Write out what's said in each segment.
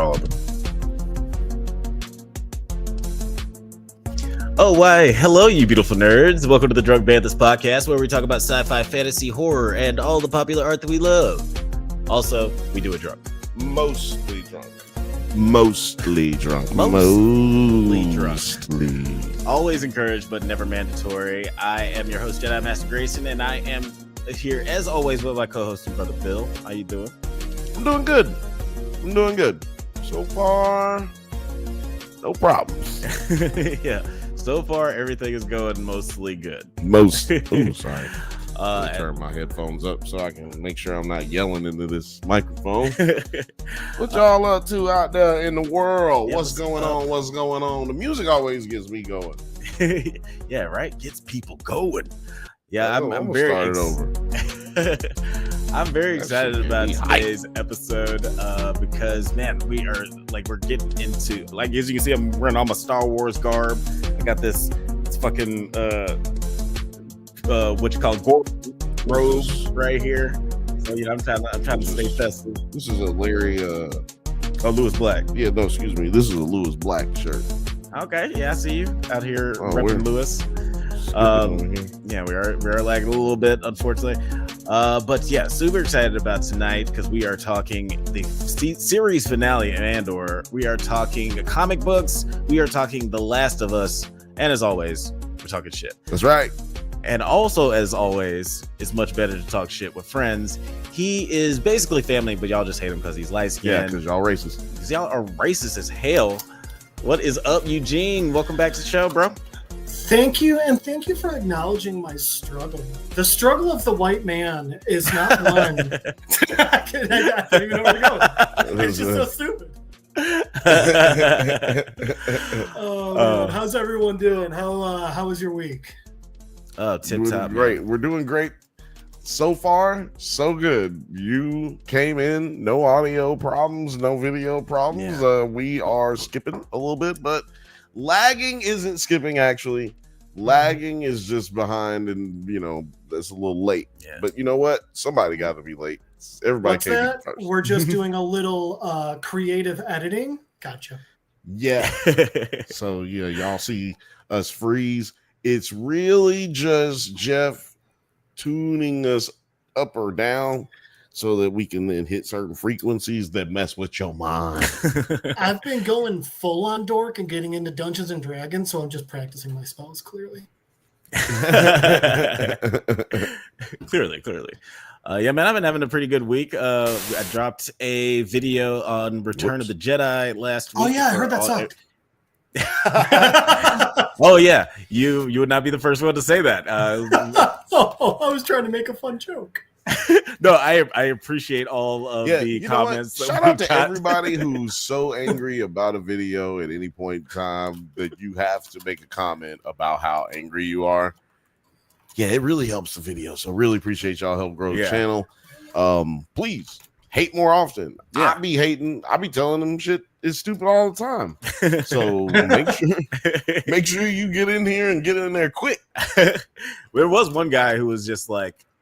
all of them. Oh, why, hello, you beautiful nerds. Welcome to the Drunk Banthas podcast, where we talk about sci-fi, fantasy, horror, and all the popular art that we love. Also, we do it drunk. Mostly drunk. Mostly drunk. Always encouraged, but never mandatory. I am your host, Jedi Master Grayson, and I am here, as always, with my co-host and brother, Bill. How you doing? I'm doing good. So far, no problems. Yeah. So far, everything is going mostly good. Sorry. Let me turn my headphones up so I can make sure I'm not yelling into this microphone. What y'all up to out there in the world? Yeah, What's going on? The music always gets me going. Yeah, right? Gets people going. Yeah, I'm very very I'm very excited about today's episode because, man, we're getting into, like, as you can see, I'm wearing all my Star Wars garb. I got this fucking what you call robe right here. So I'm trying to stay festive. This is a Larry Lewis Black. Yeah, no, excuse me. This is a Lewis Black shirt. Okay, yeah, I see you out here repping Lewis. Yeah, we are lagging a little bit, unfortunately. But yeah, super excited about tonight because we are talking the series finale in Andor. We are talking comic books. We are talking The Last of Us. And as always, we're talking shit. That's right. And also, as always, it's much better to talk shit with friends. He is basically family, but y'all just hate him because he's light-skinned. Yeah, because y'all racist. Because y'all are racist as hell. What is up, Eugene? Welcome back to the show, bro. Thank you, and thank you for acknowledging my struggle. The struggle of the white man is not one. I don't even know where to go. It's just so stupid. Oh, man. How's everyone doing? How was your week? Tip top. Great. We're doing great. So far, so good. You came in, no audio problems, no video problems. Yeah. We are skipping a little bit, but lagging isn't skipping, actually. Lagging is just behind, and that's a little late. Yeah. But you know what? Somebody got to be late. Everybody can't be first. We're just doing a little creative editing. Gotcha. Yeah. So yeah, y'all see us freeze. It's really just Jeff tuning us up or down so that we can then hit certain frequencies that mess with your mind. I've been going full on dork and getting into Dungeons and Dragons, so I'm just practicing my spells clearly. Clearly. Yeah, man, I've been having a pretty good week. I dropped a video on Return of the Jedi last week. Oh yeah, I heard that sucked. Oh yeah, you would not be the first one to say that. I was trying to make a fun joke. No, I appreciate all of the comments. Shout out to everybody who's so angry about a video at any point in time that you have to make a comment about how angry you are. Yeah, it really helps the video. So really appreciate y'all help grow the channel. Please hate more often. Yeah. I be hating. I be telling them shit is stupid all the time. So make sure you get in here and get in there quick. There was one guy who was just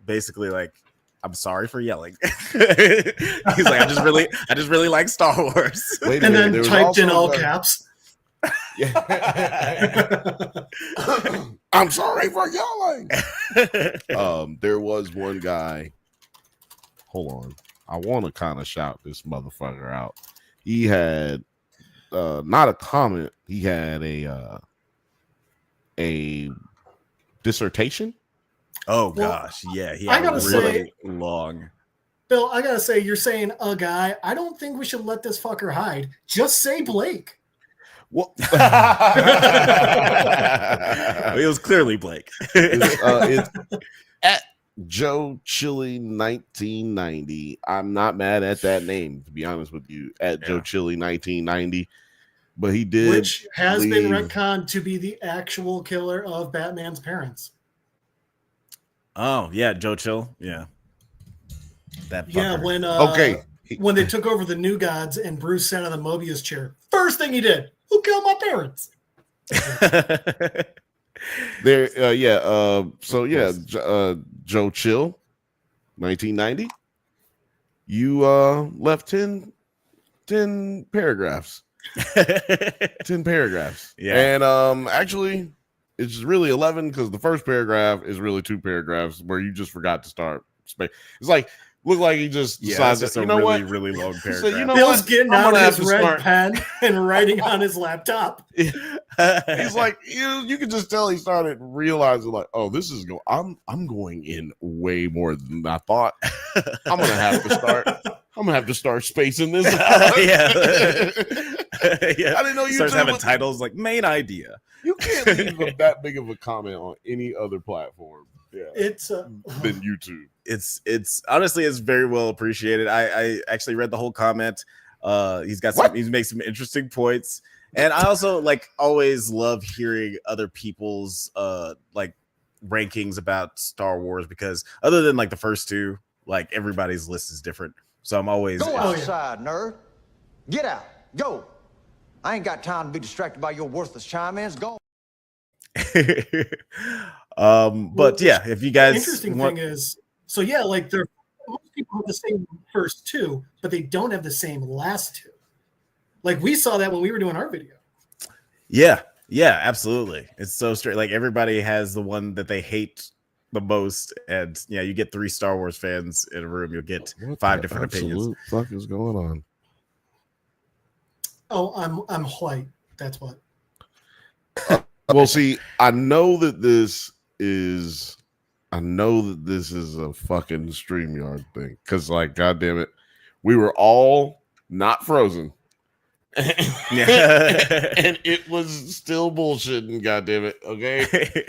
basically I'm sorry for yelling. He's like, I just really like Star Wars. And then typed in all caps. Yeah. I'm sorry for yelling. There was one guy. Hold on. I want to kind of shout this motherfucker out. He had not a comment. He had a dissertation. Oh gosh, yeah. He had really long. Bill, I gotta say, you're saying a guy. I don't think we should let this fucker hide. Just say Blake. Well, it was clearly Blake. It's at Joe Chili 1990. I'm not mad at that name, to be honest with you. At Joe Chili 1990, but he did, which has been retconned to be the actual killer of Batman's parents. Oh yeah, Joe Chill. Yeah, that. Fucker. Yeah, when they took over the New Gods and Bruce sat on the Mobius chair, first thing he did, who killed my parents? Joe Chill, 1990. You left 10 10 paragraphs. 10 paragraphs. Yeah. And actually, it's really 11 because the first paragraph is really 2 paragraphs where you just forgot to start. It's like, look like he just decided, just you a know really, what? really long paragraph. So, you know Bill's what? getting I'm out gonna his have to red start. pen and writing on his laptop. He's like, you can just tell he started realizing, like, oh, this is going. I'm going in way more than I thought. I'm gonna have to start spacing this out. Yeah. I didn't know you starts having titles like main idea. You can't leave that big of a comment on any other platform. Yeah, It's than YouTube. It's honestly, it's very well appreciated. I actually read the whole comment. He's made some interesting points, and I also always love hearing other people's rankings about Star Wars, because other than the first two, everybody's list is different. So I'm always go outside, nerd. Get out. Go. I ain't got time to be distracted by your worthless chime-ins. Go. But yeah, if you guys interesting thing is, so yeah, most people have the same first two, but they don't have the same last two. We saw that when we were doing our video. Yeah, absolutely. It's so straight. Everybody has the one that they hate the most, and yeah, you get 3 Star Wars fans in a room, you'll get 5 different opinions. What the fuck is going on? Oh, I'm white. That's what. Well, see, I know that this is a fucking StreamYard thing. Because, God damn it, we were all not frozen. Yeah. And it was still bullshitting, god damn it. Okay.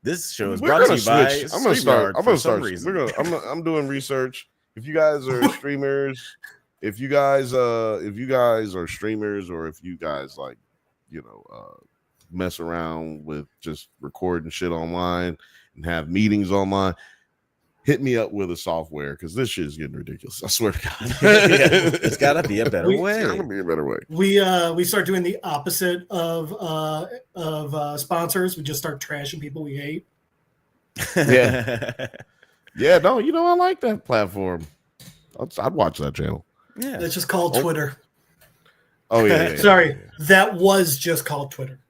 This show is brought to you by I'm gonna start. I'm doing research. If you guys are streamers, if you guys are streamers, or if you guys mess around with just recording shit online and have meetings online, hit me up with a software, because this shit is getting ridiculous. I swear to God. It's gotta be a better way. It's gotta be a better way. We start doing the opposite of sponsors. We just start trashing people we hate. Yeah. Yeah, no, I like that platform. I'd watch that channel. Yeah. That's just called Twitter. Oh yeah. Sorry, that was just called Twitter.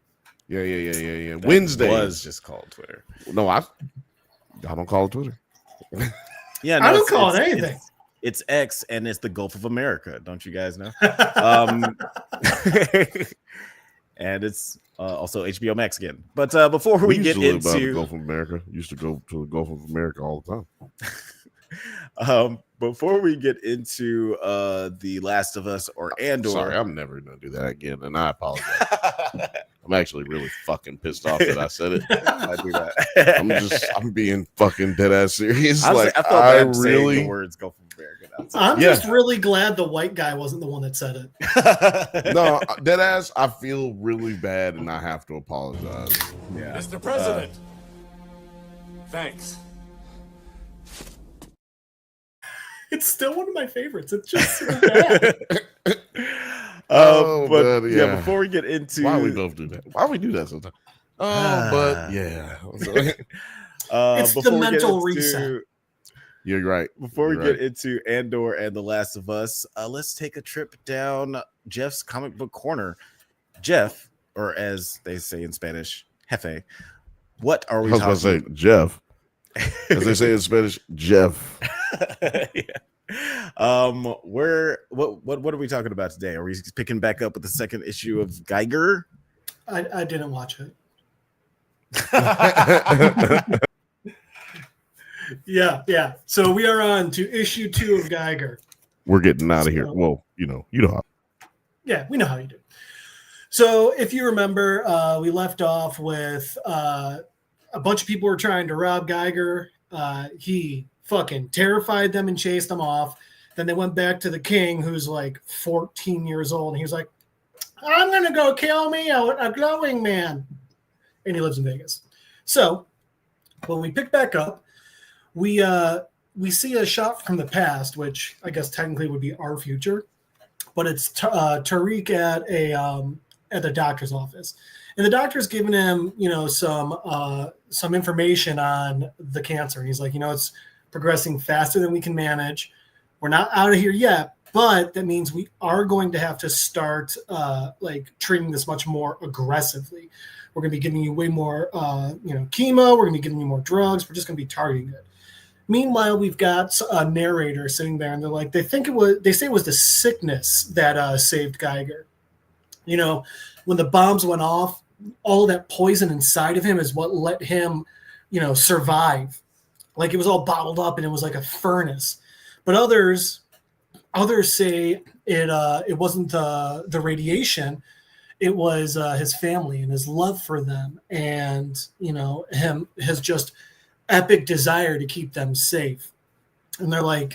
Yeah. Wednesday was just called Twitter. No, I don't call it Twitter. Yeah, no, I don't call it anything. It's X, and it's the Gulf of America. Don't you guys know? And it's also HBO Max again. But before we get into the Gulf of America, used to go to the Gulf of America all the time. Before we get into The Last of Us or Andor, sorry, I'm never gonna do that again, and I apologize. I'm actually really fucking pissed off that I said it. I do that. I'm being fucking dead ass serious. I felt bad saying the words Gulf of America. I'm just really glad the white guy wasn't the one that said it. No, dead ass. I feel really bad, and I have to apologize. Yeah, Mr. President. Thanks. It's still one of my favorites. It's just so bad. Yeah, before we get into why we both do that? Why we do that sometimes? But yeah. It's the mental reset. You're right. Before we get into Andor and The Last of Us, let's take a trip down Jeff's comic book corner. Jeff, or as they say in Spanish, Jefe, what are we talking about? I was going to say Jeff. As they say in Spanish, Jeff. Yeah. What are we talking about today? Are we picking back up with the second issue of Geiger? I didn't watch it. Yeah. So we are on to issue 2 of Geiger. We're getting out of here. Well, you know how. Yeah, we know how you do. So if you remember, we left off with a bunch of people were trying to rob Geiger. He fucking terrified them and chased them off. Then they went back to the king, who's 14 years old, and he was like, I'm going to go kill me a glowing man. And he lives in Vegas. So when we pick back up, we see a shot from the past, which I guess technically would be our future, but it's Tariq at the doctor's office. And the doctor's giving him, some information on the cancer. And he's like, it's progressing faster than we can manage. We're not out of here yet, But that means we are going to have to start like treating this much more aggressively. We're going to be giving you way more, chemo. We're going to be giving you more drugs. We're just going to be targeting it. Meanwhile, we've got a narrator sitting there, and they're like, they say it was the sickness that saved Geiger. You know, when the bombs went off, all of that poison inside of him is what let him, survive. Like it was all bottled up, and it was like a furnace. But others say it wasn't the radiation. It was his family and his love for them, and his just epic desire to keep them safe. And they're like,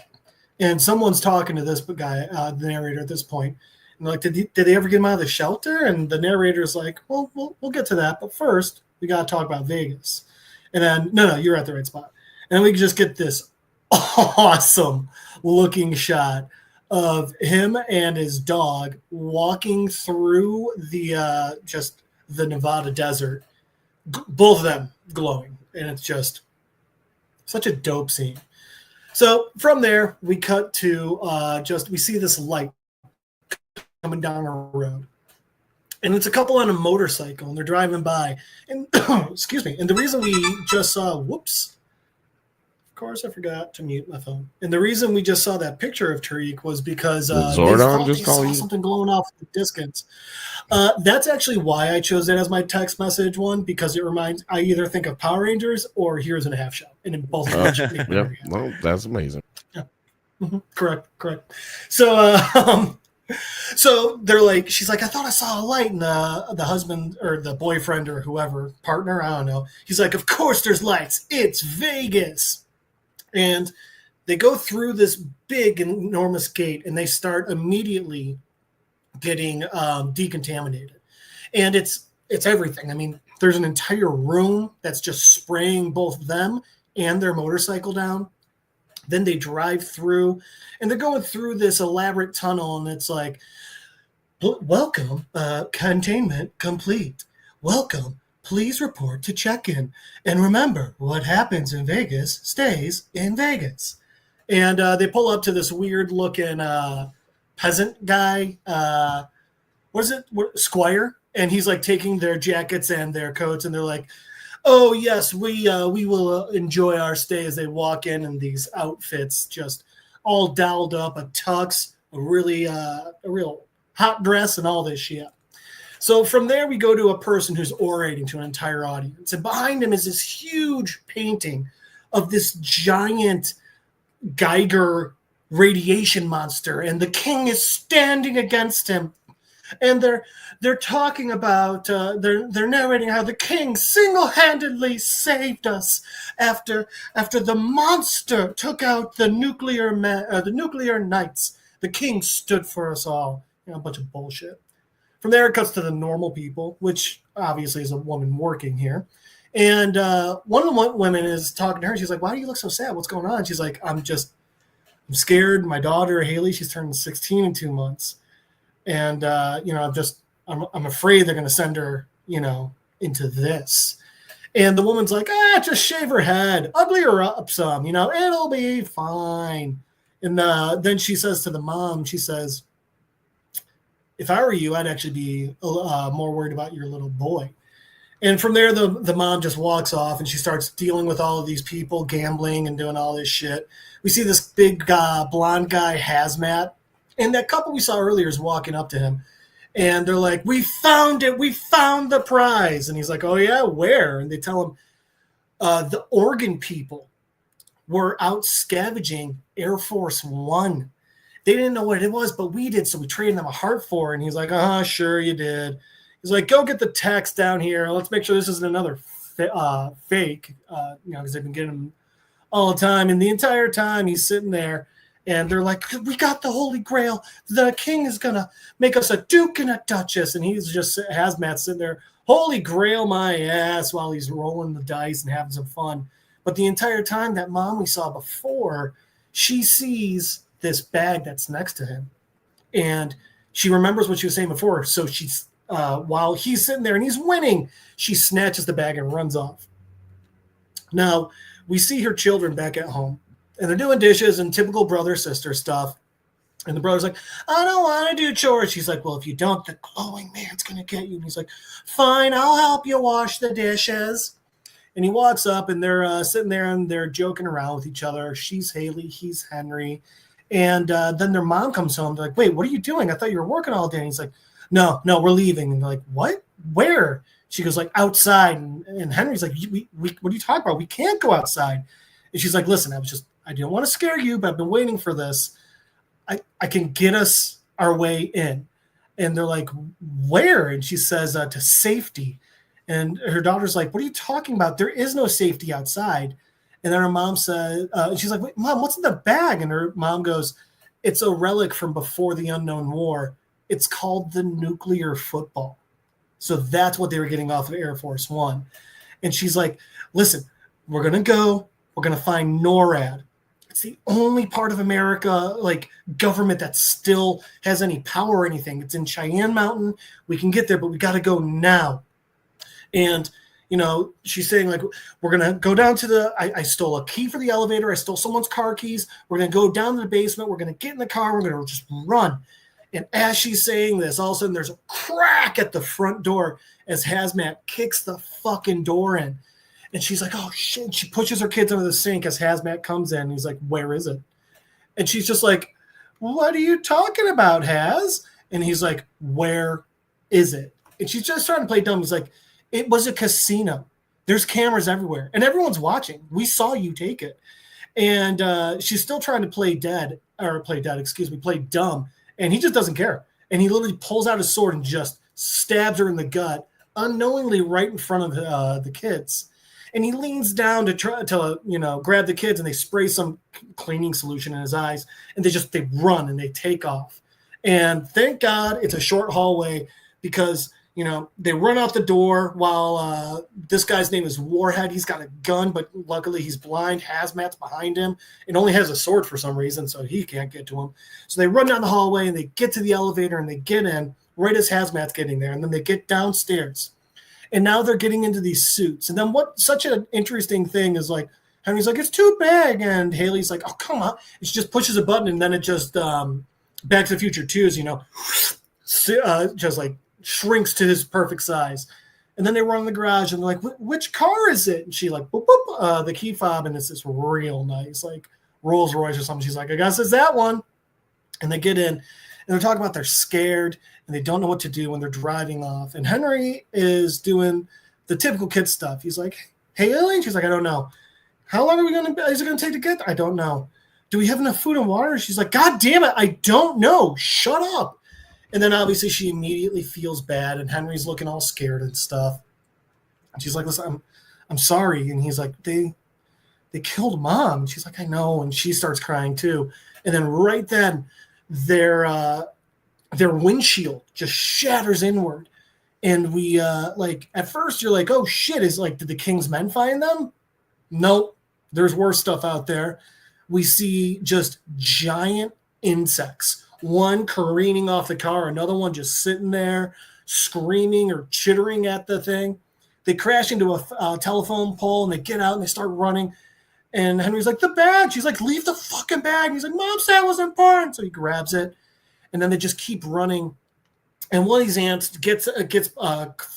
and someone's talking to this guy, the narrator at this point, and they're like, did they ever get him out of the shelter? And the narrator's like, well, we'll get to that, but first we got to talk about Vegas. And then no, you're at the right spot. And we just get this awesome looking shot of him and his dog walking through the Nevada desert, both of them glowing, and it's just such a dope scene. So from there, we cut to we see this light coming down a road, and it's a couple on a motorcycle, and they're driving by, and excuse me. And the reason we just saw, of course, I forgot to mute my phone. And the reason we just saw that picture of Tariq was because Zordon just saw called you something glowing off in the distance. That's actually why I chose that as my text message one, because it reminds. I either think of Power Rangers or Heroes in a Half Shell, and in both. Yeah, well, that's amazing. Yeah, correct. So they're like, she's like, I thought I saw a light, and the husband or the boyfriend or whoever partner, I don't know. He's like, of course there's lights. It's Vegas. And they go through this big, enormous gate, and they start immediately getting decontaminated. And it's everything. I mean, there's an entire room that's just spraying both them and their motorcycle down. Then they drive through, and they're going through this elaborate tunnel, and it's like, welcome, containment complete. Welcome. Please report to check-in. And remember, what happens in Vegas stays in Vegas. And they pull up to this weird-looking peasant guy. What is it? Squire? And he's like taking their jackets and their coats, and they're like, oh, yes, we will enjoy our stay, as they walk in these outfits, just all dolled up, a tux, a real hot dress, and all this shit. So from there, we go to a person who's orating to an entire audience. And behind him is this huge painting of this giant Geiger radiation monster. And the king is standing against him. And they're talking about, they're narrating how the king single-handedly saved us after the monster took out the nuclear Nites. The king stood for us all. A bunch of bullshit. From there, it cuts to the normal people, which obviously is a woman working here. And one of the women is talking to her. She's like, why do you look so sad? What's going on? She's like, I'm scared. My daughter, Haley, she's turning 16 in 2 months. And, I'm afraid they're going to send her, into this. And the woman's like, just shave her head. Ugly her up some, it'll be fine. And then she says to the mom, she says, if I were you, I'd actually be more worried about your little boy. And from there, the mom just walks off, and she starts dealing with all of these people, gambling and doing all this shit. We see this big blonde guy, hazmat, and that couple we saw earlier is walking up to him. And they're like, we found it. We found the prize. And he's like, oh, yeah, where? And they tell him the Oregon people were out scavenging Air Force One. They didn't know what it was, but we did, so we traded them a heart for it. And he's like, sure you did. He's like, go get the text down here. Let's make sure this isn't another fake, because they've been getting them all the time. And the entire time he's sitting there, and they're like, we got the Holy Grail. The king is going to make us a duke and a duchess. And he's just, hazmat sitting there, Holy Grail my ass, while he's rolling the dice and having some fun. But the entire time, that mom we saw before, she sees this bag that's next to him, and she remembers what she was saying before. So she's while he's sitting there and he's winning, she snatches the bag and runs off. Now we see her children back at home, and they're doing dishes and typical brother sister stuff. And the brother's like, I don't want to do chores. She's like, well, if you don't, the glowing man's going to get you. And he's like, fine, I'll help you wash the dishes. And he walks up, and they're sitting there, and they're joking around with each other. She's Haley, he's Henry. And then their mom comes home. They're like, wait, what are you doing? I thought you were working all day. And he's like, no, we're leaving. And they're like, what? Where? She goes, like, outside. And Henry's like, we what are you talking about? We can't go outside. And she's like, listen, I didn't want to scare you, but I've been waiting for this. I can get us our way in. And they're like, where? And she says, to safety. And her daughter's like, what are you talking about? There is no safety outside. And then her mom said, she's like, wait, Mom, what's in the bag? And her mom goes, it's a relic from before the unknown war. It's called the nuclear football. So that's what they were getting off of Air Force One. And she's like, listen, we're going to go. We're going to find NORAD. It's the only part of America, like, government that still has any power or anything. It's in Cheyenne Mountain. We can get there, but we got to go now. And, you know, she's saying, like, we're going to go down to I stole a key for the elevator. I stole someone's car keys. We're going to go down to the basement. We're going to get in the car. We're going to just run. And as she's saying this, all of a sudden there's a crack at the front door as Hazmat kicks the fucking door in. And she's like, oh, shit. She pushes her kids under the sink as Hazmat comes in. He's like, where is it? And she's just like, what are you talking about, Haz? And he's like, where is it? And she's just trying to play dumb. He's like, it was a casino. There's cameras everywhere. And everyone's watching. We saw you take it. And she's still trying to play dumb. And he just doesn't care. And he literally pulls out his sword and just stabs her in the gut, unknowingly right in front of the kids. And he leans down to try to, you know, grab the kids, and they spray some cleaning solution in his eyes, and they run and they take off. And thank God it's a short hallway, because, you know, they run out the door while this guy's name is Warhead. He's got a gun, but luckily he's blind. Hazmat's behind him and only has a sword for some reason, so he can't get to him. So they run down the hallway, and they get to the elevator, and they get in right as Hazmat's getting there. And then they get downstairs. And now they're getting into these suits. And then what such an interesting thing is, like, Henry's like, it's too big. And Haley's like, oh, come on. And she just pushes a button, and then it just Back to the Future 2 is, you know, just like shrinks to his perfect size. And then they run in the garage, and they're like, which car is it? And she like, boop, boop, the key fob, and it's this real nice, like, Rolls Royce or something. She's like, I guess it's that one. And they get in, and they're talking about they're scared, and they don't know what to do when they're driving off. And Henry is doing the typical kid stuff. He's like, hey, Ellie? She's like, I don't know. How long is it going to take to get there? I don't know. Do we have enough food and water? She's like, God damn it, I don't know. Shut up. And then obviously she immediately feels bad, and Henry's looking all scared and stuff. And she's like, listen, I'm sorry. And he's like, they killed Mom. And she's like, I know. And she starts crying too. And then right then, their windshield just shatters inward. And we like, at first you're like, oh shit, did the King's men find them? Nope. There's worse stuff out there. We see just giant insects, one careening off the car, another one just sitting there screaming or chittering at the thing. They crash into a telephone pole, and they get out and they start running. And Henry's like, the bag. She's like, leave the fucking bag. And he's like, Mom said it was important. So he grabs it. And then they just keep running. And one of these ants gets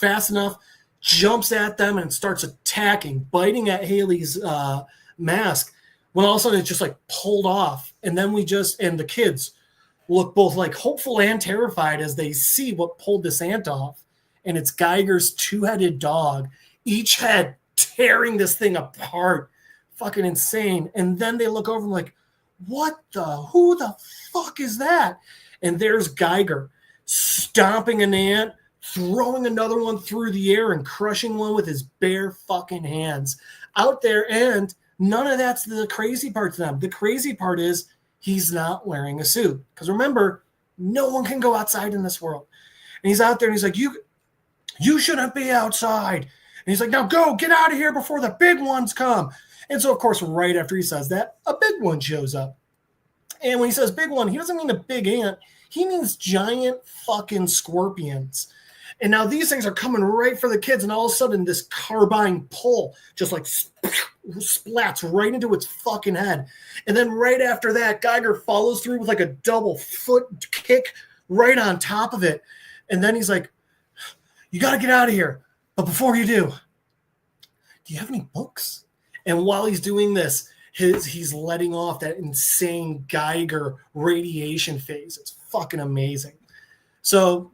fast enough, jumps at them, and starts attacking, biting at Haley's mask. When all of a sudden it's just like pulled off. And then and the kids look both like hopeful and terrified as they see what pulled this ant off. And it's Geiger's two-headed dog, each head tearing this thing apart. Fucking insane. And then they look over and like, who the fuck is that? And there's Geiger stomping an ant, throwing another one through the air, and crushing one with his bare fucking hands out there. And none of that's the crazy part to them. The crazy part is he's not wearing a suit. Because remember, no one can go outside in this world. And he's out there, and he's like, you shouldn't be outside. And he's like, now go, get out of here before the big ones come. And so, of course, right after he says that, a big one shows up. And when he says big one, he doesn't mean a big ant. He means giant fucking scorpions. And now these things are coming right for the kids. And all of a sudden, this carbine pull just like splats right into its fucking head. And then right after that, Geiger follows through with like a double foot kick right on top of it. And then he's like, you got to get out of here. But before you do you have any books? And while he's doing this, he's letting off that insane Geiger radiation phase. It's fucking amazing. So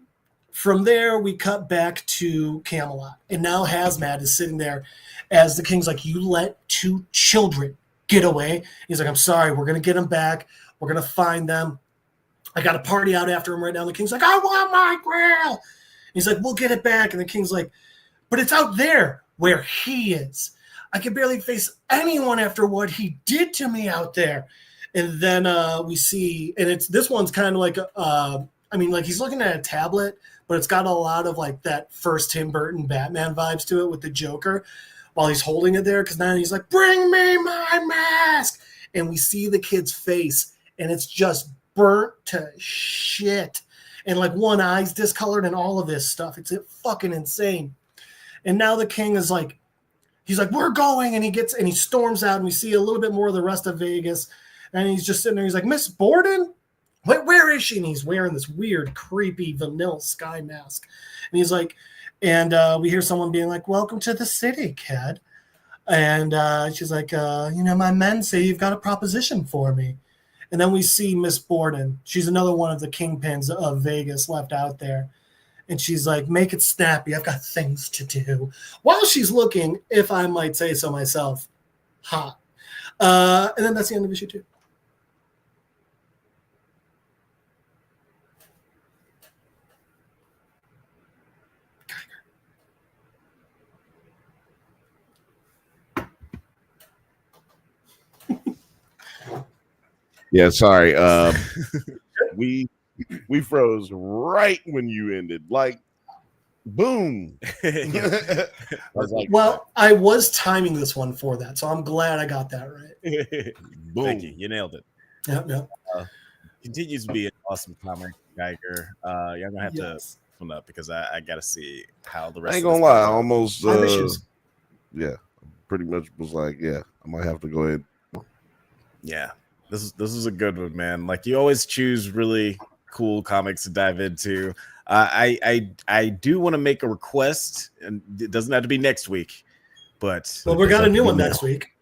from there, we cut back to Camelot. And now Hazmat is sitting there as the king's like, you let 2 children get away. He's like, I'm sorry, we're going to get them back. We're going to find them. I got a party out after him right now. And the king's like, I want my grail. He's like, we'll get it back. And the king's like, but it's out there where he is. I can barely face anyone after what he did to me out there. And then we see, and this one's kind of like, like he's looking at a tablet, but it's got a lot of like that first Tim Burton Batman vibes to it with the Joker while he's holding it there. Cause now he's like, bring me my mask. And we see the kid's face and it's just burnt to shit. And like one eye's discolored and all of this stuff. It's fucking insane. And now the king is like, he's like, we're going. And he storms out and we see a little bit more of the rest of Vegas. And he's just sitting there. He's like, Miss Borden? Where is she? And he's wearing this weird, creepy vanilla sky mask. And he's like, and we hear someone being like, welcome to the city, kid. And she's like, my men say you've got a proposition for me. And then we see Miss Borden. She's another one of the kingpins of Vegas left out there. And she's like, make it snappy. I've got things to do. While she's looking, if I might say so myself, hot. And then that's the end of issue 2. Yeah, sorry. We froze right when you ended. Like, boom. I was like, well, I was timing this one for that, so I'm glad I got that right. Boom. Thank you. You nailed it. Yep. Continues to be an awesome comic, Geiger. You're gonna have to open up because I gotta see how the rest. I ain't gonna lie, I almost pretty much was like, I might have to go ahead. Yeah. This is a good one, man. Like you always choose really cool comics to dive into. I do want to make a request, and it doesn't have to be next week, but we got a new one next week.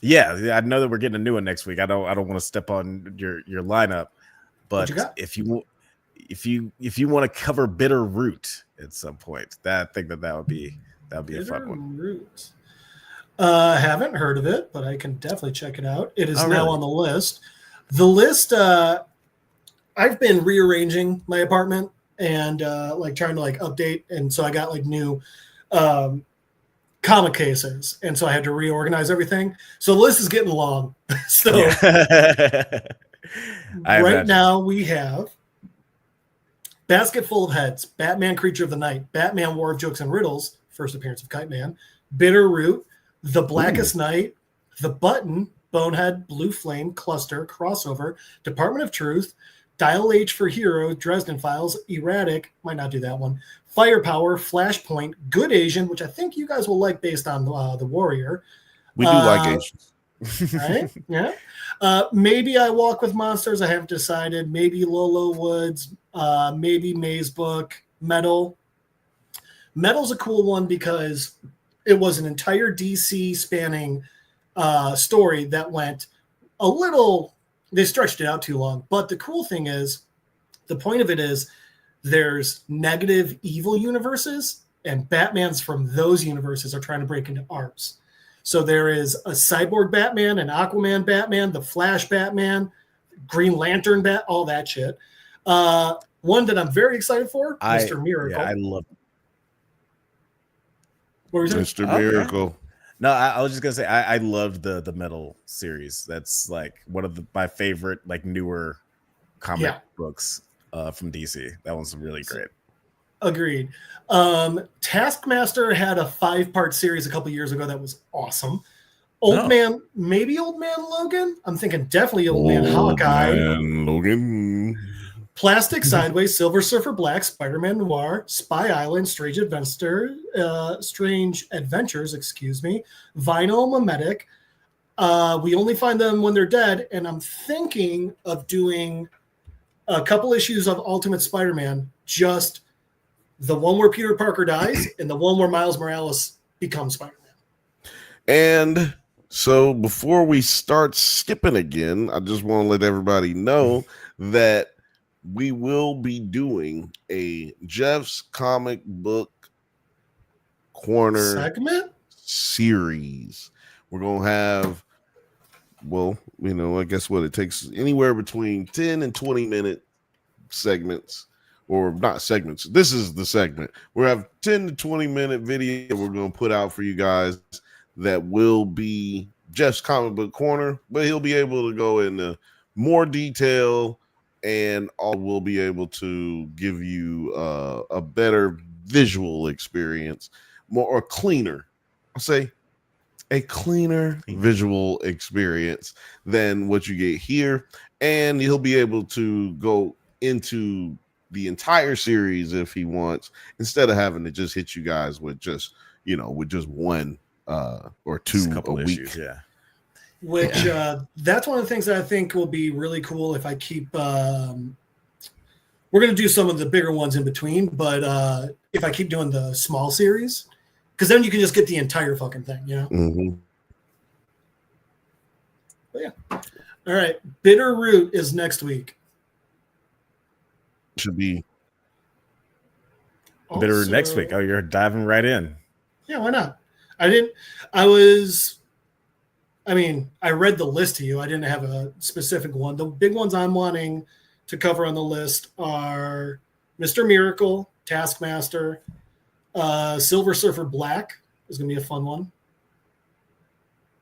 Yeah, I know that we're getting a new one next week. I don't want to step on your lineup, but if you want to cover Bitter Root at some point, I think that would be a fun one. Root. Haven't heard of it, but I can definitely check it out. It is now on the list. The list, I've been rearranging my apartment and trying to update, and so I got new comic cases, and so I had to reorganize everything. So the list is getting long. So right now we have Basket Full of Heads, Batman Creature of the Night, Batman War of Jokes and Riddles, first appearance of Kite Man, Bitter Root, The Blackest Night, The Button, Bonehead, Blue Flame, Cluster, Crossover, Department of Truth, Dial H for Hero, Dresden Files, Erratic, might not do that one, Firepower, Flashpoint, Good Asian, which I think you guys will like based on The Warrior. We do like Asians. Right? Yeah. Maybe I Walk with Monsters. I haven't decided. Maybe Lolo Woods. Maybe Maze Book. Metal. Metal's a cool one because it was an entire DC spanning story that went a little, they stretched it out too long. But the cool thing is, the point of it is there's negative evil universes, and Batmans from those universes are trying to break into ours. So there is a Cyborg Batman, an Aquaman Batman, the Flash Batman, Green Lantern all that shit. One that I'm very excited for, Mr. Miracle. Yeah, I love it. Mr. Miracle. No, I was just gonna say I loved the Metal series. That's one of my favorite newer comic books from DC. That one's really great. Agreed. Taskmaster had a 5-part series a couple years ago that was awesome. Old Man Logan. I'm thinking definitely Old Man Hawkeye. Man Logan. Plastic Sideways, Silver Surfer Black, Spider-Man Noir, Spy Island, Strange Adventures, Vinyl Mimetic. We only find them when they're dead, and I'm thinking of doing a couple issues of Ultimate Spider-Man, just the one where Peter Parker dies and the one where Miles Morales becomes Spider-Man. And so before we start skipping again, I just want to let everybody know that we will be doing a Jeff's Comic Book Corner segment series. We're going to have, well, you know, I guess what it takes anywhere between 10 and 20 minute segments, or not segments. This is the segment. We'll have 10 to 20 minute video we're going to put out for you guys that will be Jeff's Comic Book Corner, but he'll be able to go into more detail, and we'll be able to give you a better visual experience, more or cleaner. I'll say a cleaner visual experience than what you get here, and he'll be able to go into the entire series if he wants, instead of having to just hit you guys with just, you know, with just one or two a week. Issues, yeah. Which that's one of the things that I think will be really cool if I keep. We're going to do some of the bigger ones in between, but if I keep doing the small series, because then you can just get the entire fucking thing, you know. Mm-hmm. But yeah. All right, Bitter Root is next week. Should be Bitter Root next week. Oh, you're diving right in. Yeah, why not? I read the list to you. I didn't have a specific one. The big ones I'm wanting to cover on the list are Mr. Miracle, Taskmaster, Silver Surfer Black is going to be a fun one.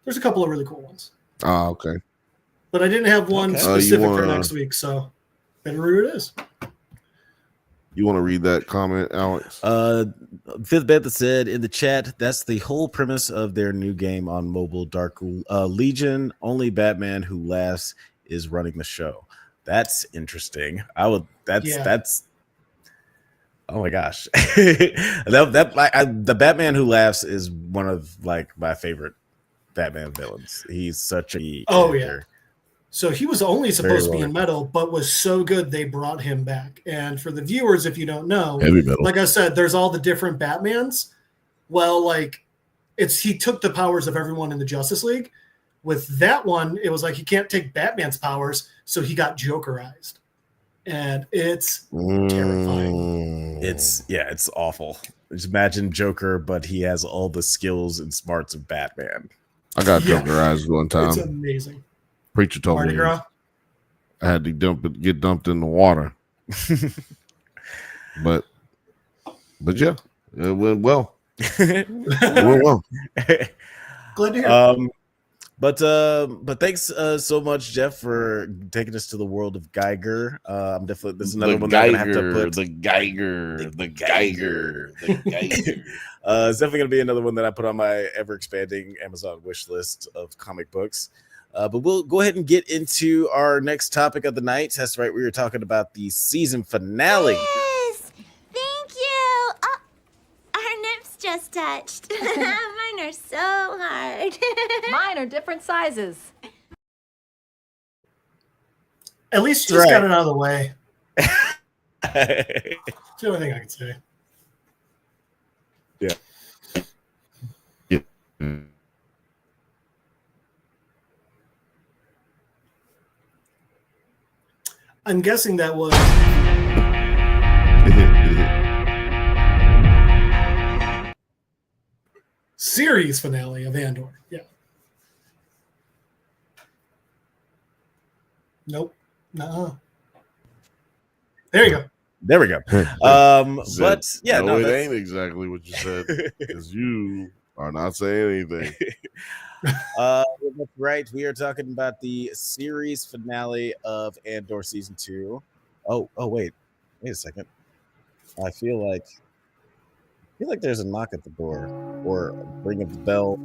There's a couple of really cool ones. Oh, okay. But I didn't have one specific for next week, so Bitter Root it is. You want to read that comment, Alex? Fifth Bantha said in the chat, that's the whole premise of their new game on mobile, Dark Legion. Only Batman Who Laughs is running the show. That's interesting. That's oh my gosh. The Batman Who Laughs is one of like my favorite Batman villains. He's such a character. So he was only supposed to be in metal, but was so good they brought him back. And for the viewers, if you don't know, like I said, there's all the different Batmans. Well, like he took the powers of everyone in the Justice League. With that one, it was like he can't take Batman's powers, so he got Jokerized. And it's terrifying. It's awful. Just imagine Joker, but he has all the skills and smarts of Batman. I got Jokerized one time. It's amazing. Preacher told me I had to get dumped in the water. but yeah, it went well. It went well. Glad to hear. But thanks so much, Jeff, for taking us to the world of Geiger. I'm definitely this is another one that I'm gonna have to put the Geiger. It's definitely gonna be another one that I put on my ever expanding Amazon wish list of comic books. But we'll go ahead and get into our next topic of the night. That's right, we were talking about the season finale. Yes, thank you. Oh, our nips just touched. Mine are so hard. Mine are different sizes. At least she's got it out of the way. That's the only thing I can say. Yeah. I'm guessing that was series finale of Andor. Yeah. Nope. Nuh-uh. There you go. There we go. But yeah, no, it ain't exactly what you said, because you are not saying anything. That's right. We are talking about the series finale of Andor season 2. Oh, wait a second. I feel like there's a knock at the door or ring of the bell.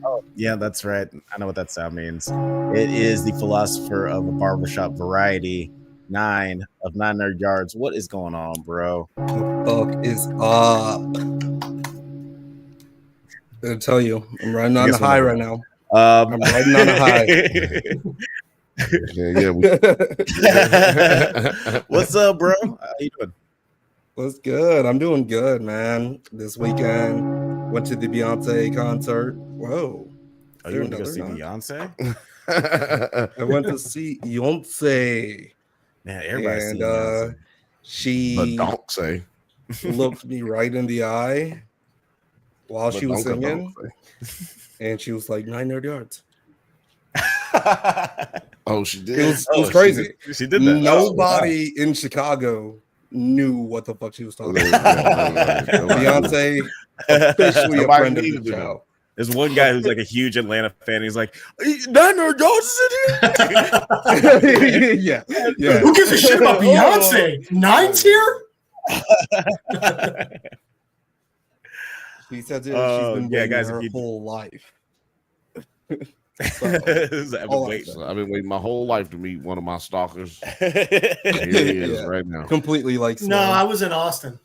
Oh, yeah, that's right. I know what that sound means. It is the philosopher of a barbershop variety, 9 of 9 Nerd Yards. What is going on, bro? What the fuck is up? I'll tell you, I'm riding on a high right now. I'm riding on a high. Yeah. What's up, bro? How you doing? What's good? I'm doing good, man. This weekend, went to the Beyonce concert. Whoa. Oh, you went to go see Beyonce? I went to see Beyonce. Man, everybody's seen Beyonce. She don't say. looked me right in the eye while she was singing, and she was like 9 Nerd Yards. Oh, she did. It was crazy. She did that. Nobody in Chicago knew what the fuck she was talking about. Beyonce officially a friend of the show. There's one guy who's like a huge Atlanta fan. He's like, 9 Nerd Yards is in here. yeah. Who gives a shit about Beyonce? 9's here. She said she's been waiting her whole life. I've been waiting my whole life to meet one of my stalkers. Here he is right now. Completely like no, I was in Austin.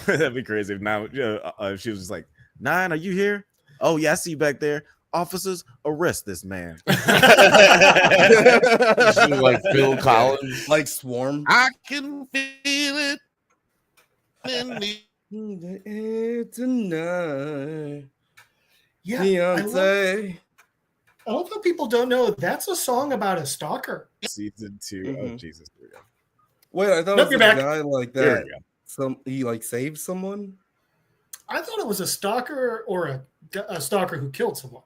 That'd be crazy if now if she was just like, 9, are you here? Oh yeah, I see you back there. Officers, arrest this man. Like Phil Collins, like Swarm. I can feel it in the air tonight. Yeah, Beyonce. I love how people don't know that's a song about a stalker. Season 2. Oh Jesus. Wait, I thought it was a guy like that. He like saved someone. I thought it was a stalker or a stalker who killed someone.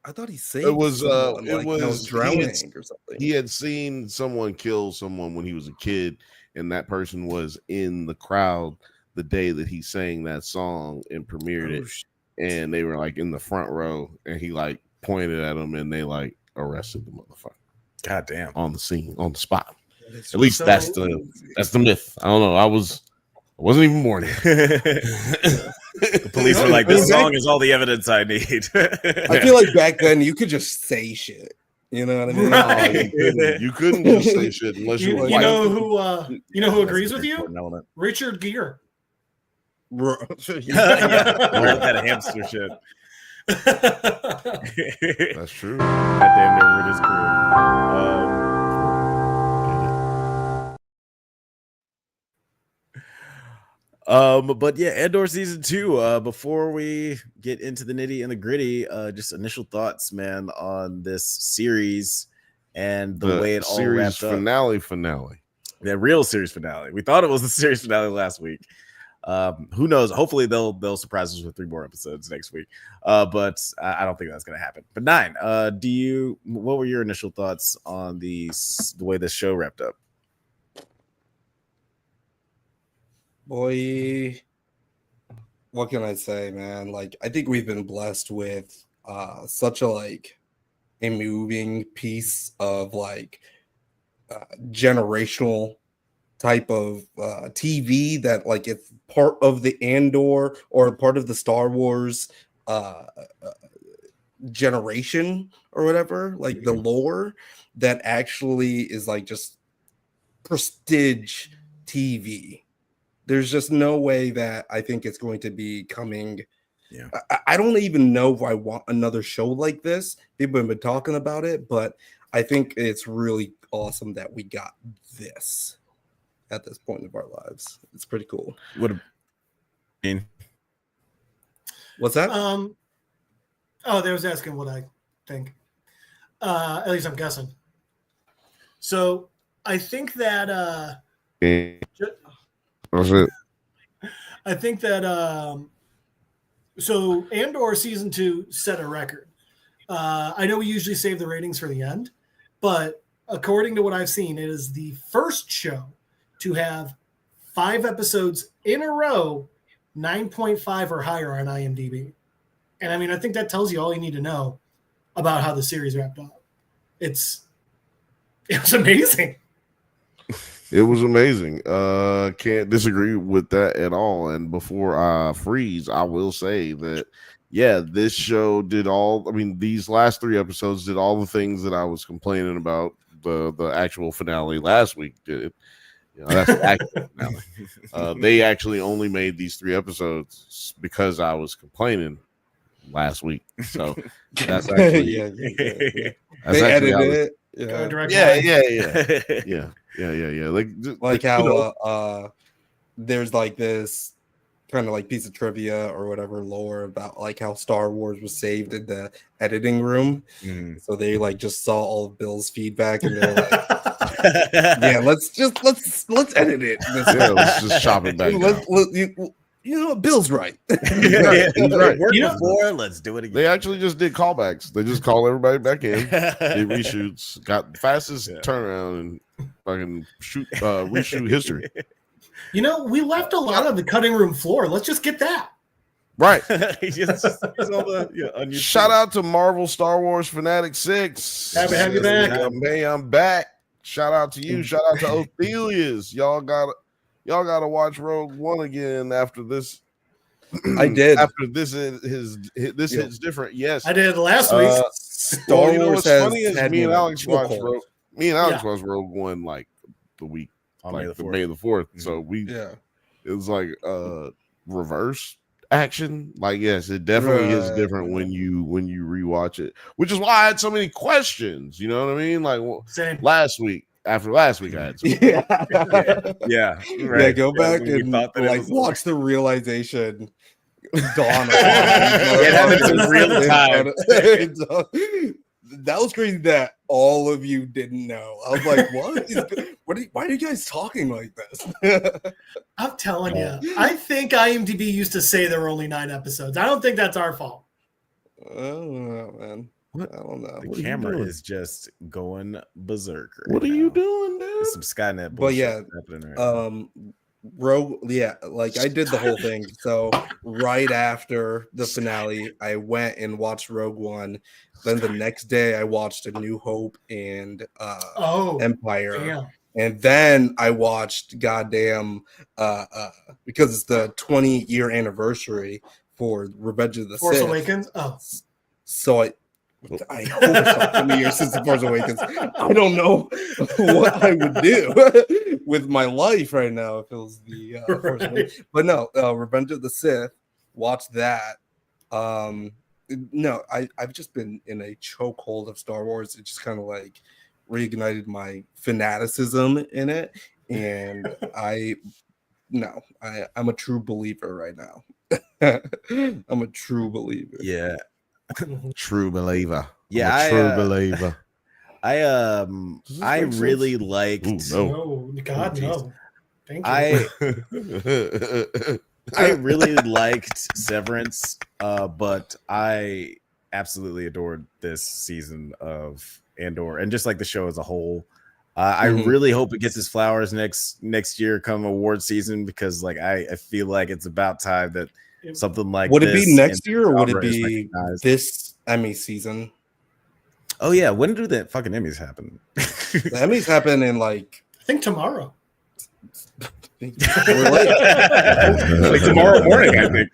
I thought he saved. It was someone, it was drowning or something. He had seen someone kill someone when he was a kid, and that person was in the crowd the day that he sang that song and premiered it, and they were like in the front row, and he like pointed at them, and they like arrested the motherfucker. God damn! On the scene, on the spot. At least that's the myth. I don't know. I wasn't even born yet. The police were like, "This song is all the evidence I need." I feel like back then you could just say shit. You know what I mean? Right. You couldn't just say shit unless you were. You know who agrees with you? Richard Gere. That hamster shit. That's true. That damn near ruined his career. But yeah, Andor season 2. Before we get into the nitty and the gritty, just initial thoughts, man, on this series and the way it all wrapped up. Finale. The real series finale. We thought it was the series finale last week. Who knows? Hopefully they'll surprise us with 3 more episodes next week. But I don't think that's gonna happen. But 9, what were your initial thoughts on the way this show wrapped up? Boy, what can I say, man? Like, I think we've been blessed with such a moving piece of generational type of TV that it's part of the Andor or part of the Star Wars generation or whatever, the lore that actually is just prestige TV. There's just no way that I think it's going to be coming. Yeah, I don't even know if I want another show like this. People have been talking about it, but I think it's really awesome that we got this at this point of our lives. It's pretty cool. What I mean? What's that? They was asking what I think. At least I'm guessing. So I think that That's it. I think that so Andor season 2 set a record. I know we usually save the ratings for the end, but according to what I've seen, it is the first show to have 5 episodes in a row 9.5 or higher on IMDb. And I mean, I think that tells you all you need to know about how the series wrapped up. It was amazing. It was amazing. Can't disagree with that at all. And before I freeze, I will say that this show did all. I mean, these last 3 episodes did all the things that I was complaining about. The actual finale last week did. That's the actual finale. They actually only made these 3 episodes because I was complaining last week. So that's actually They edited it. Like how there's like this kind of like piece of trivia or whatever lore about like how Star Wars was saved in the editing room. So they like just saw all of Bill's feedback and they're like, yeah, let's edit it. Let's just chop it back. You know what? Bill's right. He's right. Before, let's do it again. They actually just did callbacks. They just called everybody back in, did reshoots, got the fastest turnaround, and fucking reshoot history. We left a lot on the cutting room floor. Let's just get that. Right. Shout out to Marvel Star Wars Fanatic 6. Happy to have you back. Hey, I'm back. Shout out to you. Shout out to Othelia's. Y'all gotta watch Rogue One again after this. I did. After this hits different. Yes, I did last week. Star Wars what's funny is me and Alex watched Rogue One like the week on like May the 4th. So it was like reverse action. Like, yes, it definitely is different when you rewatch it, which is why I had so many questions. You know what I mean? Like last week. After last week, I had some. Right. Go back and like watch the realization dawn. It happened in real time. That was crazy that all of you didn't know. I was like, what? Why are you guys talking like this? I'm telling you, I think IMDb used to say there were only 9 episodes. I don't think that's our fault. I don't know, man. I don't know. The camera is just going berserk. What are you doing, dude? There's some Skynet bullshit happening right Rogue, like I did the whole thing. So right after the finale, I went and watched Rogue One. Then the next day, I watched A New Hope and Empire. Damn. And then I watched goddamn because it's the 20-year anniversary for Revenge of the Force Sith. Awakens. Oh, so I hope it's not 20 years since the Force Awakens. I don't know what I would do with my life right now if it was the Force Awakens. But no, Revenge of the Sith. Watch that. No, I've just been in a chokehold of Star Wars. It just kind of like reignited my fanaticism in it, and I'm a true believer right now. I'm a true believer. Yeah. True believer. Yeah, true believer. I really liked. No, God, no. Thank you. I really liked Severance, but I absolutely adored this season of Andor and just like the show as a whole. I really hope it gets its flowers next year come award season, because like I feel like it's about time that something like would this. It be next year or would it be this Emmy season? Oh yeah, when do the fucking Emmys happen? The Emmys happen in like I think tomorrow. We're late. Like tomorrow morning, I think.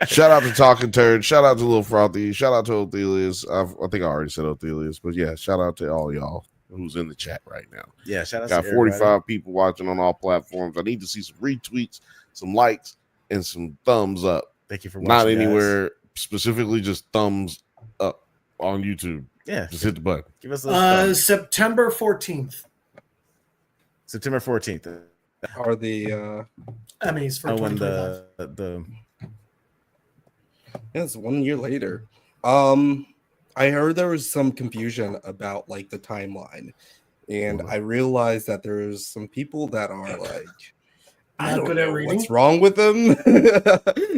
Shout out to Talking Turd. Shout out to Little Frothy. Shout out to Othelius. I think I already said Othelius, but yeah, shout out to all y'all who's in the chat right now. Yeah, shout out. Got 45 people watching on all platforms. I need to see some retweets, some likes, and some thumbs up. Thank you for watching. Not anywhere specifically, just thumbs up on YouTube. Yeah, just hit the button. Give us September 14th. September 14th are the Emmys for 2025. It's 1 year later. I heard there was some confusion about like the timeline, and I realized that there's some people that are like, I don't know what's wrong with them,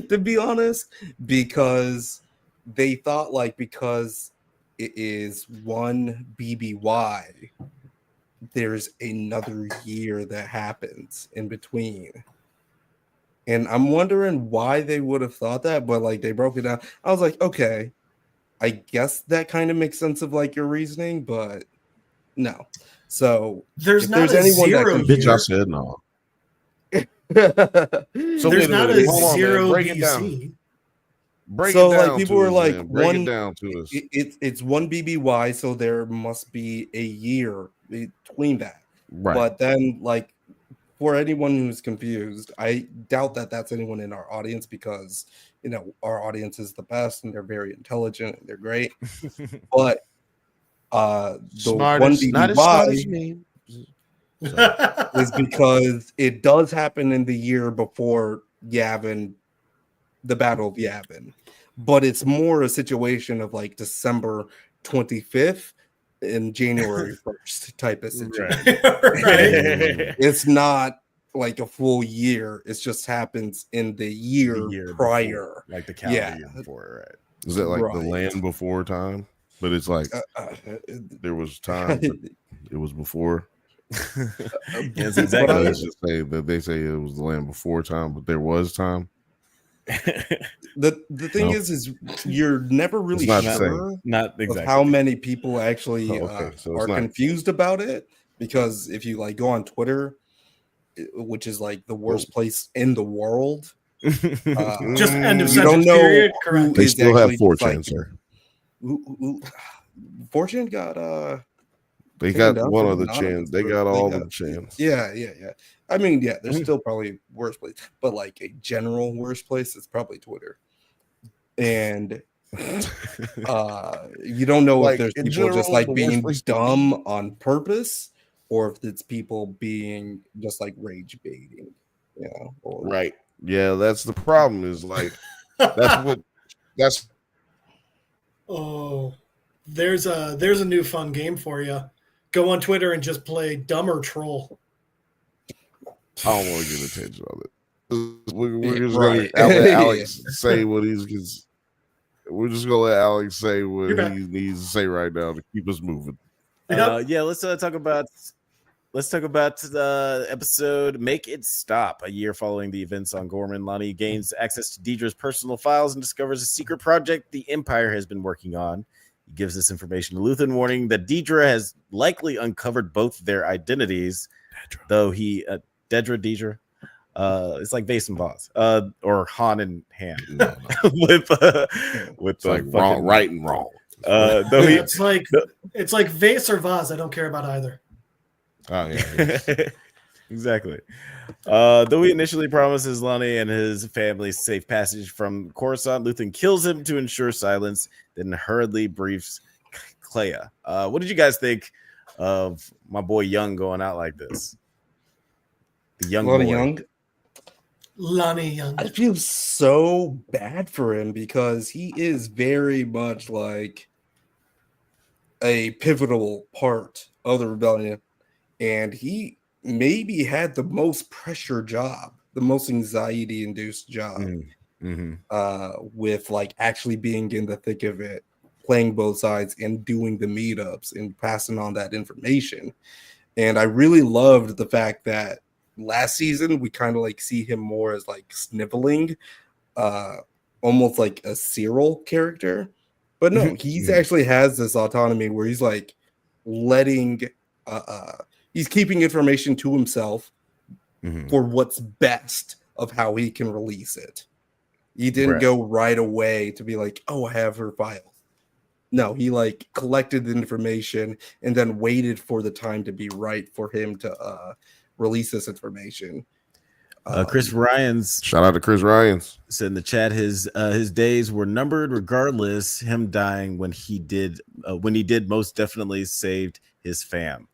to be honest, because they thought like because it is one BBY, there's another year that happens in between. And I'm wondering why they would have thought that, but like they broke it down. I was like, okay, I guess that kind of makes sense of like your reasoning, but no. So there's if not there's a anyone that zero can- Bitch, I here. said no. So There's not a hold on, man. zero Break it down. BC. Break So it down like people to were us, like man. Break one it down to us. it's one BBY, so there must be a year between that. Right. But then like for anyone who's confused, I doubt that that's anyone in our audience because you know our audience is the best and they're very intelligent and they're great. But the Smart one as, not as smart as BBY me. is because it does happen in the year before Yavin, the Battle of Yavin, but it's more a situation of like December 25th and January 1st type of situation. Right. It's not like a full year. It just happens in the year, prior, before, like the calendar year before, right? Is it like the Right. land before time? But it's like there was time, but it was before. Yes, exactly. Let's just say that they say it was the land before time, but there was time. The thing is you're never really not sure not of exactly how many people actually So it's are not- confused about it, because if you like go on Twitter, which is like the worst place in the world, Just end of you don't sentence know period. who Correct. They is still have actually, 4chan, like, sir. Fortune got They taken got down one from of the Anonymous chans. They for- got all got- the chans. yeah. I mean, yeah, there's still probably worse place, but like a general worst place is probably Twitter. And you don't know Like, if there's in people just general, like the worst being place to dumb on purpose, or if it's people being just like rage baiting, you know? Or, Right. Yeah, that's the problem. Is like that's Oh, there's a new fun game for you. Go on Twitter and just play Dumb or Troll. I don't want to get attention on it. We're just Right. gonna let Alex say what he's. We're just gonna let Alex say what You're back. he needs to say right now to keep us moving. Yeah, let's talk about the episode Make It Stop. A year following the events on Gorman, Lonnie gains access to Deidre's personal files and discovers a secret project the Empire has been working on. He gives this information to Luthen, warning that Deidre has likely uncovered both their identities, though he Deidre. It's like Vase and Voss, or Han and Han, with It's like wrong, right and wrong. Though it's like Vase or Vaz. I don't care about either. Oh yeah. Exactly. Though he initially promises Lonnie and his family safe passage from Coruscant, Luthen kills him to ensure silence, then hurriedly briefs Clea. What did you guys think of my boy Young going out like this? The young boy. Lonnie Young. I feel so bad for him because he is very much like a pivotal part of the rebellion, and he maybe had the most pressure job, the most anxiety induced job, with like actually being in the thick of it, playing both sides and doing the meetups and passing on that information. And I really loved the fact that last season we kind of like see him more as like sniveling, almost like a Cyril character, but no, he's actually has this autonomy where he's like letting he's keeping information to himself for what's best of how he can release it. He didn't go right away to be like, oh, I have her file. No, he like collected the information and then waited for the time to be right for him to release this information. Chris Ryans, shout out to Chris Ryans, said in the chat his days were numbered regardless. Him dying when he did most definitely saved his fam.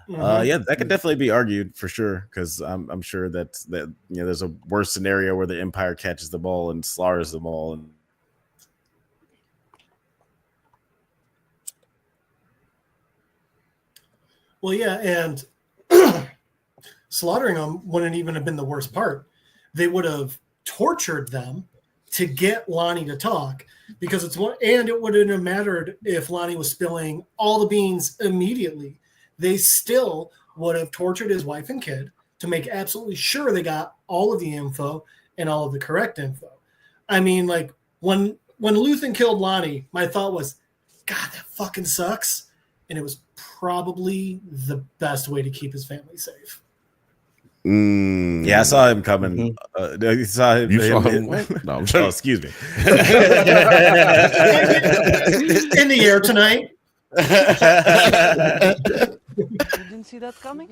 Yeah, that could definitely be argued for sure, because I'm sure that you know there's a worse scenario where the Empire catches them all and slaughters them all. And well, yeah, and slaughtering them wouldn't even have been the worst part. They would have tortured them to get Lonnie to talk, because it wouldn't have mattered if Lonnie was spilling all the beans immediately. They still would have tortured his wife and kid to make absolutely sure they got all of the info and all of the correct info. I mean, like when Luthen killed Lonnie, my thought was, God, that fucking sucks. And it was probably the best way to keep his family safe. Yeah, I saw him coming. I saw him. You saw him? No, I'm sorry. Oh, excuse me. In the air tonight. You didn't see that coming?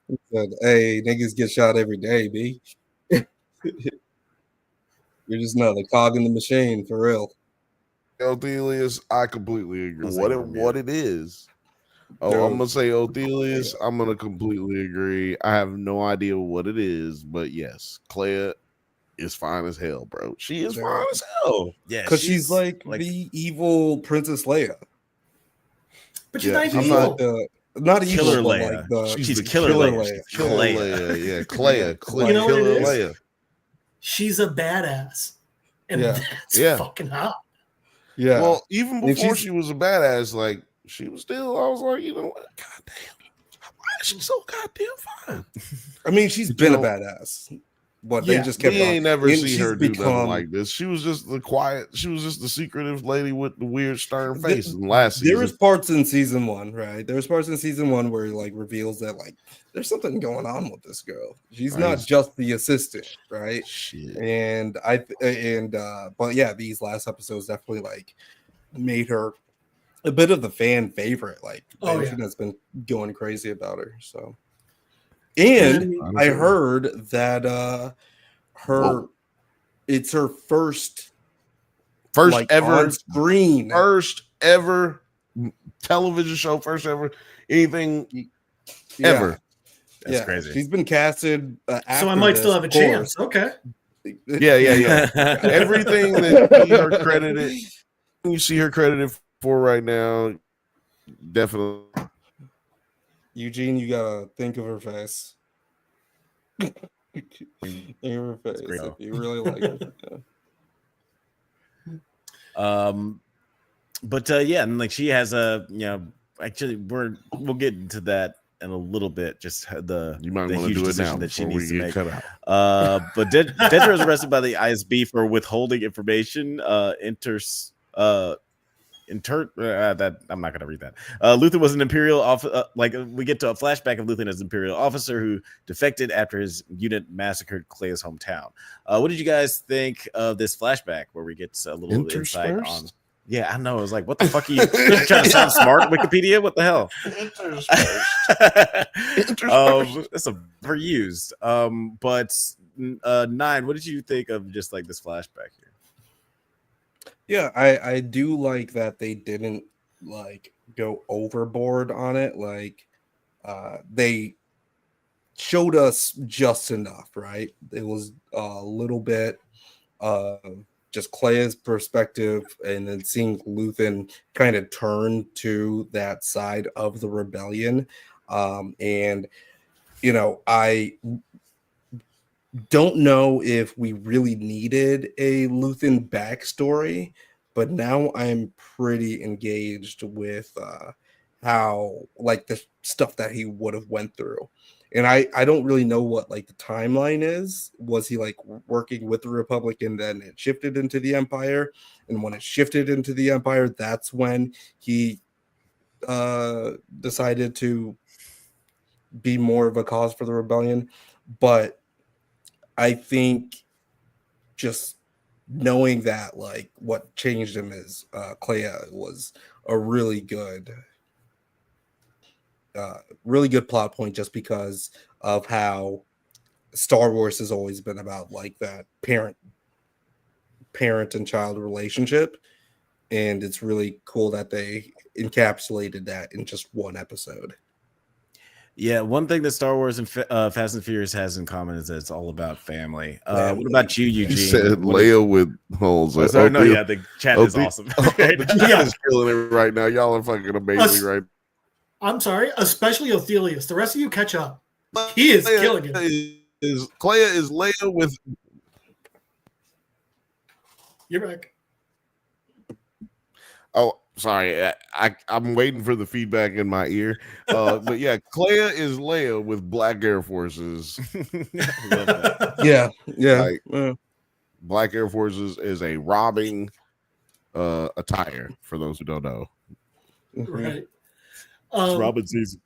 He said, hey, niggas get shot every day, B. You're just another cog in the machine, for real. Othelius, I completely agree. That's What it is. Oh, No. I'm gonna say Othelius. I'm gonna completely agree. I have no idea what it is, but yes, Clea is fine as hell, bro. She is fine as hell. Yeah, Because she's like the evil Princess Leia. But she's Yeah, not even I'm evil. Not evil, Killer but Leia. like the She's the Killer Leia. Killer Leia. Yeah, Clea. You know what it Killer is? Leia. She's a badass. And Yeah. that's fucking hot. Yeah. Well, even And before she's- she was a badass, like she was still. I was like, you know what? God damn, why is she so goddamn fine? I mean, she's been a know, badass. But yeah, they just kept We on. ain't never and see she's her do nothing become- like this. She was just the quiet. She was just the secretive lady with the weird stern There- face. In last There season, was parts in season 1, right? There was parts in season 1 where he like reveals that like there's something going on with this girl. She's not Right. just the assistant, right? shit. And but yeah, these last episodes definitely like made her a bit of the fan favorite. Like Oh, everything yeah. has been going crazy about her. So, and And I heard that Whoa. it's her first First ever on screen. first ever television show, first ever anything Yeah. ever. That's crazy. She's been casted. so I after might this, still have a of course. chance. Okay. Yeah. Everything that you see her credited, you see her credited for right now, definitely. Eugene, you gotta think of her face. Think of her face great. if you really like her. Yeah. But yeah, and like she has a actually we'll get into that in a little bit. Just the You might the want to huge do it decision now that she before we needs to get make. cut out. But Dedra was arrested by the ISB for withholding information. That I'm not gonna read that. Luthen was an Imperial we get to a flashback of Luthen as an Imperial officer who defected after his unit massacred Clea's hometown. What did you guys think of this flashback war we get a little insight on? Interspersed? Yeah, I know. I was like, what the fuck are you trying to sound smart, Wikipedia? What the hell? That's overused. But Nine, what did you think of just like this flashback here? Yeah, I do like that they didn't like go overboard on it. Like they showed us just enough, right? It was a little bit just Clea's perspective, and then seeing Luthen kind of turn to that side of the rebellion. And I don't know if we really needed a Luthen backstory, but now I'm pretty engaged with how like the stuff that he would have went through. And I don't really know what like the timeline is. Was he like working with the Republic and then it shifted into the Empire? And when it shifted into the Empire, that's when he decided to be more of a cause for the rebellion. But I think just knowing that like what changed him is Clea was a really good plot point, just because of how Star Wars has always been about like that parent and child relationship, and it's really cool that they encapsulated that in just one episode. Yeah, one thing that Star Wars and Fast and Furious has in common is that it's all about family. What about you, Eugene? He said Leia with holes. Oh, sorry, no, yeah, the chat is awesome. The chat is killing it right now. Y'all are fucking amazing right now. I'm sorry, especially Othelius. The rest of you catch up. He is killing it. Clea is Leia with. You're back. Oh, sorry. I'm waiting for the feedback in my ear. But yeah, Clea is Leia with Black Air Forces. Yeah. Like, Black Air Forces is a robbing attire. For those who don't know, Right. It's Robin season.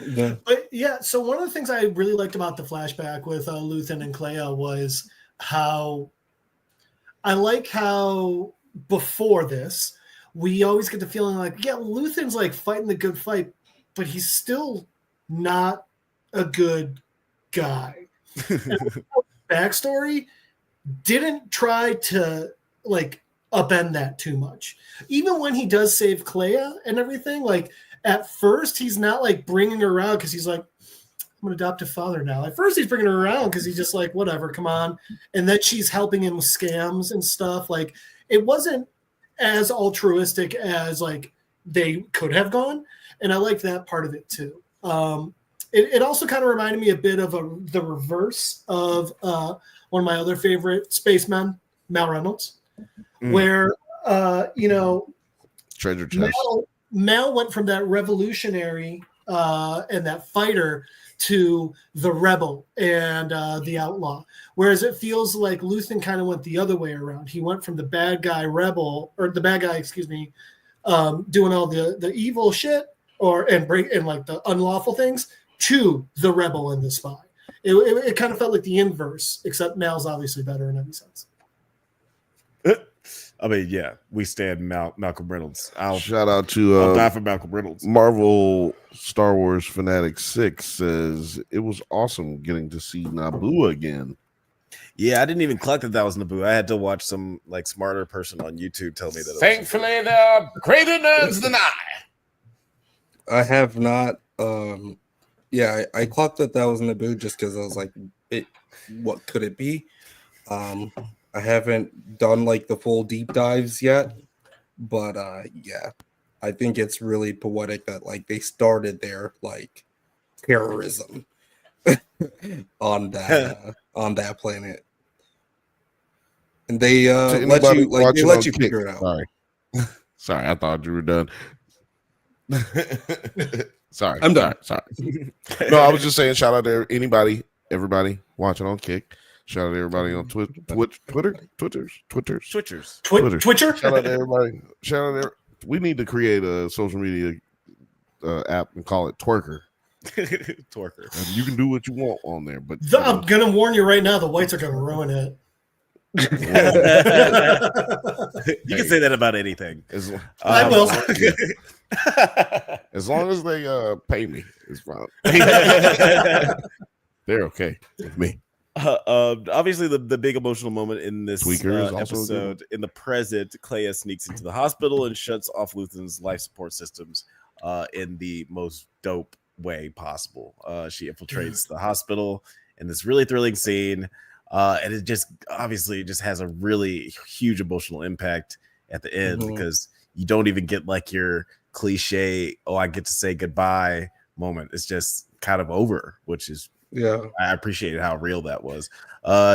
Yeah. But yeah, so one of the things I really liked about the flashback with Luthen and Clea was how before this, we always get the feeling like, yeah, Luthen's like fighting the good fight, but he's still not a good guy. Backstory didn't try to like upend that too much. Even when he does save Clea and everything, like at first he's not like bringing her around because he's like, I'm an adoptive father now. At first he's bringing her around because he's just like, whatever, come on. And then she's helping him with scams and stuff. Like it wasn't as altruistic as like they could have gone. And I liked that part of it too. It also kind of reminded me a bit of the reverse of one of my other favorite spacemen, Mal Reynolds, where, treasure chest. Mal went from that revolutionary and that fighter to the rebel and the outlaw. Whereas it feels like Luthen kind of went the other way around. He went from the bad guy doing all the evil shit and like the unlawful things to the rebel and the spy. It kind of felt like the inverse, except Mal's obviously better in every sense. I mean, yeah, we stand Malcolm Reynolds. Shout out to I'll die for Malcolm Reynolds. Marvel Star Wars Fanatic 6 says it was awesome getting to see Naboo again. Yeah, I didn't even collect that was Naboo. I had to watch some like smarter person on YouTube tell me that. Thankfully, there are greater nerds than I. I have not. Yeah, I clocked that was Naboo just because I was like, what could it be? I haven't done like the full deep dives yet, but yeah, I think it's really poetic that like they started their like terrorism on that planet, and they let you figure it out. Sorry, I thought you were done. Sorry, I'm done. Sorry. No, I was just saying, shout out to everybody watching on Kick. Shout out to everybody on Twitter. Shout out to everybody. We need to create a social media app and call it Twerker. Twerker. And you can do what you want on there, but I'm gonna warn you right now, the whites are gonna ruin it. You can say that about anything. I will. As long as they pay me, it's fine. They're okay with me. Obviously, the big emotional moment in this episode, in the present, Clea sneaks into the hospital and shuts off Luthen's life support systems in the most dope way possible. She infiltrates the hospital in this really thrilling scene, and it just obviously just has a really huge emotional impact at the end because you don't even get like your cliche, I get to say goodbye moment. It's just kind of over, which is I appreciated how real that was.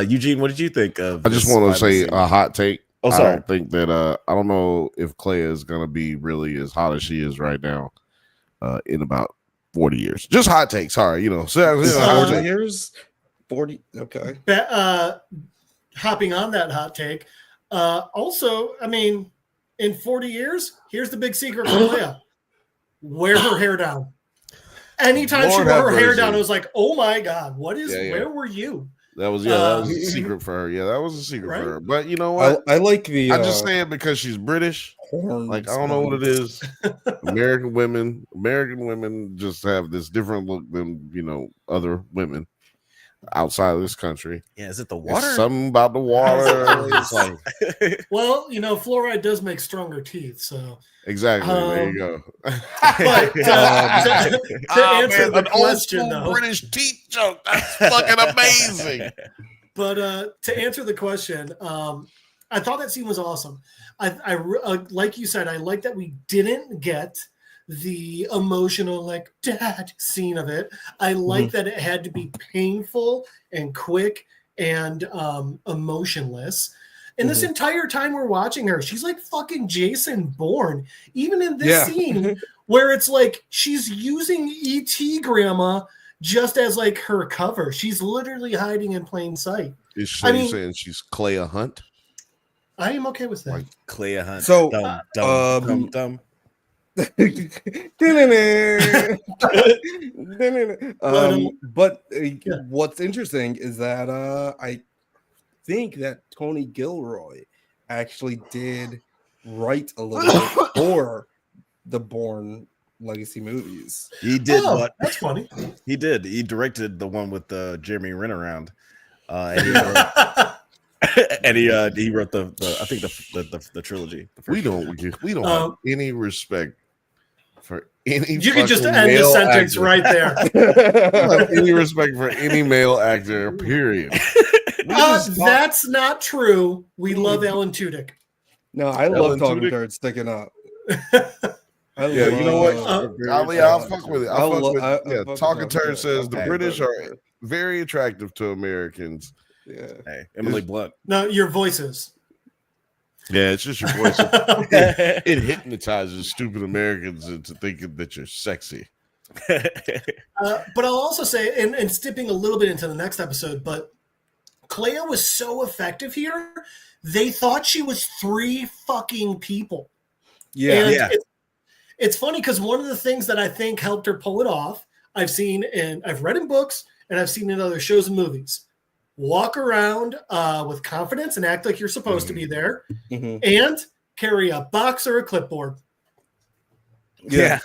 Eugene, what did you think of? I just want to say a hot take. Oh, sorry. I don't think that I don't know if Clea is gonna be really as hot as she is right now in about 40 years. Just hot take. Sorry, 40 years. 40. Okay. Hopping on that hot take. Also, I mean, in 40 years, here's the big secret for Clea: wear her hair down. Anytime she wore her hair down, it was like, oh my God, where were you? That was a secret for her. Yeah, that was a secret for her. But you know what? I like the. I just say it because she's British. Like I don't know what it is. American women just have this different look than other women outside of this country. Yeah, is it the water? It's something about the water. It's like, well, fluoride does make stronger teeth, so exactly. There you go. But to answer the question, though, British teeth joke. That's fucking amazing. But to answer the question, I thought that scene was awesome. I like you said, I like that we didn't get the emotional like dad scene of it. I like that it had to be painful and quick and emotionless. And this entire time we're watching her, she's like fucking Jason Bourne. Even in this scene where it's like she's using E.T. grandma just as like her cover. She's literally hiding in plain sight. Is she saying she's Clea Hunt? I am okay with that. Like Clea Hunt. So, Dumb. But what's interesting is that I think that Tony Gilroy actually did write a little bit for the Bourne Legacy movies. He did what? That's funny. He did. He directed the one with Jeremy Renner around. And he wrote, and he wrote the I think the trilogy. The we don't have any respect for any. You can just end the sentence actor. right there. We don't have any respect for any male actor. Period. That's not true. We love Alan Tudyk. No, I love Talking Turd sticking up. You know what? I'll fuck with it. Talking Turd says the British are very attractive to Americans. Yeah. Hey, Emily Blunt. No, your voices. Yeah, it's just your voice. It hypnotizes stupid Americans into thinking that you're sexy. But I'll also say, and stepping a little bit into the next episode, but Clea was so effective here, they thought she was 3 fucking people. Yeah. It's funny because one of the things that I think helped her pull it off, I've read in books and I've seen in other shows and movies. Walk around with confidence and act like you're supposed to be there, and carry a box or a clipboard. Yeah.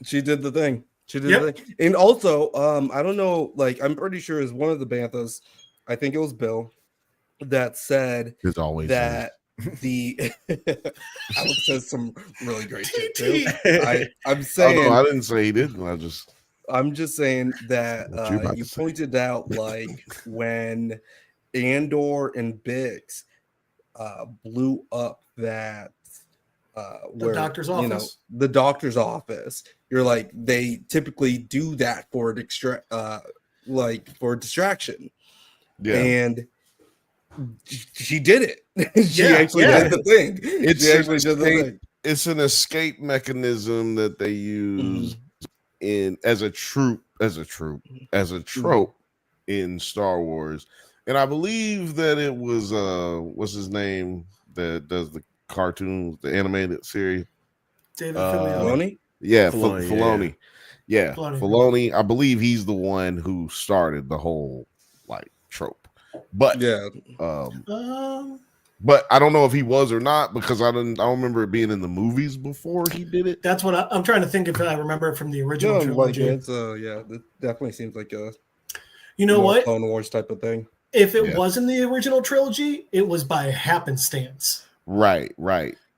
She did the thing. The thing. And also, I don't know, like, I'm pretty sure it was one of the Banthas, I think it was Bill, that said it's always that the Alex says some really great shit too. I'm saying I didn't say he didn't. I'm just saying that you pointed out, like, when Andor and Bix blew up that the doctor's office. The doctor's office. You're like, they typically do that for distraction. Yeah. And she did it. She actually did the thing. It's an escape mechanism that they use as a trope in Star Wars. And I believe that it was what's his name that does the cartoons, the animated series? David Filoni? Yeah, Filoni. Yeah, Filoni. I believe he's the one who started the whole like trope. But but I don't know if he was or not because I don't remember it being in the movies before he did it. That's what I'm trying to think if I remember it from the original trilogy. It definitely seems like a Clone Wars type of thing. If it was in the original trilogy, it was by happenstance. Right.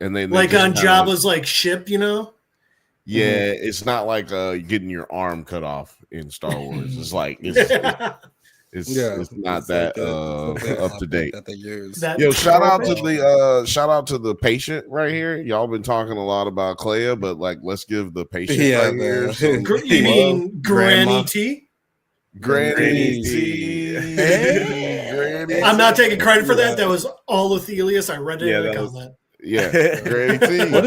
And then like on Jabba's like ship, Yeah, it's not like getting your arm cut off in Star Wars. It's like it's not that up to date. That they use. Yo, shout out to the patient right here. Y'all been talking a lot about Clea, but like let's give the patient right here. You mean Granny T? Granny T. Hey. I'm not taking credit for that. That was all Othelius. I read it in the comment. Yeah, Granny T. What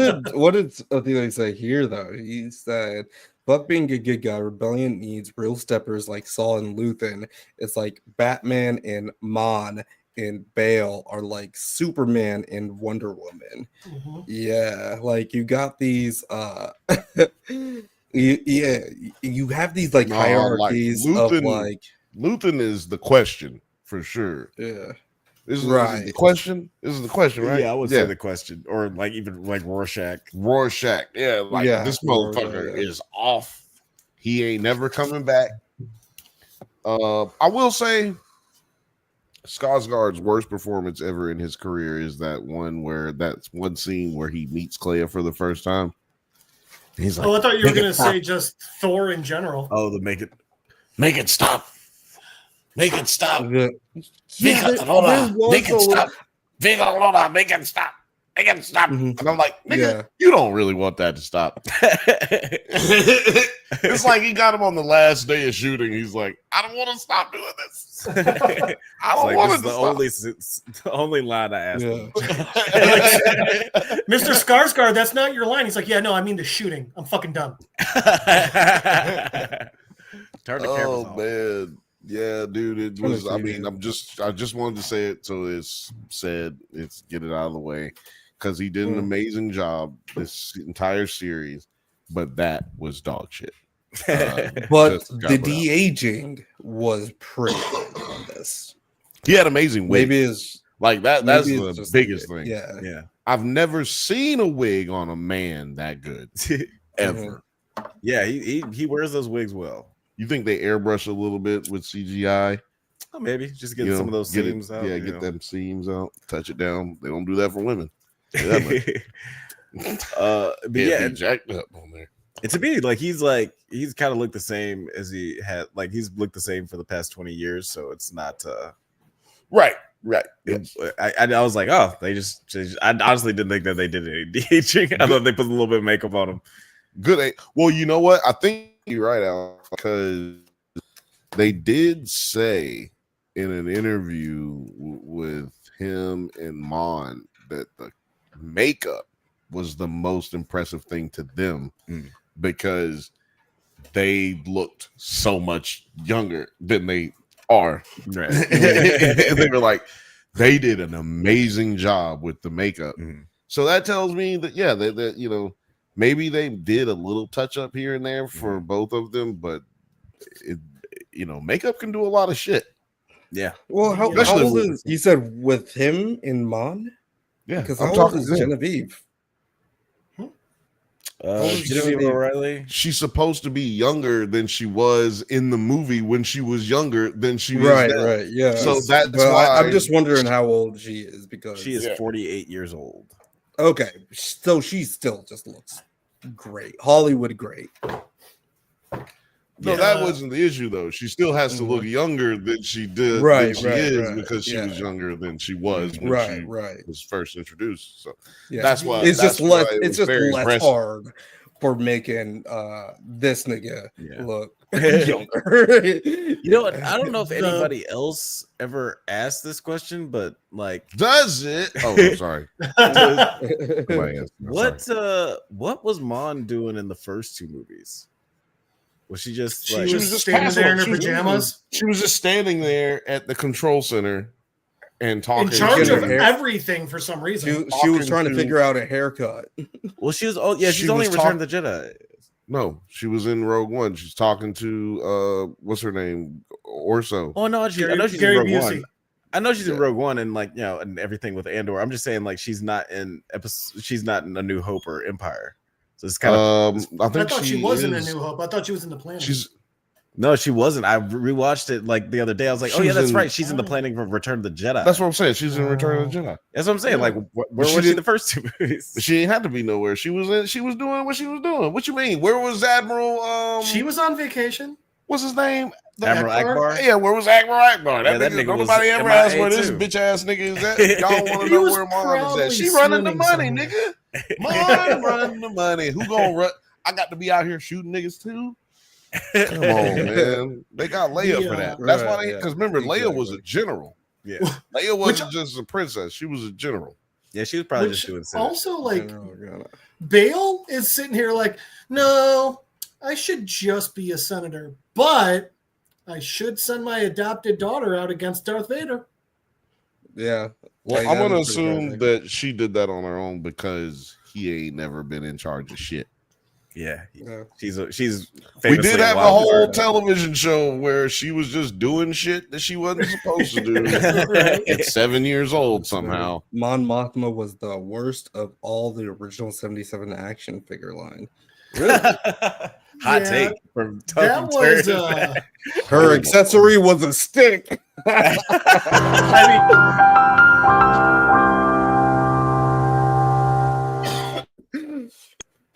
did Othelius say here though? He said, "Buck being a good guy, Rebellion needs real steppers like Saul and Luthen. It's like Batman and Mon and Bale are like Superman and Wonder Woman." Mm-hmm. Yeah, like you got these you have these like hierarchies like Luthen, of like Luthen is the question for sure. Yeah. This is the question. This is the question, right? Yeah, I would say the question, or like even like Rorschach. Yeah, like this motherfucker is off. He ain't never coming back. I will say, Skarsgård's worst performance ever in his career is that one scene where he meets Clea for the first time. He's like, I thought you were going to say just Thor in general. Oh, the make it stop. Make it stop. Yeah, make it stop. Make it stop. Make it stop. And I'm like, nigga, you don't really want that to stop. It's like he got him on the last day of shooting. He's like, I don't want to stop doing this. I don't want to stop. The only line I asked him. Mr. Skarsgård, that's not your line. He's like, yeah, no, I mean the shooting. I'm fucking done. Turn the cameras off. Man. Yeah, dude, it was. I mean, I just wanted to say it so it's said. It's get it out of the way because he did an amazing job this entire series, but that was dog shit. But the de-aging was pretty good on this. He had amazing wigs. Maybe it's like that. That's the biggest thing. Yeah. I've never seen a wig on a man that good ever. Yeah, he wears those wigs well. You think they airbrush a little bit with CGI? Oh, maybe just get some of those seams out. Yeah, get them seams out, touch it down. They don't do that for women. But yeah, jacked up on there. And to me, he's kind of looked the same as he had. Like he's looked the same for the past 20 years. So it's not right. I was like, oh, they just. I honestly didn't think that they did any de-aging. I thought they put a little bit of makeup on him. Good. Well, you know what? I think you're right, Al, because they did say in an interview with him and Mon that the makeup was the most impressive thing to them because they looked so much younger than they are. Right. And they were like, they did an amazing job with the makeup. So that tells me that, yeah, that you know, maybe they did a little touch up here and there for both of them, but it, you know, makeup can do a lot of shit. Yeah. Well, how old is you said with him in Mon? Yeah, because how old is Genevieve? Genevieve O'Reilly. She's supposed to be younger than she was in the movie when she was younger than she was. Right. Yeah. So that's why I'm just wondering how old she is because she is 48 years old. Okay, so she still just looks great. Hollywood great. No, that wasn't the issue though. She still has to look younger than she did. Right, than she is because she was younger than she was when she was first introduced. So that's why it's just less. It's just less impressive. hard for making this nigga look younger. You know what? I don't know if anybody else ever asked this question, but like, does it? Oh, I'm sorry. What was Mon doing in the first two movies? Was she just she was just standing there in her pajamas? She was just standing there at the control center and talking. In charge of everything for some reason. She was trying to figure out a haircut. Well, she was. Oh, yeah, she's only in Return of the Jedi. No, she was in Rogue One. She's talking to what's her name? Orso. Oh no, I know she's in Rogue One. I know she's in Rogue One and like and everything with Andor. I'm just saying like she's not in A New Hope or Empire. So it's kind of. I thought she was in A New Hope. I thought she was in the Planet. No, she wasn't. I rewatched it like the other day. I was like, oh yeah, that's right. She's in the planning for Return of the Jedi. That's what I'm saying. She's in Return of the Jedi. That's what I'm saying. Like, where was she in the first two movies? She ain't had to be nowhere. She was doing what she was doing. What you mean? Where was Admiral? She was on vacation. What's his name? Admiral Akbar? Yeah, where was Admiral Akbar? That nigga nobody ever asked where this bitch ass nigga is at. Y'all want to know where Mom is at? She running the money, nigga. Mom running the money. Who gonna run? I got to be out here shooting niggas too. Come on, man. They got Leia for that. That's why they, because remember, Leia was a general. Yeah. Leia wasn't just a princess. She was a general. Yeah, she was probably just doing Senate. Also, like, Bale is sitting here like, no, I should just be a senator, but I should send my adopted daughter out against Darth Vader. Yeah. Well, I'm going to assume that she did that on her own because he ain't never been in charge of shit. Yeah, she's. We did have a whole television show where she was just doing shit that she wasn't supposed to do at 7 years old somehow. Mon Mothma was the worst of all the original 77 action figure line. Really? Hot take from that was her accessory was a stick.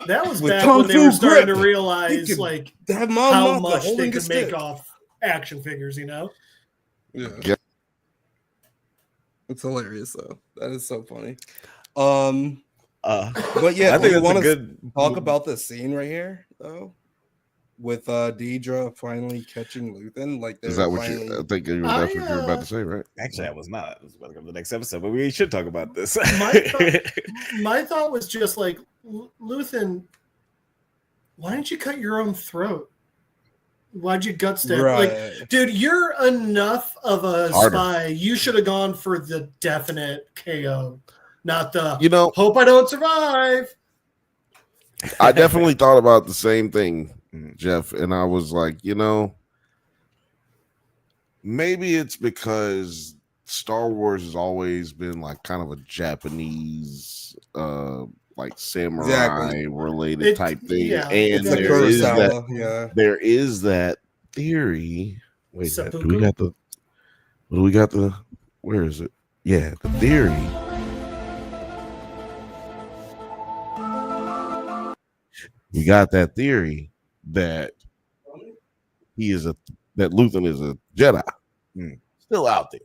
That was back when they were starting to realize like how much they could make off action figures, you know? Yeah. It's hilarious though. That is so funny. But yeah, I think we want to talk about this scene right here though. With Deidre finally catching Luthen. Like, is that what you? I think that's what you were about to say, right? Actually, I was not. I was about to go to the next episode, but we should talk about this. My thought was just like, Luthen, why didn't you cut your own throat? Why'd you gut stab? Right. Like, dude, you're enough of a spy. You should have gone for the definite KO, not the hope I don't survive. I definitely thought about the same thing, Jeff, and I was like, maybe it's because Star Wars has always been like kind of a Japanese like samurai related type thing. Yeah, and there is that theory. Wait, do we got the where is it? Yeah, the theory. You got that theory that that Luthen is a Jedi. Still out there.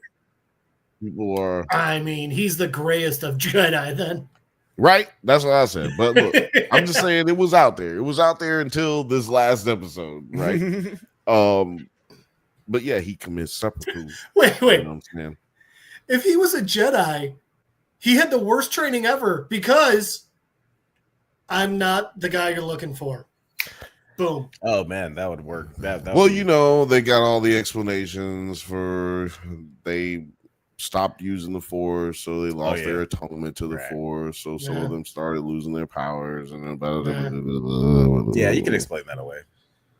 People are. I mean, he's the grayest of Jedi, then. Right? That's what I said. But look, I'm just saying it was out there. It was out there until this last episode, right? But yeah, he commits seppuku. Wait. You know what I'm saying? If he was a Jedi, he had the worst training ever because I'm not the guy you're looking for. Boom. Oh man, that would work. Well, they got all the explanations for they stopped using the Force, so they lost their atonement to the Force. So some of them started losing their powers, and you can explain that away.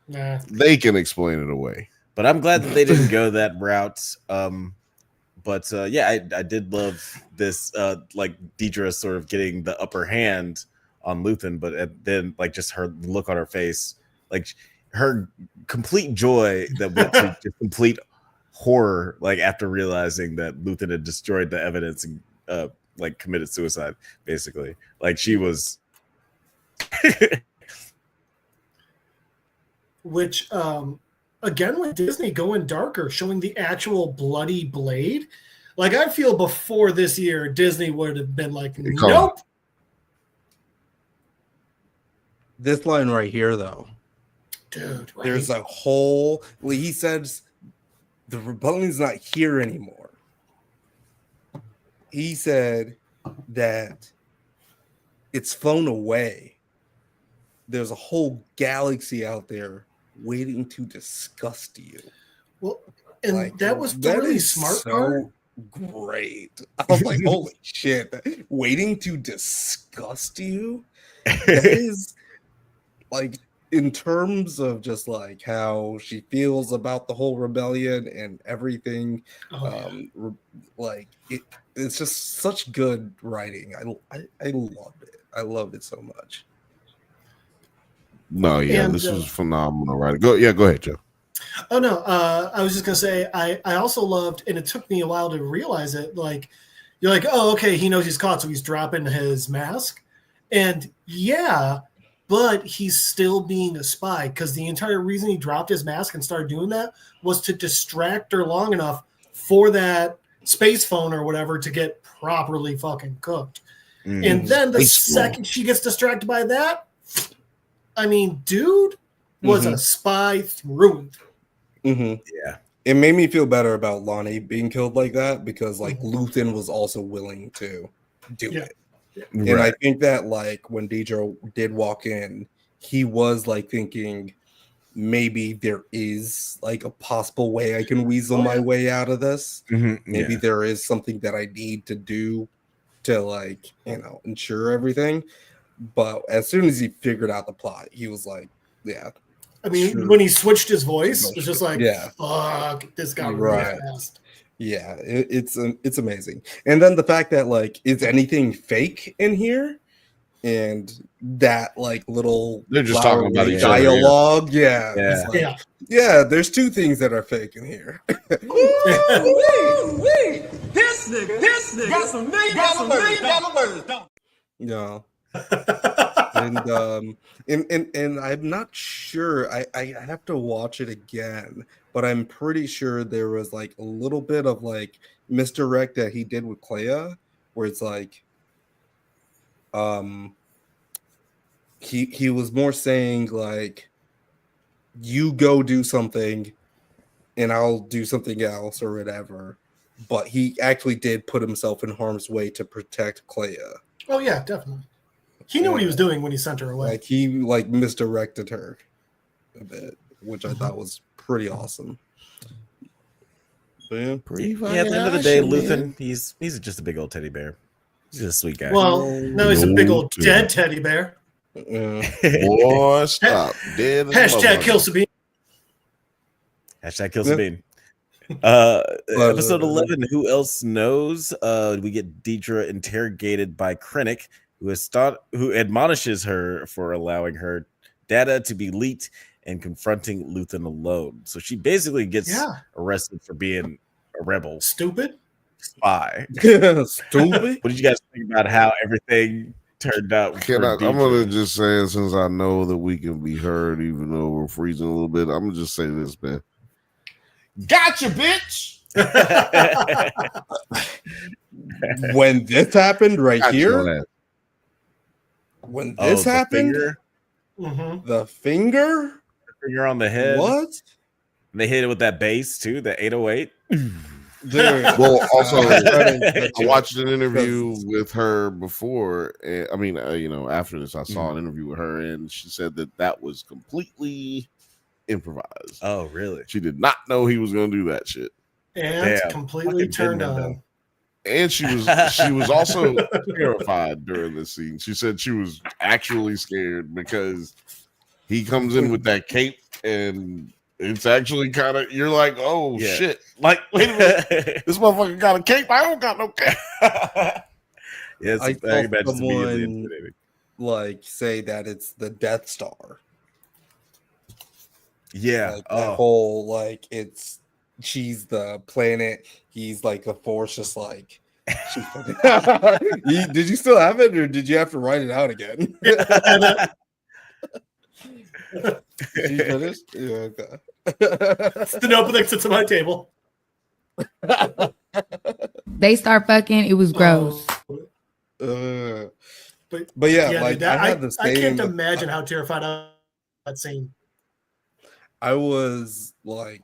Nah. They can explain it away, but I'm glad that they didn't go that route. But I did love this, like Deidre sort of getting the upper hand on Luthen, but then like just her look on her face, like her complete joy that went to just complete horror, like after realizing that Luthen had destroyed the evidence and like committed suicide, basically. Like she was which again with Disney going darker, showing the actual bloody blade. Like I feel before this year, Disney would have been like, nope. This line right here, though, dude, there's a whole. He says the rebellion's not here anymore. He said that it's flown away. There's a whole galaxy out there waiting to disgust you. Well, and like, that was the really smart part. Great. I was like, holy shit. Waiting to disgust you? That is like in terms of just like how she feels about the whole rebellion and everything. Like it's just such good writing. I loved it. I loved it so much. No, yeah, this was phenomenal writing. Go ahead, Joe. Oh no, I was just gonna say I also loved, and it took me a while to realize it. Like you're like, oh, okay, he knows he's caught, so he's dropping his mask, and yeah, but he's still being a spy because the entire reason he dropped his mask and started doing that was to distract her long enough for that space phone or whatever to get properly fucking cooked. And then the second she gets distracted by that, I mean, dude was a spy through and through. Yeah, it made me feel better about Lonnie being killed like that because like Luthen was also willing to do it. And I think that like when Deidre did walk in, he was like thinking maybe there is like a possible way I can weasel my way out of this. Maybe there is something that I need to do to like, ensure everything. But as soon as he figured out the plot, he was like, yeah. I mean, when he switched his voice, it was just like, fuck, this guy really fast. Yeah, it's amazing. And then the fact that like, is anything fake in here? And that like little they're just talking about each dialogue. Yeah. Yeah, there's two things that are fake in here. This nigga got some $1 million. No. And I'm not sure. I have to watch it again, but I'm pretty sure there was like a little bit of like misdirect that he did with Clea, where it's like, he was more saying like, you go do something, and I'll do something else or whatever. But he actually did put himself in harm's way to protect Clea. Oh yeah, definitely. He knew what he was doing when he sent her away. Like he like misdirected her a bit. which I thought was pretty awesome. But yeah, at the end of the day, Luthen, he's just a big old teddy bear. He's just a sweet guy. Well, no, he's a big old dead teddy bear. Boy, stop. Dead Hashtag kill Sabine. Hashtag kill Sabine. Episode 11, Who Else Knows? We get Deidre interrogated by Krennic, who admonishes her for allowing her data to be leaked and confronting Luthen alone. So she basically gets arrested for being a rebel. Stupid. Spy. Stupid. What did you guys think about how everything turned out? I'm gonna just say, since I know that we can be heard even though we're freezing a little bit, I'm gonna just say this, man. Gotcha, bitch. When this happened here, when this happened, the finger on the head. What? They hit it with that bass too, the 808. Dude. Well, also, I watched an interview with her before. I mean, after this, I saw an interview with her, and she said that was completely improvised. Oh, really? She did not know he was going to do that shit, and completely turned on. And she was also terrified during this scene. She said she was actually scared because he comes in with that cape and it's actually kind of, you're like, oh shit. Like, wait a minute. This motherfucker got a cape. I don't got no cape. I thought someone like say that it's the Death Star. Yeah. Like that whole, like, she's the planet. He's like the Force, just like. Did you still have it, or did you have to write it out again? Did you finish? Yeah, okay. It's the notebook that sits on my table. They start fucking. It was gross. But yeah, like dude, I can't imagine how terrified I was that scene. I was like,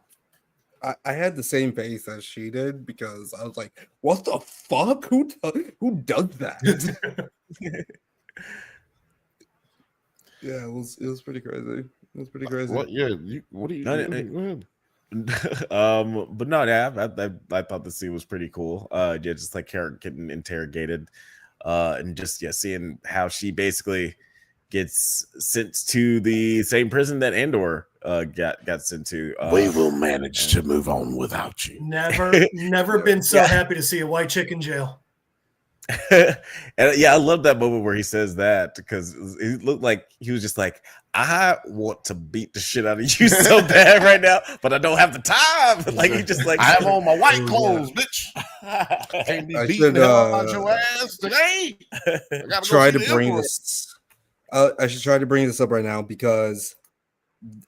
I had the same face as she did because I was like, "What the fuck? Who does that?" Yeah, it was pretty crazy. It was pretty crazy. What? Yeah. What are you doing? But no, yeah, I thought the scene was pretty cool. Just like Karen getting interrogated, and just seeing how she basically gets sent to the same prison that Andor got sent to. We will manage to move on without you. Never been so happy to see a white chick in jail. And I love that moment where he says that, because it looked like he was just like, I want to beat the shit out of you so bad right now, but I don't have the time. Like, he just like, I have on my white clothes, bitch. Can't be beating the hell out your ass today. I try to bring this. I should try to bring this up right now because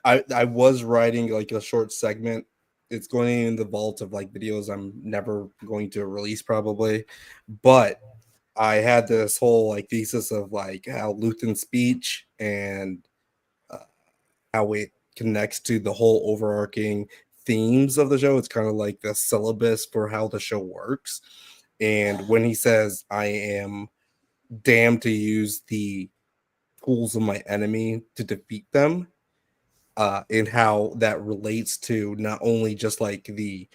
I was writing like a short segment. It's going in the vault of like videos I'm never going to release probably, but I had this whole like thesis of like how Luthen's speech and how it connects to the whole overarching themes of the show. It's kind of like the syllabus for how the show works. And when he says, I am damned to use the tools of my enemy to defeat them, and how that relates to not only just like the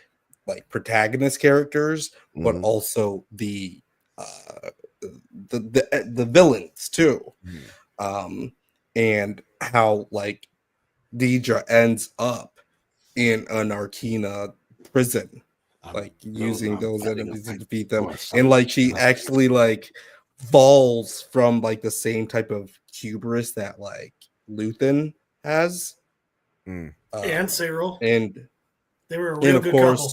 like protagonist characters, but also the villains too. And how like Deidre ends up in an Arcana prison, like using those enemies to defeat them, and like she actually like falls from like the same type of hubris that like Luthen has, and Cyril, and they were a real good couple.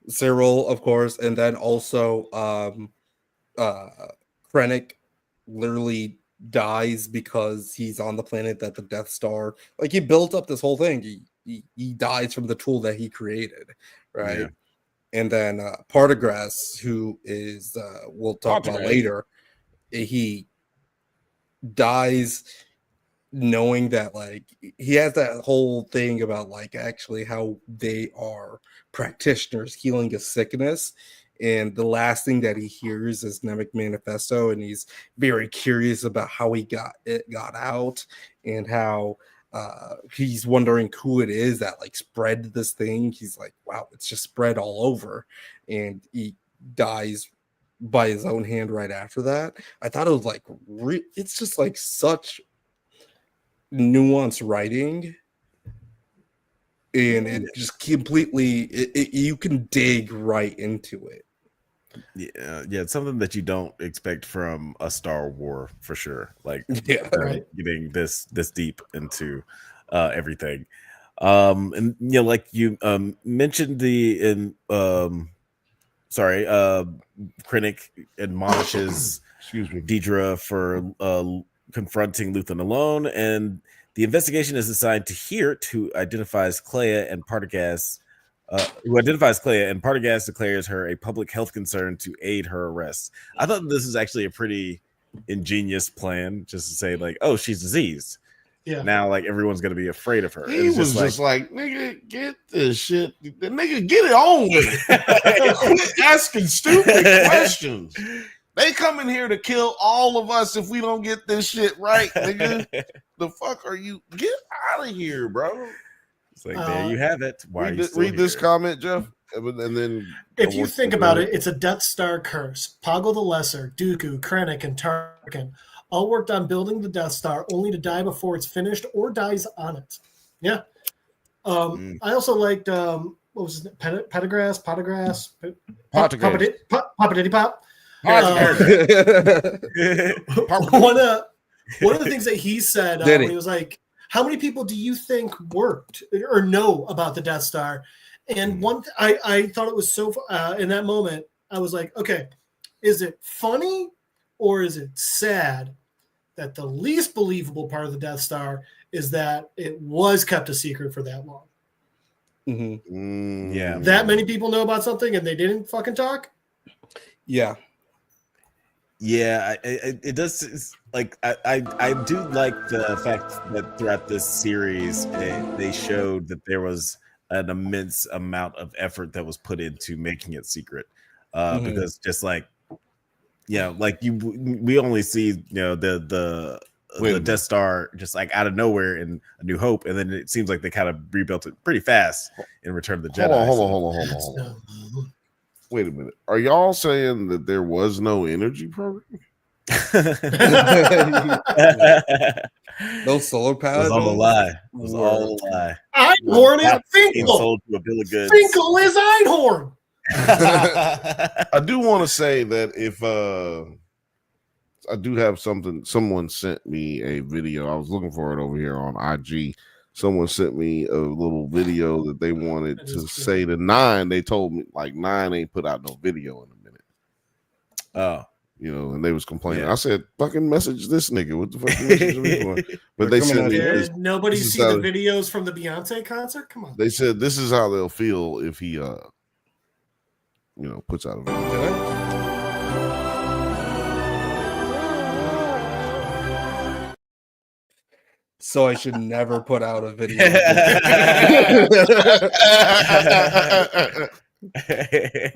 Cyril, of course, and then also Krennic literally dies because he's on the planet that the Death Star, like, he built up this whole thing. He dies from the tool that he created, right? Yeah. And then Partagrass, who is we'll talk about later, he dies knowing that like he has that whole thing about like actually how they are practitioners healing a sickness, and the last thing that he hears is Nemec Manifesto, and he's very curious about how he got out and how he's wondering who it is that like spread this thing. He's like, wow, it's just spread all over, and he dies by his own hand right after that. I thought it was like it's just like such nuanced writing, and it just completely you can dig right into it. Yeah, it's something that you don't expect from a Star Wars for sure. Like, right. getting this deep into everything. And like you mentioned Krennic admonishes Deidre for confronting Luthen alone, and the investigation is assigned to Hirt, who identifies Clea, and Partagaz declares her a public health concern to aid her arrest. I thought this is actually a pretty ingenious plan, just to say like, oh, she's diseased. Yeah. Now, like, everyone's gonna be afraid of her. He was just like, nigga, get this shit. The nigga, get it on with it. Quit asking stupid questions. They come in here to kill all of us if we don't get this shit right, nigga. The fuck are you? Get out of here, bro. It's like, there you have it. Why read this comment, Jeff? And then if you think about it, it's a Death Star curse. Poggle the Lesser, Dooku, Krennic, and Tarkin all worked on building the Death Star only to die before it's finished or dies on it. Yeah. I also liked what was his name? Pottergrass. Papadiddy Pop. One of the things that he said when he was like, how many people do you think worked or know about the Death Star? And I thought it was so in that moment, I was like, okay, is it funny or is it sad that the least believable part of the Death Star is that it was kept a secret for that long? Yeah. That many people know about something and they didn't fucking talk? Yeah. Yeah, it does. Like, I do like the fact that throughout this series, they showed that there was an immense amount of effort that was put into making it secret. Because just like, like we only see, the Death Star just like out of nowhere in A New Hope, and then it seems like they kind of rebuilt it pretty fast in Return of the Jedi. Hold on. Wait a minute. Are y'all saying that there was no energy program? No solar power. It was all a lie. It was all a lie. Einhorn is Finkel. Sold to a bill of goods. Finkel is Einhorn. I do want to say that if I do have something, someone sent me a video. I was looking for it over here on IG. Someone sent me a little video that they wanted to say to Nine. They told me like Nine ain't put out no video in a minute. Oh, and they was complaining. I said, "Fucking message this nigga. What the fuck you messaging me for?" But they said, nobody see the videos from the Beyonce concert. Come on. They said this is how they'll feel if he, puts out a video. So I should never put out a video.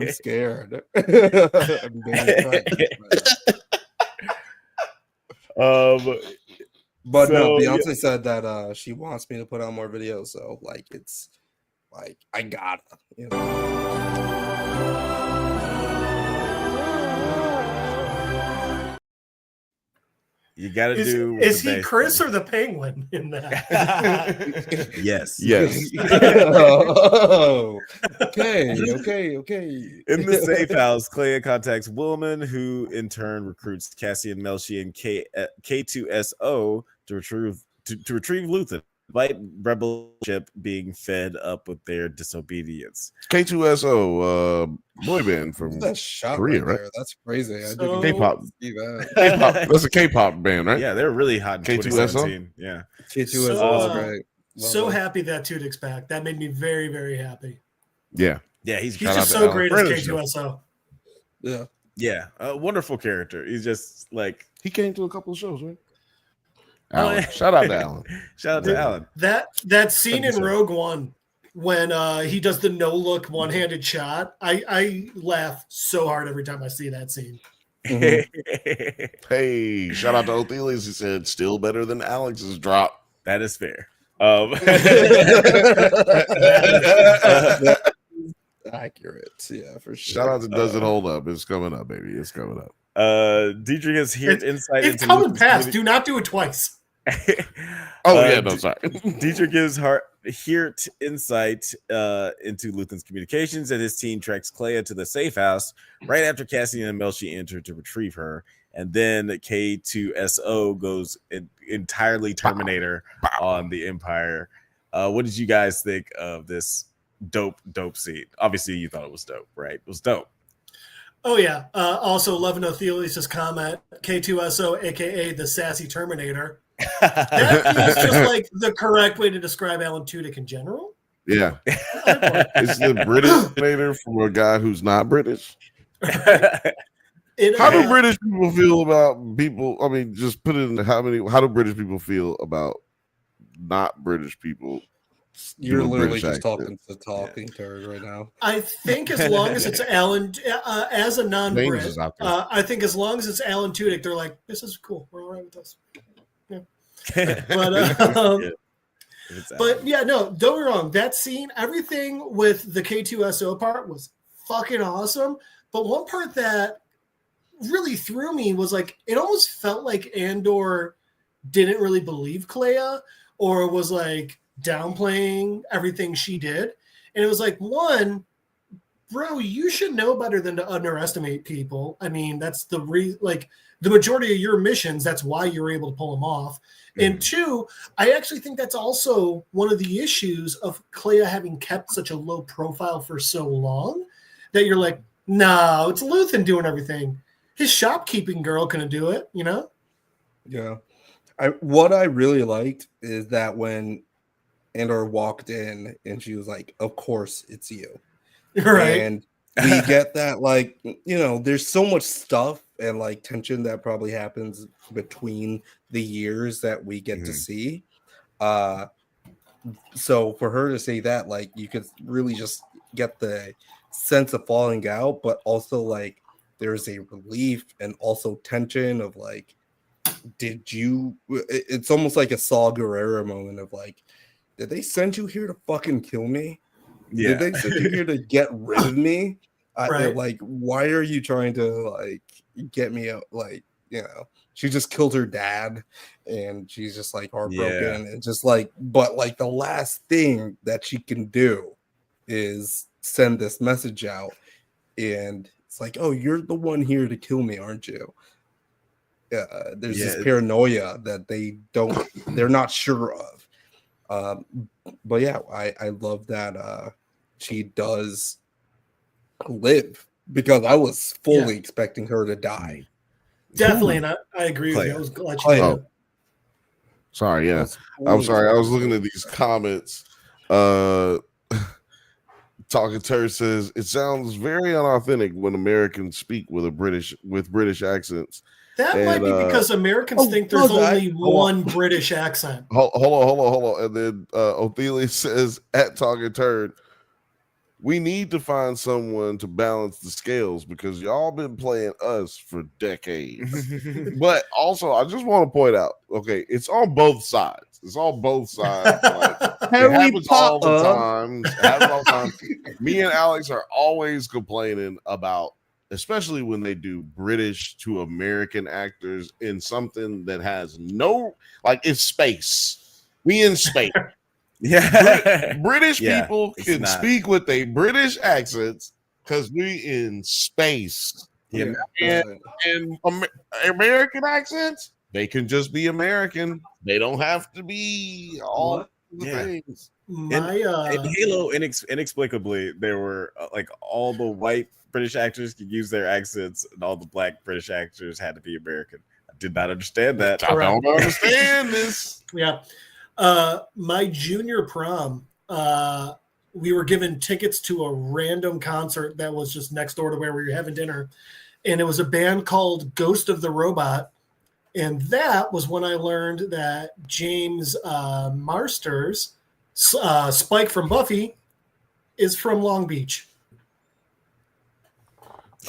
I'm scared. I'm very but no, Beyonce said that she wants me to put out more videos. So like, it's like I gotta. You got to do. Is he Chris or the Penguin in that? Yes. Oh, okay. In the safe house, Clea contacts Woolman, who in turn recruits Cassian, Melshi, and K2SO to retrieve Luthen, despite rebel ship being fed up with their disobedience. K2SO, boy band from Korea, right? That's crazy. So, K-pop. That. K-pop. That's a K-pop band, right? Yeah, they're really hot in K2SO? 2017. Yeah. K2SO is great. So happy that Tudyk's back. That made me very, very happy. Yeah. Yeah, he's just so great as K2SO. Yeah. A wonderful character. He's just like, he came to a couple of shows, right? Alan. Shout out to Alan. Shout out to Alan. That scene in Rogue One when he does the no look one-handed shot, I laugh so hard every time I see that scene. Hey, shout out to Othelius. He said still better than Alex's drop. That is fair. Accurate, yeah, for sure. Shout out to Does It Hold Up? It's coming up, baby. It's coming up. Dietrich has here insight. It's coming past. Do not do it twice. Sorry. Dietrich gives here insight into Luthen's communications, and his team tracks Clea to the safe house right after Cassian and Melshi enter to retrieve her. And then K2SO goes entirely Terminator on the Empire. What did you guys think of this dope scene? Obviously, you thought it was dope, right? It was dope. Oh, yeah. Also, Levin Othelius' comment, K2SO, a.k.a. the sassy Terminator. That feels just like the correct way to describe Alan Tudyk in general. Yeah. It's the British Terminator from a guy who's not British. How do British people feel about people? I mean, just put it in how do British people feel about not British people? You're literally just talking to her right now. I think as long as it's Alan, as a non-Brit, I think as long as it's Alan Tudyk, they're like, this is cool. We're all right with this. Yeah. But yeah, no, don't get me wrong. That scene, everything with the K2SO part was fucking awesome. But one part that really threw me was like, it almost felt like Andor didn't really believe Clea, or was like downplaying everything she did. And it was like, one, bro, you should know better than to underestimate people. I mean, that's the majority of your missions, that's why you're able to pull them off. And two, I actually think that's also one of the issues of Clea having kept such a low profile for so long, that you're like, no, it's Luthen doing everything. His shopkeeping girl couldn't do it, you know? Yeah. What I really liked is that when Andor walked in and she was like, of course it's you. Right. And we get that, like, you know, there's so much stuff and like tension that probably happens between the years that we get to see. So for her to say that, like, you could really just get the sense of falling out, but also like there's a relief and also tension of like, it's almost like a Saw Gerrera moment of like, did they send you here to fucking kill me? Yeah. Did they send you here to get rid of me? Right. Like, why are you trying to like get me out? Like, you know, she just killed her dad and she's just like heartbroken and just like, but like the last thing that she can do is send this message out. And it's like, oh, you're the one here to kill me, aren't you? There's this paranoia that they're not sure of. But yeah, I love that she does live, because I was fully expecting her to die. Definitely, and I agree with you. I was glad she did. Sorry, yeah. I'm sorry. I was looking at these comments. Talking Turd says it sounds very unauthentic when Americans speak with British accents. That might be because Americans think there's only one British accent. Hold on. And then Othelia says at Talking Turd, we need to find someone to balance the scales because y'all been playing us for decades. But also, I just want to point out, okay, it's on both sides. It's on both sides. Like, it happens all the time. Me and Alex are always complaining about, especially when they do British to American actors in something that has no, like, it's space. We in space. British people can speak with a British accents because we in space. And American accents, they can just be American. They don't have to be all the things. In Halo, inexplicably, there were like all the white British actors could use their accents, and all the black British actors had to be American. I did not understand that. I don't understand this. Yeah. My junior prom, we were given tickets to a random concert that was just next door to where we were having dinner. And it was a band called Ghost of the Robot. And that was when I learned that James Marsters, Spike from Buffy, is from Long Beach.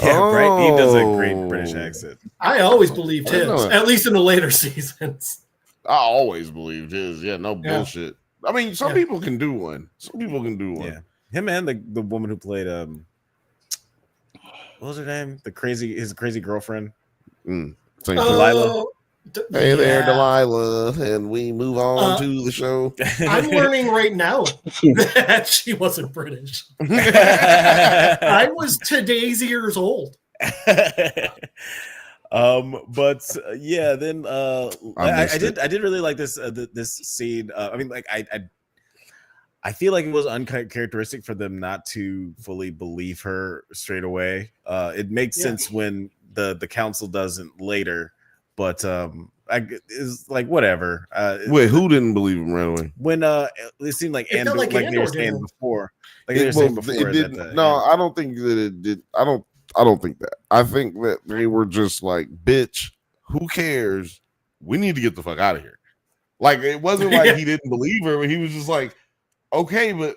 Yeah, right. He does a great British accent. I always believed his, at least in the later seasons. I always believed his. Yeah, no bullshit. I mean, some people can do one. Some people can do one. Yeah, him and the woman who played what was her name? His crazy girlfriend. Delilah. Hey there, Delilah, and we move on to the show. I'm learning right now that she wasn't British. I was today's years old. But yeah, then I did really like this this scene. I mean, like I feel like it was uncharacteristic for them not to fully believe her straight away. It makes sense when the council doesn't later, but it's like whatever. Wait, who didn't believe him right away? When it seemed like Andor, like they were saying before, like they were saying before. No, I don't think that it did. I don't think that. I think that they were just like, bitch, who cares? We need to get the fuck out of here. Like, it wasn't like he didn't believe her, but he was just like, okay, but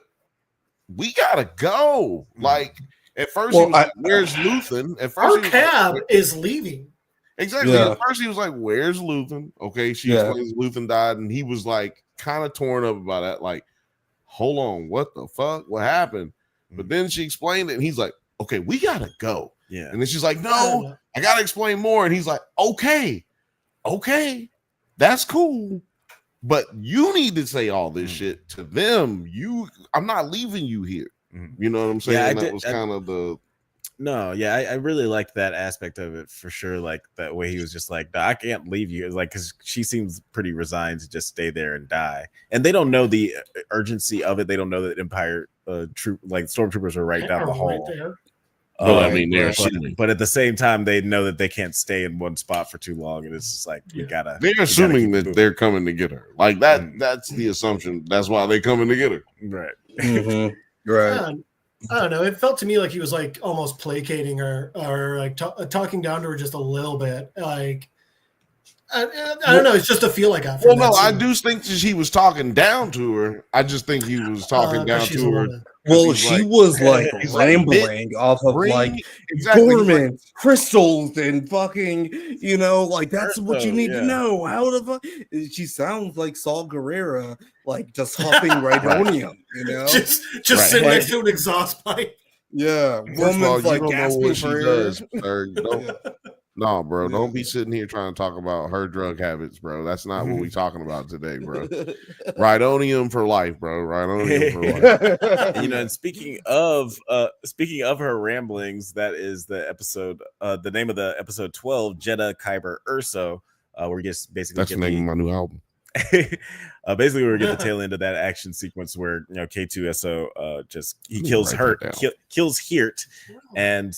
we gotta go. Like, at first he was like, where's Luthen? At first our cab is leaving. Exactly. At first he was like, where's Luthen? Okay, she explains Luthen died, and he was like kind of torn up about that. Like, hold on, what the fuck? What happened? But then she explained it, and he's like, okay, we gotta go. Yeah. And then she's like, no, I gotta explain more. And he's like, okay, that's cool. But you need to say all this shit to them. I'm not leaving you here. You know what I'm saying? Yeah, that was kind of the. No, yeah, I really liked that aspect of it for sure. Like that way he was just like, I can't leave you. Like, because she seems pretty resigned to just stay there and die. And they don't know the urgency of it. They don't know that Empire stormtroopers are right down the hall. Right Well, I mean, but at the same time, they know that they can't stay in one spot for too long, and it's just like They're assuming that they're coming to get her. Like that. That's the assumption. That's why they're coming to get her. Right. Right. I don't know. It felt to me like he was like almost placating her, or like talking down to her just a little bit. Like I don't know. It's just a feel I got. Well, no, I do think that he was talking down to her. I just think he was talking down to her. Well, she was like rambling off of like Gorman, crystals, and fucking, like that's what you need to know. How the fuck? She sounds like Saul Guerrero, like just hopping Rhydonium, just sitting next to an exhaust pipe. Yeah, woman's like gasping for air. No, bro, don't be sitting here trying to talk about her drug habits, bro. That's not what we're talking about today, bro. Rhydonium for life, bro. Rhydonium for life. And speaking of her ramblings, that is the episode. The name of the episode 12, Jedha Kyber Urso. We're just basically that's the name of my new album. Basically, we're getting the tail end of that action sequence where K2SO he kills kills Hirt and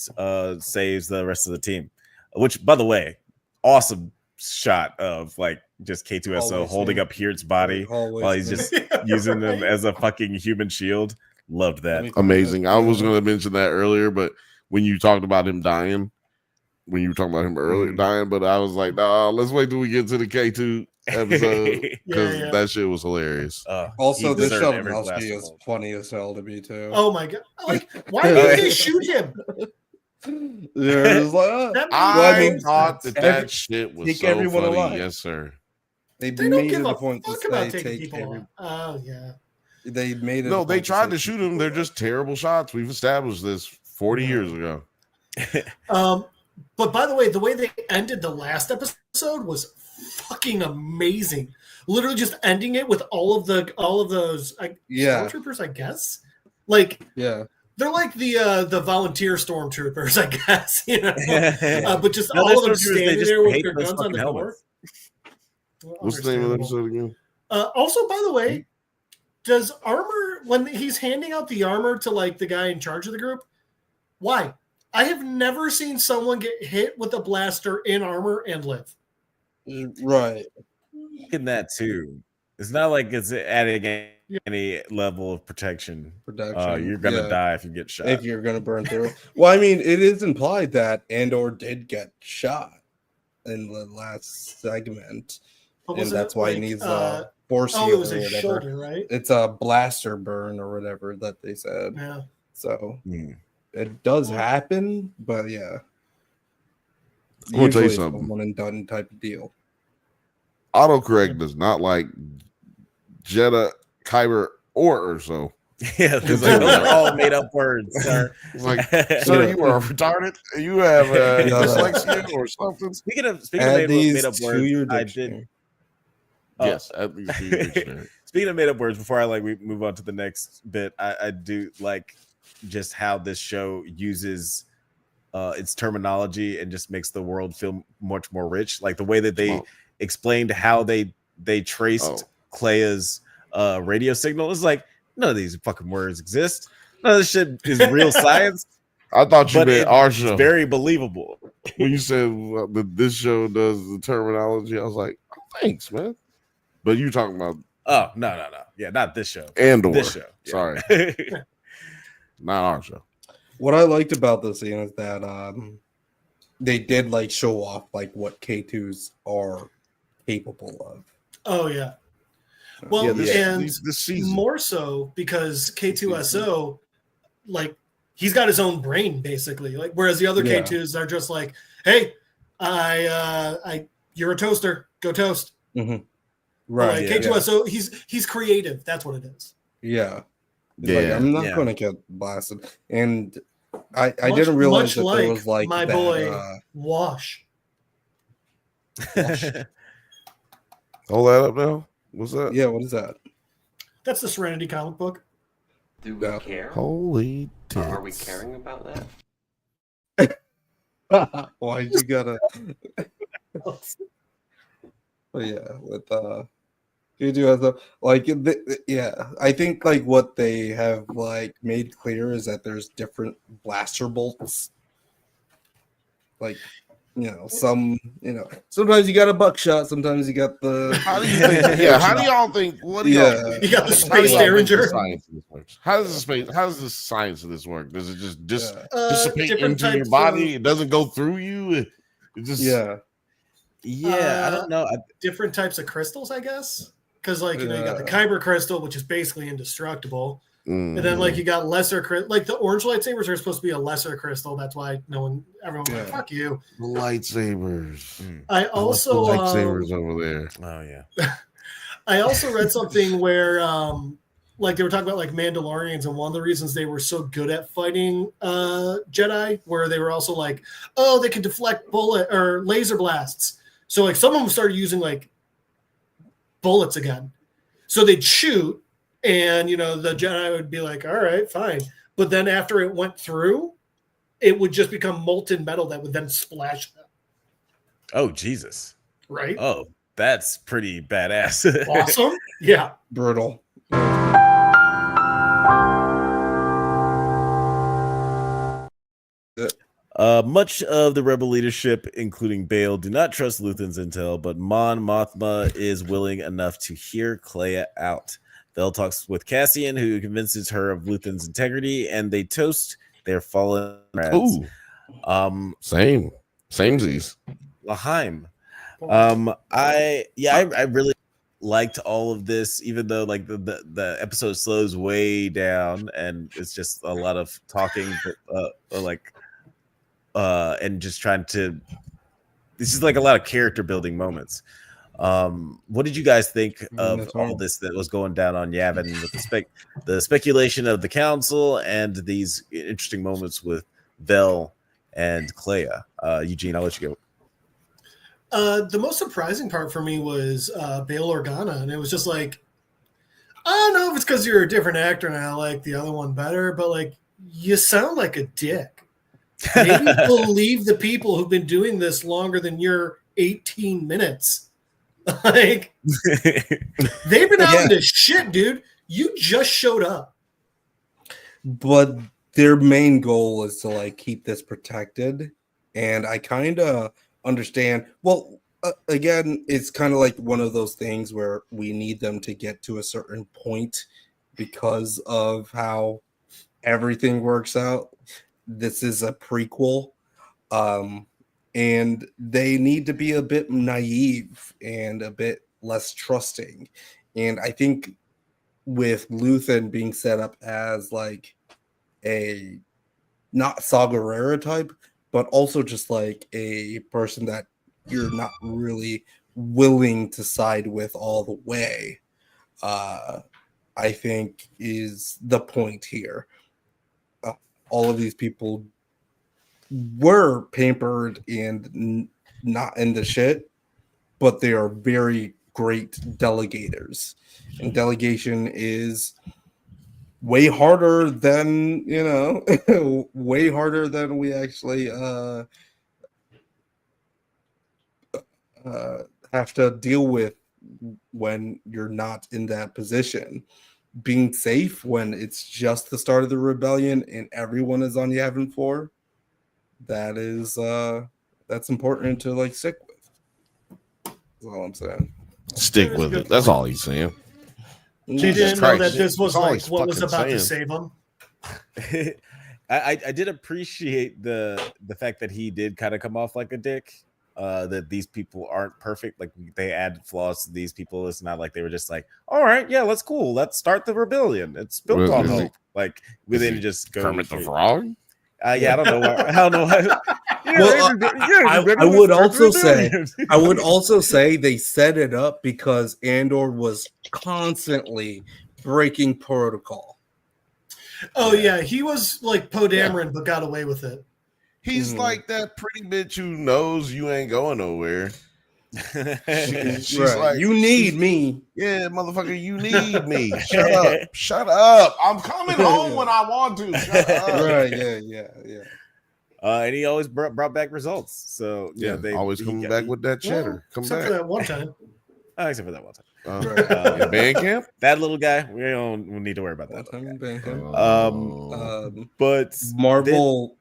saves the rest of the team. Which, by the way, awesome shot of like just K2SO holding up Hirt's body while he's just using them as a fucking human shield. Loved that. Amazing. I was going to mention that earlier, but when you talked about him dying, when you were talking about him earlier dying, but I was like, nah, let's wait till we get to the K2 episode because that shit was hilarious. Also, this Sheltonowski is funny as hell to me too. Oh my god! Like, why did they shoot him? I thought that shit was so funny. Alive. Yes, sir. They made it a point to say take everyone. Oh yeah. They made it. No, they tried to shoot him. They're just terrible shots. We've established this 40 years ago. But by the way they ended the last episode was fucking amazing. Literally just ending it with all of those stormtroopers, I guess. Like they're like the volunteer stormtroopers, I guess, but just all of them standing there with their guns on the door. What's the name of the episode again? Also, by the way, does armor, when he's handing out the armor to like the guy in charge of the group, why? I have never seen someone get hit with a blaster in armor and live. Right. In that too. It's not like it's adding any level of protection. You're gonna die if you get shot. If you're gonna burn through. Well, I mean, it is implied that Andor did get shot in the last segment, and that's why he needs a force heal or whatever. Shoulder, right? It's a blaster burn or whatever that they said. Yeah. So it does happen, but yeah. I'm gonna tell you something. One and done type of deal. Autocorrect does not like Jedha Kyber or Urso. Yeah, because like, those are all made up words, sir. It's like, sir, you are retarded. You have dyslexia or something. Speaking of made up words, I did. Yes, at least to your dictionary. Speaking of made up words, before we move on to the next bit, I do like just how this show uses its terminology and just makes the world feel much more rich. Like the way that they explained how they traced Clea's radio signal is like, none of these fucking words exist. None of this shit is real science. I thought you meant our show. It's very believable. When you said that this show does the terminology, I was like, oh, thanks, man. But you talking about? Oh no, yeah, not this show. Andor. This show. Yeah. Sorry, not our show. What I liked about the scene is that they did like show off like what K2s are capable of. Oh yeah. Well, and this season. More so because K2SO, like he's got his own brain basically. Like whereas the other K2s are just like, hey, you're a toaster, go toast. Mm-hmm. Right. Like, K2SO, he's creative. That's what it is. Yeah. Like, I'm not going to get blasted. And I didn't realize that there was like my that, boy Wash. Hold that up now. What's that? Yeah, what is that? That's the Serenity comic book. Do we care? Holy tits. Are we caring about that? Why'd you gotta? But yeah, with K2SO, like I think like what they have like made clear is that there's different blaster bolts. Like, sometimes you got a buckshot, sometimes you got the. How do you think? Yeah, how do y'all think? What do y'all think? You got the space derringer. How does the science of this work? Does it just dissipate into your types body? It doesn't go through you. It just I don't know. Different types of crystals, I guess, because you got the Kyber crystal, which is basically indestructible. And then you got lesser like the orange lightsabers are supposed to be a lesser crystal. That's why everyone like, fuck you. The lightsabers. I also lightsabers over there. Oh yeah. I also read something where they were talking about like Mandalorians, and one of the reasons they were so good at fighting Jedi, where they were also like, oh, they can deflect bullet or laser blasts. So like some of them started using like bullets again. So they'd shoot, and the Jedi would be like, all right, fine. But then after it went through, it would just become molten metal that would then splash them. Oh Jesus. Right? Oh, that's pretty badass. Awesome. Yeah. Brutal. Much of the rebel leadership, including Bail, do not trust Luthen's intel, but Mon Mothma is willing enough to hear Clea out. Bail talks with Cassian, who convinces her of Luthen's integrity, and they toast their fallen comrades. Ooh. Samesies. Laheim. I really liked all of this, even though like the episode slows way down and it's just a lot of talking, and just trying to. This is like a lot of character building moments. What did you guys think of all this that was going down on Yavin with the speculation of the council and these interesting moments with Vel and Clea? Eugene, I'll let you go. The most surprising part for me was Bail Organa, and it was just like, I don't know if it's because you're a different actor and I like the other one better, but like you sound like a dick. Maybe believe the people who've been doing this longer than your 18 minutes. Like they've been out into shit, dude. You just showed up. But their main goal is to like keep this protected, and I kind of understand. Well, again, it's kind of like one of those things where we need them to get to a certain point because of how everything works out. This is a prequel, and they need to be a bit naive and a bit less trusting. And I think with Luthen being set up as like a not Saw Gerrera type, but also just like a person that you're not really willing to side with all the way. I I think is the point here. All of these people were pampered and not in the shit, but they are very great delegators. And delegation is way harder than, way harder than we actually have to deal with when you're not in that position. Being safe when it's just the start of the rebellion and everyone is on Yavin 4, that's important to like stick with. That's all I'm saying. Stick with it. That's all he's saying. She didn't know that this was like what was about to save him. I did appreciate the fact that he did kind of come off like a dick. That these people aren't perfect. Like they add flaws to these people. It's not like they were just like, all right, yeah, let's start the rebellion. It's built on hope. Like we didn't just go Kermit the Frog. Yeah, I don't know. I don't know. I would also say they set it up because Andor was constantly breaking protocol. Oh yeah, he was like Poe Dameron, but got away with it. He's like that pretty bitch who knows you ain't going nowhere. She's like, you need me. Yeah, motherfucker, you need me. Shut up. I'm coming home when I want to. Shut up. Right, yeah. And he always brought back results. So they always coming back with that cheddar. Come except back. for that one time. Except for that one time. In band camp? That little guy, we don't need to worry about that. But Marvel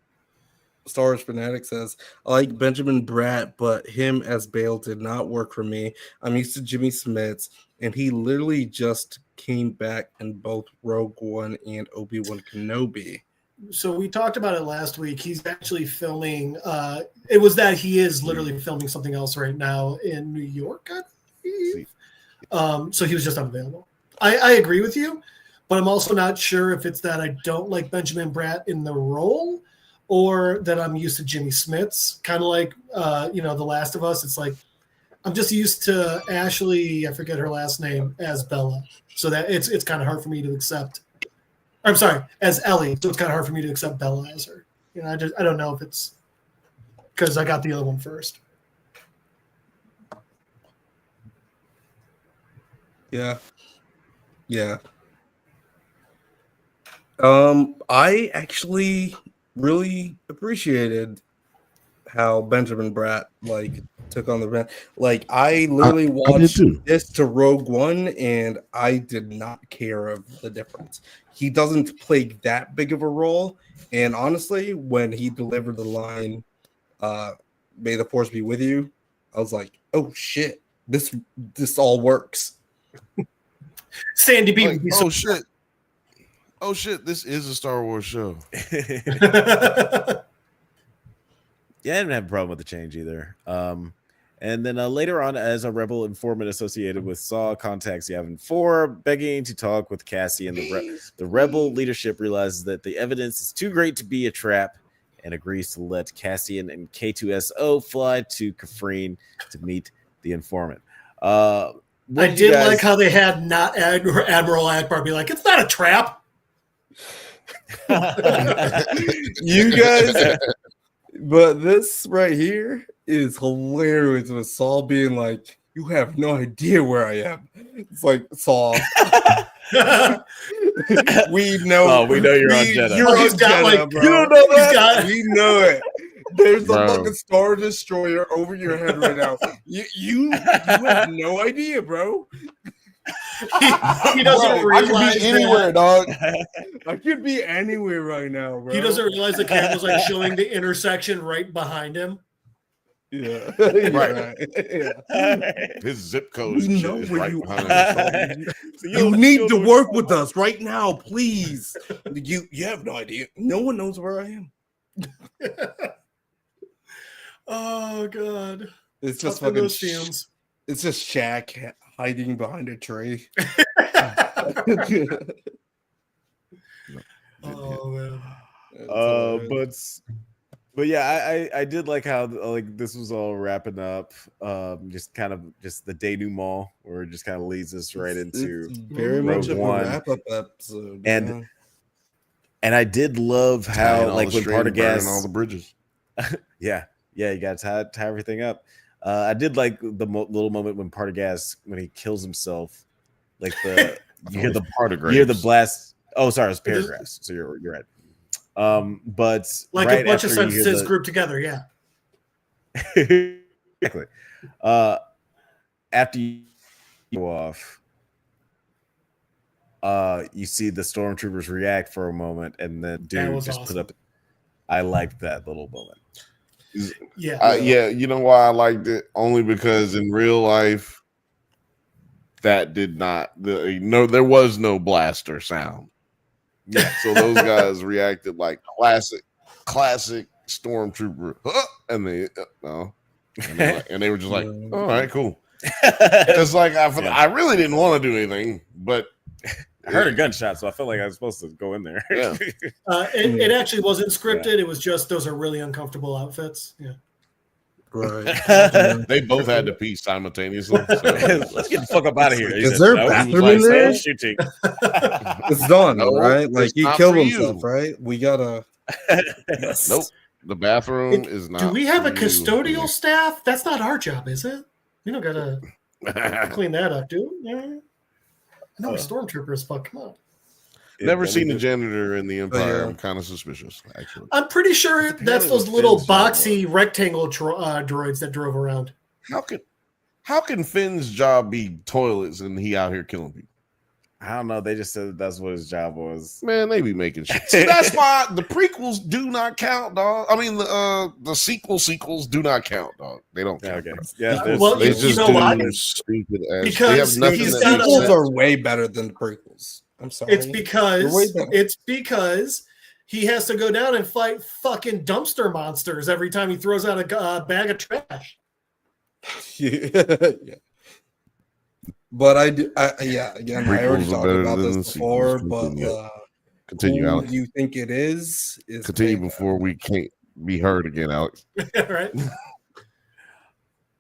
Star Wars Fanatic says, I like Benjamin Bratt, but him as Bale did not work for me. I'm used to Jimmy Smits, and he literally just came back in both Rogue One and Obi-Wan Kenobi. So we talked about it last week. He's actually filming. It was that he is literally filming something else right now in New York, I believe. So he was just unavailable. I agree with you, but I'm also not sure if it's that I don't like Benjamin Bratt in the role or that I'm used to Jimmy Smits. Kind of like, The Last of Us. It's like I'm just used to Ashley, I forget her last name, as Bella. So that it's kind of hard for me to accept. I'm sorry, as Ellie. So it's kind of hard for me to accept Bella as her. I don't know if it's because I got the other one first. Yeah. I actually really appreciated how Benjamin Bratt took on the rent. I literally watched this to Rogue One, and I did not care of the difference. He doesn't play that big of a role, and honestly, when he delivered the line, "May the Force be with you," I was like, "Oh shit, this all works." Sandy B. Oh shit, this is a Star Wars show. Yeah, I didn't have a problem with the change either. And then later on, as a rebel informant associated with Saw contacts Yavin 4, begging to talk with Cassie, and the rebel leadership realizes that the evidence is too great to be a trap and agrees to let Cassian and K2SO fly to Kafrene to meet the informant. I did like how they had not Admiral Akbar be like, it's not a trap. You guys... But this right here is hilarious with Saul being like, you have no idea where I am. It's like, Saul. we know you're on Jeddah. You're on Jeddah, bro. You don't know that? We know it. There's a fucking Star Destroyer over your head right now. You have no idea, bro. He doesn't realize I could be anywhere, dog. I could be anywhere right now, bro. He doesn't realize the camera's showing the intersection right behind him. Yeah. Right. Yeah. His zip code is right behind him. You need to work with us right now, please. You have no idea. No one knows where I am. Oh god. It's just fucking it's just Shaq hiding behind a tree. Oh man. But But yeah, I did like how like this was all wrapping up. Just kind of just the denouement, where it just kind of leads us right into it's very much of a wrap up episode. And I did love how like when Partagaz all the bridges. yeah, you got to tie everything up. I did like the little moment when Partagaz, when he kills himself, like the you hear the blast. Oh, sorry, it's paragraphs. So you're right. But like right a bunch of after sentences grouped together, yeah. Exactly. After you go off, you see the stormtroopers react for a moment, and then dude just put up. I liked that little moment. Yeah, yeah. You know why I liked it? Only because in real life, that did not. There was no blaster sound. Yeah, so those guys reacted like classic stormtrooper, and they were just like, all right, cool. It's like I really didn't want to do anything, but I heard a gunshot, so I felt like I was supposed to go in there. Yeah. It actually wasn't scripted. It was just those are really uncomfortable outfits. Yeah. Right. They both had to pee simultaneously. So. Let's get the fuck up out of here. Is there a bathroom in there? Shooting. It's done, right? Like he killed himself, right? We gotta. Nope. The bathroom is not. Do we have a custodial staff? That's not our job, is it? We don't gotta clean that up, do we? Yeah. No, stormtroopers. Fuck, come on. Never seen a janitor in the Empire. I'm kind of suspicious, actually. I'm pretty sure that's those little boxy rectangle droids that drove around. How can Finn's job be toilets and he out here killing people? I don't know. They just said that's what his job was. Man, they be making shit. See, that's why the prequels do not count, dog. I mean, the sequels do not count, dog. They don't count. Okay. Yeah. Well, they just know why? Stupid ass. Because they have nothing the sequels are way better than the prequels. I'm sorry. It's because he has to go down and fight fucking dumpster monsters every time he throws out a bag of trash. Yeah. But again, I already talked about this before, but continue, Alex. Who you think it is continue before we can't be heard again, Alex. Right.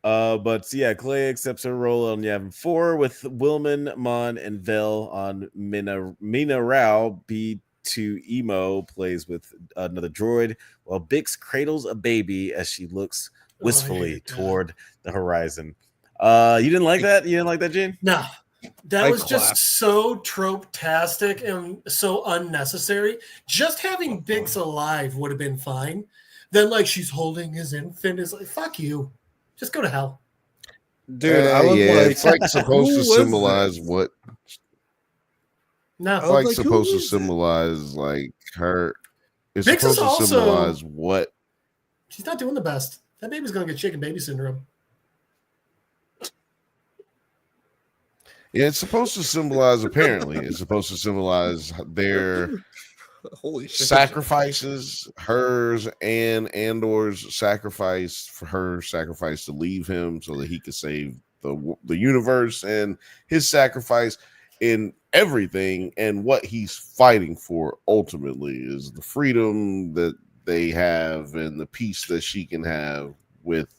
But yeah, Clay accepts her role on Yavin 4 with Wilman, Mon, and Vel on Mina Rao. B2 Emo plays with another droid, while Bix cradles a baby as she looks wistfully toward the horizon. You didn't like that? You didn't like that, Gene? No. That was just so trope-tastic and so unnecessary. Just having Bix alive would have been fine. Then, like, she's holding his infant is like, fuck you. Just go to hell. Dude, I was it's like supposed to symbolize what? No. It's like supposed to symbolize like her. It's Bix supposed is to symbolize what? She's not doing the best. That baby's gonna get chicken baby syndrome. Yeah, it's supposed to symbolize. Apparently, it's supposed to symbolize their holy shit. Sacrifices, hers and Andor's sacrifice, for her sacrifice to leave him so that he could save the universe, and his sacrifice in everything, and what he's fighting for ultimately is the freedom that they have and the peace that she can have with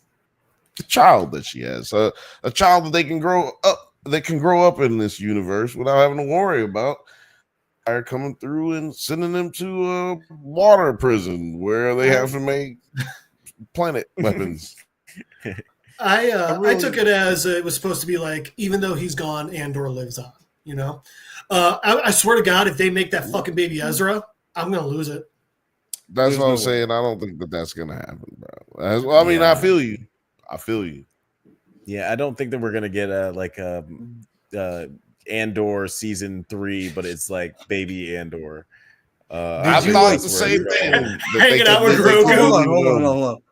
the child that she has, a child that they can grow up in this universe without having to worry about are coming through and sending them to a water prison where they have to make planet weapons. I took it as it was supposed to be like, even though he's gone, Andor lives on. You know, I swear to God, if they make that fucking baby Ezra, I'm gonna lose it. That's what I'm saying. I don't think that's gonna happen, bro. I mean, I feel you. Yeah, I don't think that we're gonna get Andor season 3, but it's like baby Andor. I thought the same thing. Hanging out with Grogu. Hold on.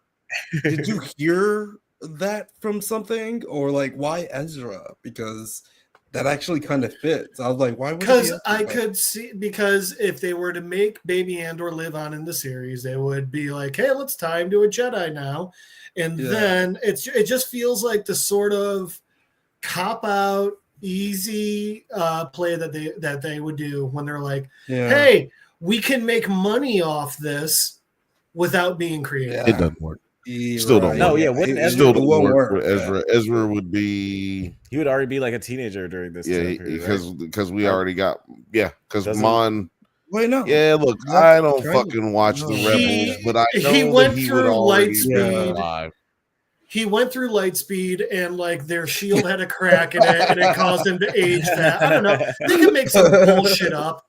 Did you hear that from something, or like why Ezra? Because that actually kind of fits. I was like, why would? Because I could see, because if they were to make baby Andor live on in the series, they would be like, hey, let's tie him to a Jedi now. And then it just feels like the sort of cop out, easy play that they would do when they're like, hey, we can make money off this. without being creative. It doesn't work. Yeah, Still don't No, work. yeah, wouldn't It Ezra still don't won't work. work, Ezra would be He would already be like a teenager during this time period, right? because we already got because Doesn't- Mon. Wait, no. Yeah, look, That's I don't kind of- fucking watch the no. Rebels, but I know He that went he would through already be Lightspeed. alive. He went through Lightspeed and like their shield had a crack in it and it caused him to age fat. I don't know. They could make some bullshit up.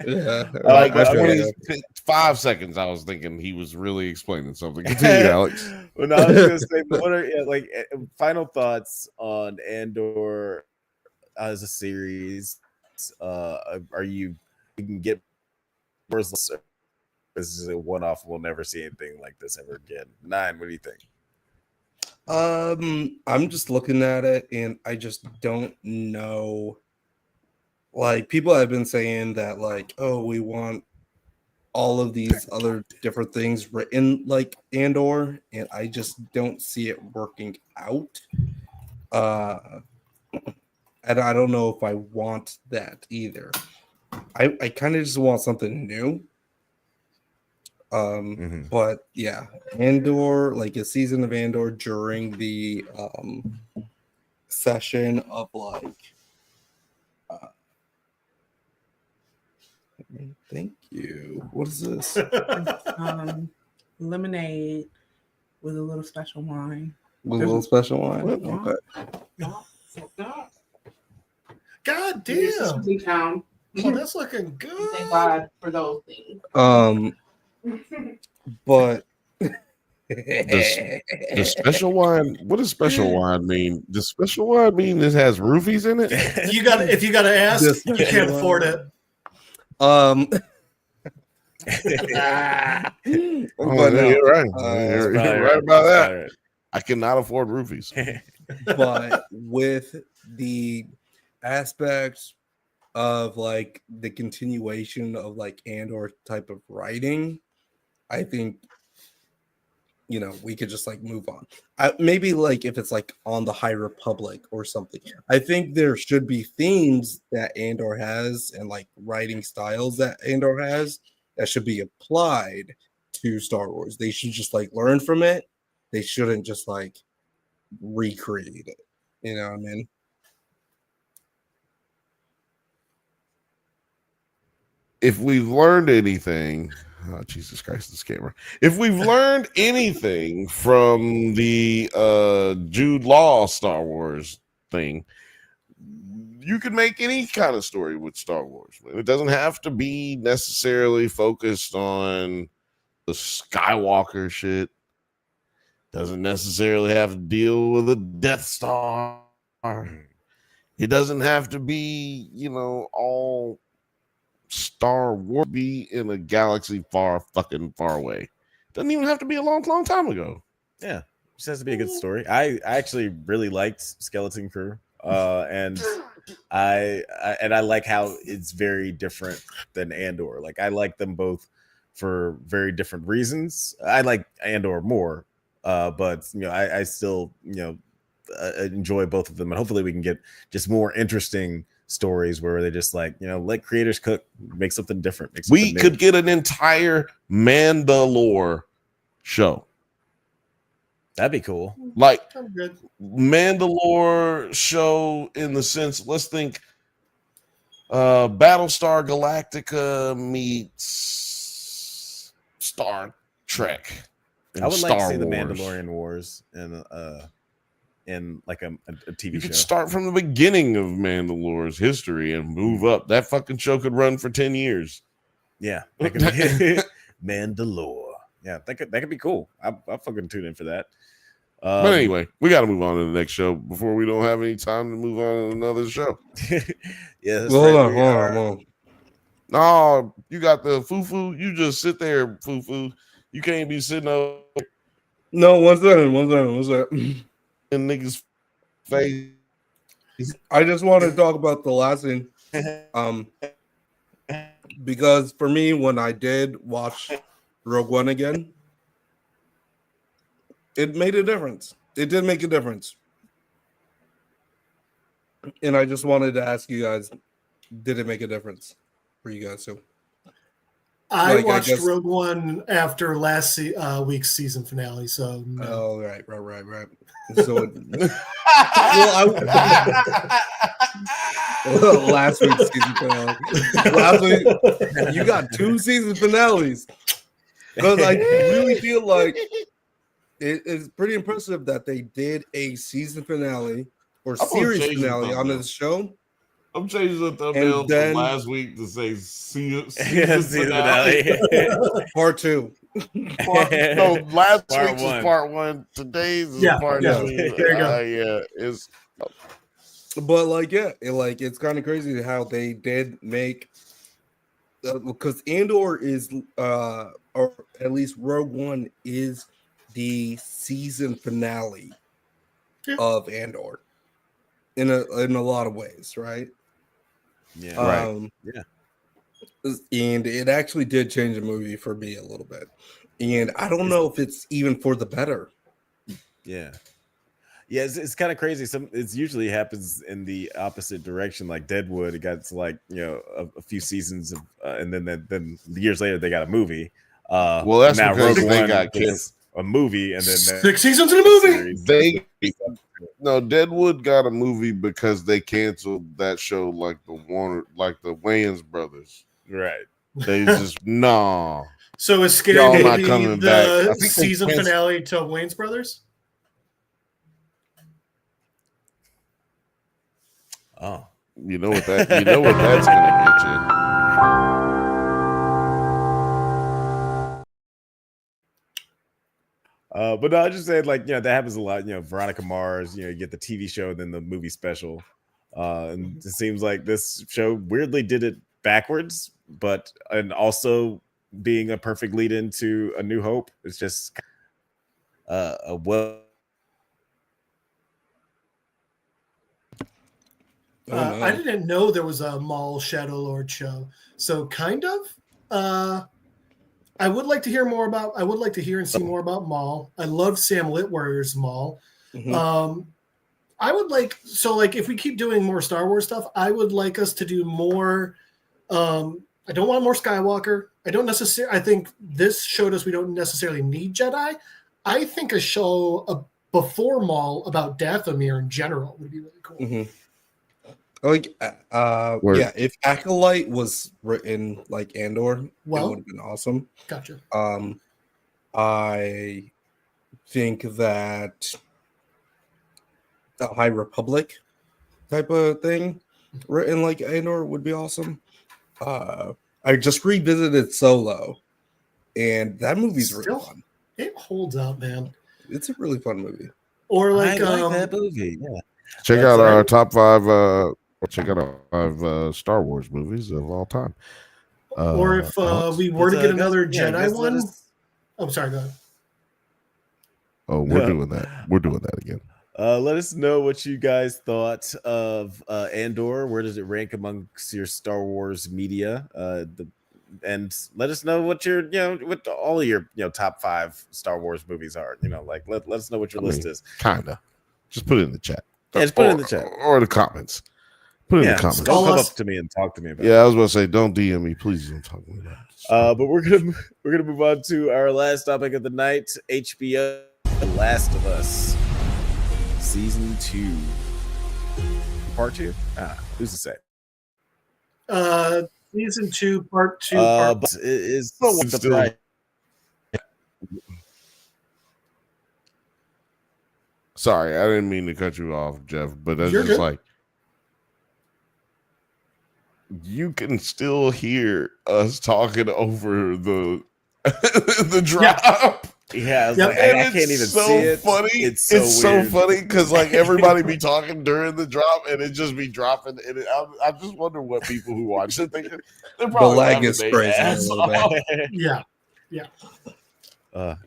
Yeah. Like Okay. 5 seconds, I was thinking he was really explaining something. Continue, Alex. Well, no, I was gonna say, but what are final thoughts on Andor as a series? Are you can get this is a one-off? We'll never see anything like this ever again. 9, what do you think? I'm just looking at it and I just don't know. Like, people have been saying that, like, oh, we want all of these other different things written like Andor, and I just don't see it working out. And I don't know if I want that either. I kind of just want something new. But yeah, Andor, like a season of Andor during the session of like thank you. What is this? Lemonade with a little special wine. With a little special wine. Okay. God damn. Oh, that's looking good. Thank God for those things. But the special wine. What does special wine mean? Does special wine mean this has roofies in it? If you got to ask, you can't afford it. But no, you're right. You're right about that. Right. I cannot afford roofies. But with the aspects of like the continuation of like Andor type of writing, I think, you know, we could just like move on. Maybe like if it's like on the High Republic or something. I think there should be themes that Andor has and like writing styles that Andor has that should be applied to Star Wars. They should just like learn from it. They shouldn't just like recreate it. You know what I mean? If we've learned anything, oh Jesus Christ, this camera. If we've learned anything from the Jude Law Star Wars thing, you can make any kind of story with Star Wars. It doesn't have to be necessarily focused on the Skywalker shit. Doesn't necessarily have to deal with a Death Star. It doesn't have to be, you know, all Star Wars be in a galaxy far away. Doesn't even have to be a long time ago. Yeah, it just has to be a good story. I actually really liked Skeleton Crew, and I like how it's very different than Andor. Like I like them both for very different reasons. I like Andor more, but you know, I still enjoy both of them, and hopefully we can get just more interesting stories where they just like, you know, let creators cook, make something different. We could get an entire Mandalore show. That'd be cool. Like Mandalore show in the sense, let's think Battlestar Galactica meets Star Trek. I would like to see Wars. the Mandalorian Wars in like a TV you show. Could start from the beginning of Mandalore's history and move up. That fucking show could run for 10 years. Yeah, that could be Mandalore. Yeah, that could be cool. I'll fucking tune in for that. But anyway, we got to move on to the next show before we don't have any time to move on to another show. Yeah, hold on. No, you got the foo-foo. You just sit there, foo-foo. You can't be sitting up. No, one second. In niggas' face. I just want to talk about the last thing. Because for me, when I did watch Rogue One again, it made a difference. It did make a difference. And I just wanted to ask you guys, did it make a difference for you guys too? I Like, I watched guess- Rogue One after last week's season finale, so no. Oh, right. So, last week's season finale. Last week, you got 2 season finales. Because I really feel like it's pretty impressive that they did a season finale or series finale on this show. I'm changing the thumbnail from last week to say season finale. Part 2. No, last Part week's one. is part 1. Today's is part 2. There you go. Yeah, it's. But like, yeah, it's kind of crazy how they did make because Andor is or at least Rogue One is the season finale of Andor in a lot of ways, right? Yeah. Right. Yeah. And it actually did change the movie for me a little bit. And I don't know if it's even for the better. Yeah. Yeah, it's kind of crazy. It usually happens in the opposite direction. Like Deadwood, it got to like a few seasons of, and then years later they got a movie. Well, that's now because Rogue they One got gets a movie, and then 6 seasons in a movie. Deadwood got a movie because they canceled that show like the Wayans brothers. Right. They just nah. So is Y'all Scary not Movie coming back. I the think they season canceled- finale to Wayne's Brothers? Oh, you know what that's gonna get you. But no, I just said like that happens a lot. Veronica Mars. You get the TV show, then the movie special, and it seems like this show weirdly did it backwards, and also being a perfect lead into A New Hope. It's just a well. I didn't know there was a Maul Shadow Lord show, so kind of. I would like to hear more about. I would like to hear and see more about Maul. I love Sam Witwer's Maul. Mm-hmm. I would like if we keep doing more Star Wars stuff, I would like us to do more. I don't want more Skywalker. I don't necessarily. I think this showed us we don't necessarily need Jedi. I think a show before Maul about Dathomir in general would be really cool. Mm-hmm. Yeah, if Acolyte was written like Andor, it would have been awesome. Gotcha. I think that the High Republic type of thing written like Andor would be awesome. I just revisited Solo, and that movie's really fun. It holds up, man. It's a really fun movie. Or I like that movie. Yeah. Check out our top 5. Check out our 5 Star Wars movies of all time. Or if we were to get another Jedi one. Oh, sorry, go ahead. Oh, we're doing that. We're doing that again. Let us know what you guys thought of Andor. Where does it rank amongst your Star Wars media? And let us know what your what all of your top 5 Star Wars movies are. Let us know what your list is. Kinda. Just put it in the chat. Yeah, just put it in the chat or the comments. Put it in the comments. Don't come up to me and talk to me about it. Yeah, I was going to say, don't DM me, please. Don't talk to me about it. But we're gonna move on to our last topic of the night: HBO, The Last of Us, Season 2, Part 2. Who's to say? Season 2, Part 2. But it is still. Sorry, I didn't mean to cut you off, Jeff, but that's You're just good. like you can still hear us talking over the the drop. Yeah, I was Yep. like, And I it's can't even so see it. funny. It's so weird. funny because like everybody be talking during the drop and it just be dropping. And I just wonder what people who watch it think. They're The probably lag laughing is their crazy a ass little off. bit. Yeah.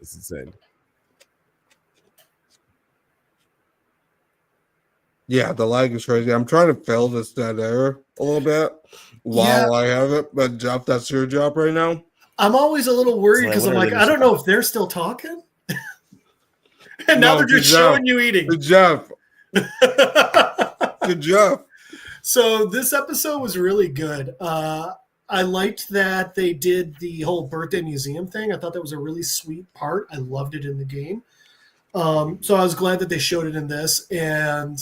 It's insane. Yeah, the lag is crazy. I'm trying to fill this dead air a little bit while I have it, but Jeff, that's your job right now. I'm always a little worried It's because like, I'm what are like, they I don't know if they're still talking. And No, now they're just good job. showing you eating. Good job. Good job. So this episode was really good. I liked that they did the whole birthday museum thing. I thought that was a really sweet part. I loved it in the game. So I was glad that they showed it in this. And,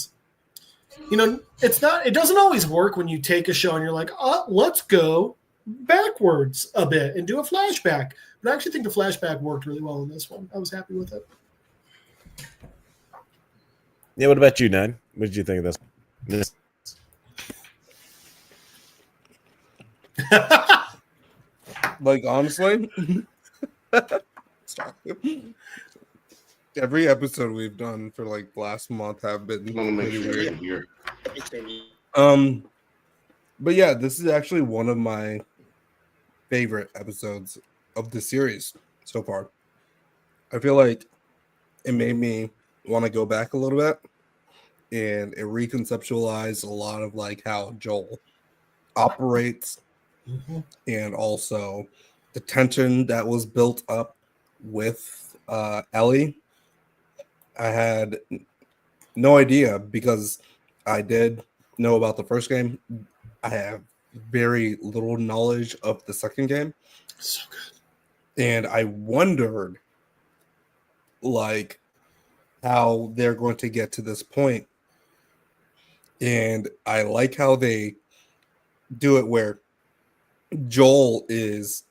you know, it doesn't always work when you take a show and you're like, oh, let's go backwards a bit and do a flashback. But I actually think the flashback worked really well in this one. I was happy with it. Yeah, what about you, Nine? What did you think of this? Like, honestly, stop. Every episode we've done for like last month have been pretty weird. But yeah, this is actually one of my favorite episodes of the series so far. I feel like it made me want to go back a little bit, and it reconceptualized a lot of like how Joel operates, and also the tension that was built up with Ellie. I had no idea because I did know about the first game. I have very little knowledge of the second game. So good. And I wondered like how they're going to get to this point. And I like how they do it where Joel is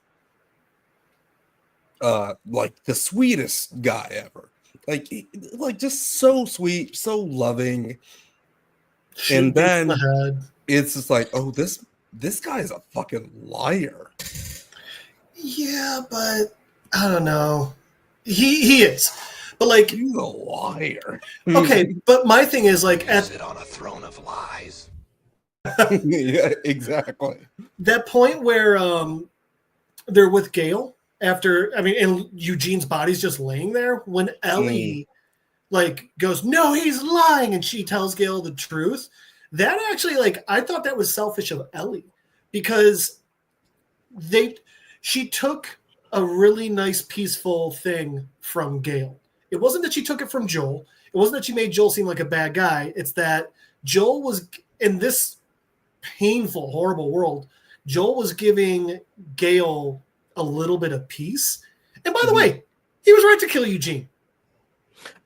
like the sweetest guy ever. Like just so sweet, so loving. And then it's just like, oh, this guy is a fucking liar. Yeah, but I don't know. He is. But like, he's a liar. Okay, but my thing is like sit on a throne of lies. Yeah, exactly. That point where they're with Gale after, I mean, and Eugene's body's just laying there when Ellie like goes, no, he's lying, and she tells Gale the truth. That actually, like, I thought that was selfish of Ellie because she took a really nice, peaceful thing from Gale. It wasn't that she took it from Joel. It wasn't that she made Joel seem like a bad guy. It's that Joel was in this painful, horrible world. Joel was giving Gale a little bit of peace. And by the way, he was right to kill Eugene.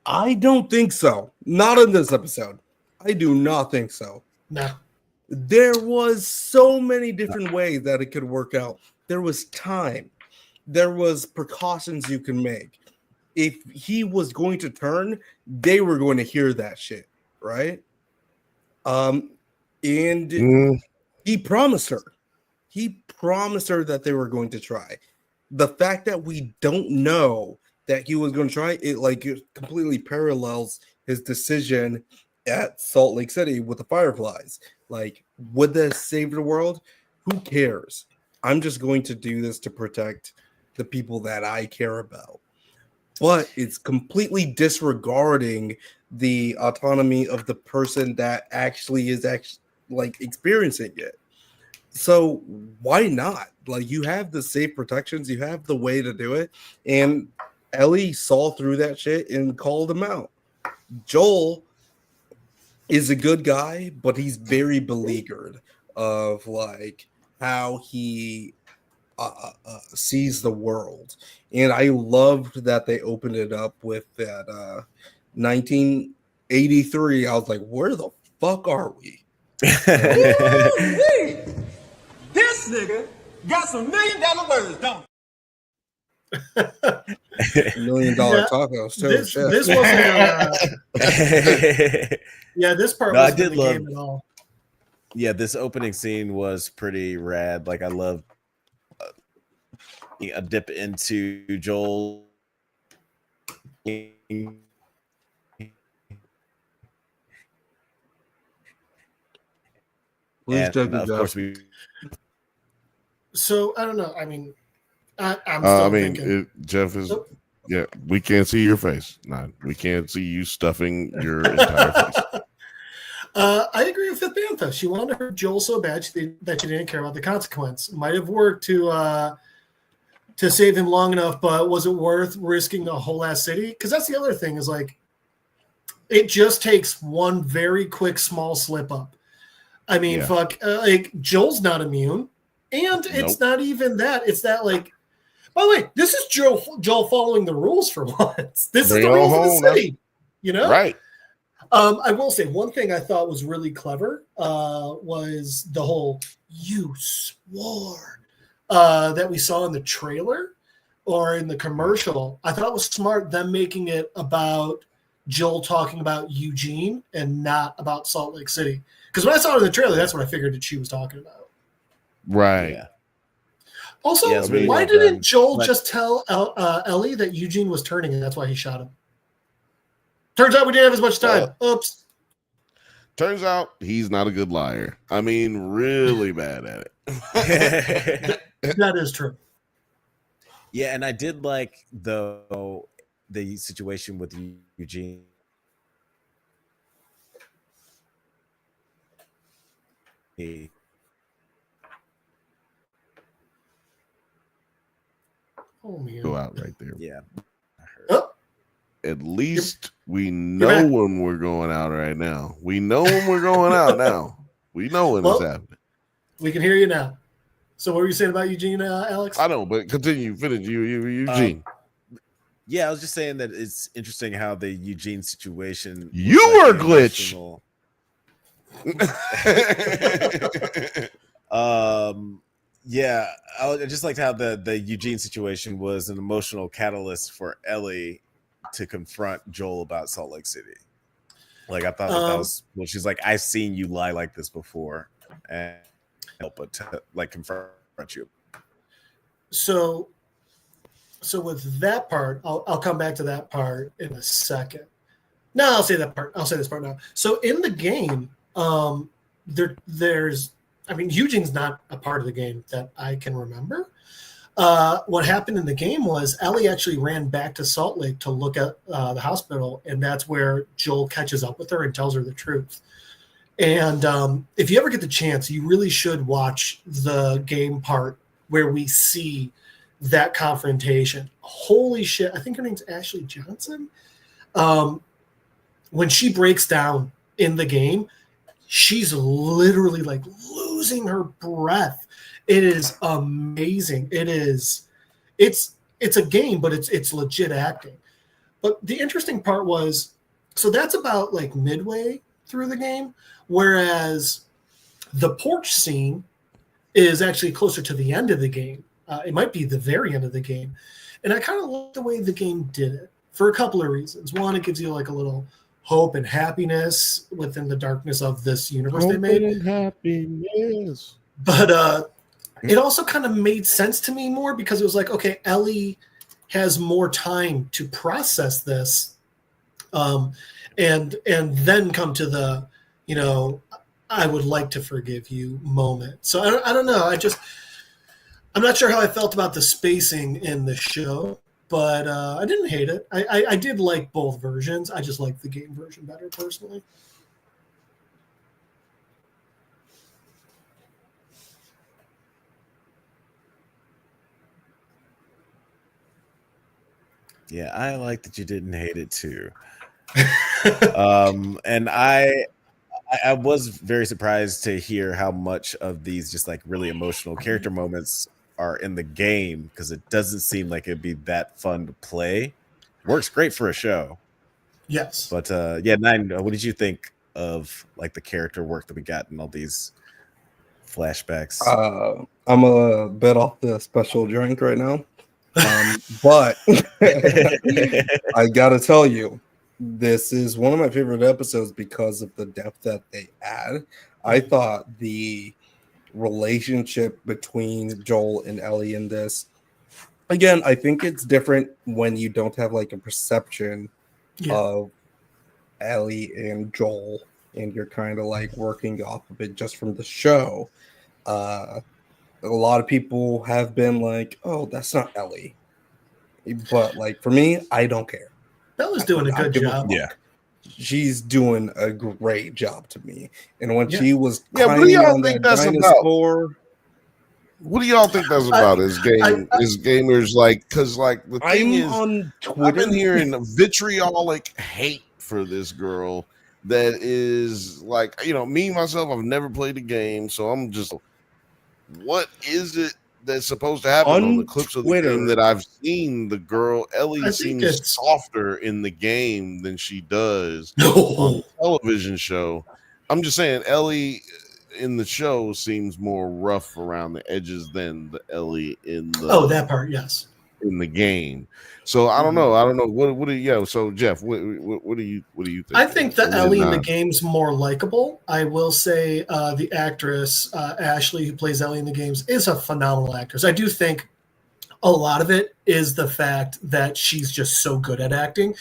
I don't think so. Not in this episode. I do not think so. No. There was so many different ways that it could work out. There was time. There was precautions you can make. If he was going to turn, they were going to hear that shit, right? And he promised her. He promised her that they were going to try. The fact that we don't know that he was going to try, it completely parallels his decision at Salt Lake City with the Fireflies. Like, would this save the world? Who cares? I'm just going to do this to protect the people that I care about. But it's completely disregarding the autonomy of the person that actually is experiencing it. So why not? Like, you have the safe protections, you have the way to do it, and Ellie saw through that shit and called him out. Joel is a good guy, but he's very beleaguered of like how he sees the world. And I loved that they opened it up with that 1983. I was like, where the fuck are we? This nigga got some $1 million words, don't $1 million tacos too. This wasn't yeah, this part wasn't in the game at all. Yeah, this opening scene was pretty rad. Like, I love a dip into Joel. Please take of course we. So I don't know. I mean, I'm still thinking. Jeff is. Yeah, we can't see your face. No, we can't see you stuffing your entire face. I agree with Bantha. She wanted to hurt Joel so bad that she didn't care about the consequence. Might have worked to save him long enough, but was it worth risking the whole ass city? Because that's the other thing is like, it just takes one very quick small slip up. I mean, fuck, like Joel's not immune. And it's not even that. It's that like, by the way, this is Joel following the rules for once. This is the rules of the city. You know? Right. I will say one thing I thought was really clever was the whole "you swore" that we saw in the trailer or in the commercial. I thought it was smart them making it about Joel talking about Eugene and not about Salt Lake City. Because when I saw it in the trailer, that's what I figured that she was talking about. Right. Yeah. Also, really why well didn't done. Joel just tell Ellie that Eugene was turning and that's why he shot him? Turns out we didn't have as much time. Oops. Turns out he's not a good liar. I mean, really bad at it. That is true. Yeah, and I did like the situation with Eugene. Oh man. Go out right there. Yeah. At least we know when we're going out right now. We know when we're going out now. We know when it's happening. We can hear you now. So what were you saying about Eugene, Alex? I know, but continue. Finish. Eugene. Yeah, I was just saying that it's interesting how the Eugene situation. You were a glitch. Yeah, I just liked how the Eugene situation was an emotional catalyst for Ellie to confront Joel about Salt Lake City. Like I thought that was well, she's like, I've seen you lie like this before, and help but to like confront you. So with that part, I'll come back to that part in a second. No, I'll say that part. I'll say this part now. So in the game, there's I mean, Eugene's not a part of the game that I can remember. What happened in the game was Ellie actually ran back to Salt Lake to look at the hospital, and that's where Joel catches up with her and tells her the truth. And if you ever get the chance, you really should watch the game part where we see that confrontation. Holy shit. I think her name's Ashley Johnson. When she breaks down in the game, she's literally like losing her breath. It is amazing. It's a game, but it's legit acting. But the interesting part was, so that's about like midway through the game, whereas the porch scene is actually closer to the end of the game. It might be the very end of the game. And I kind of like the way the game did it for a couple of reasons. One, it gives you like a little hope and happiness within the darkness of this universe they made. And happiness. But it also kind of made sense to me more because it was like, okay, Ellie has more time to process this, and then come to the, I would like to forgive you moment. So I don't know. I'm not sure how I felt about the spacing in the show, but I didn't hate it. I did like both versions. I just like the game version better personally. Yeah, I like that you didn't hate it too. And I was very surprised to hear how much of these just like really emotional character moments are in the game, because it doesn't seem like it'd be that fun to play. Works great for a show. Yes. But yeah, Nine, what did you think of like the character work that we got in all these flashbacks? I'm a bit off the special drink right now. But I gotta tell you, this is one of my favorite episodes because of the depth that they add. I thought the relationship between Joel and Ellie in this, again, I think it's different when you don't have like a perception of Ellie and Joel, and you're kind of like working off of it just from the show. A lot of people have been like, oh, that's not Ellie. But like for me, I don't care. Bella's doing a good job. Yeah. She's doing a great job to me. And when she was what do y'all think that's dinosaur, about? What do y'all think that's about? Is gamers like, because like the thing is, on Twitter, I've been hearing vitriolic hate for this girl that is like, me myself, I've never played the game, so I'm just what is it that's supposed to happen on the clips of the game that I've seen? The girl Ellie seems softer in the game than she does on the television show. I'm just saying, Ellie in the show seems more rough around the edges than the Ellie in the that part, yes, in the game. So I don't know. What do you? So Jeff, what do you think? I think the Ellie in the game's more likable. I will say the actress Ashley, who plays Ellie in the games, is a phenomenal actress. I do think a lot of it is the fact that she's just so good at acting.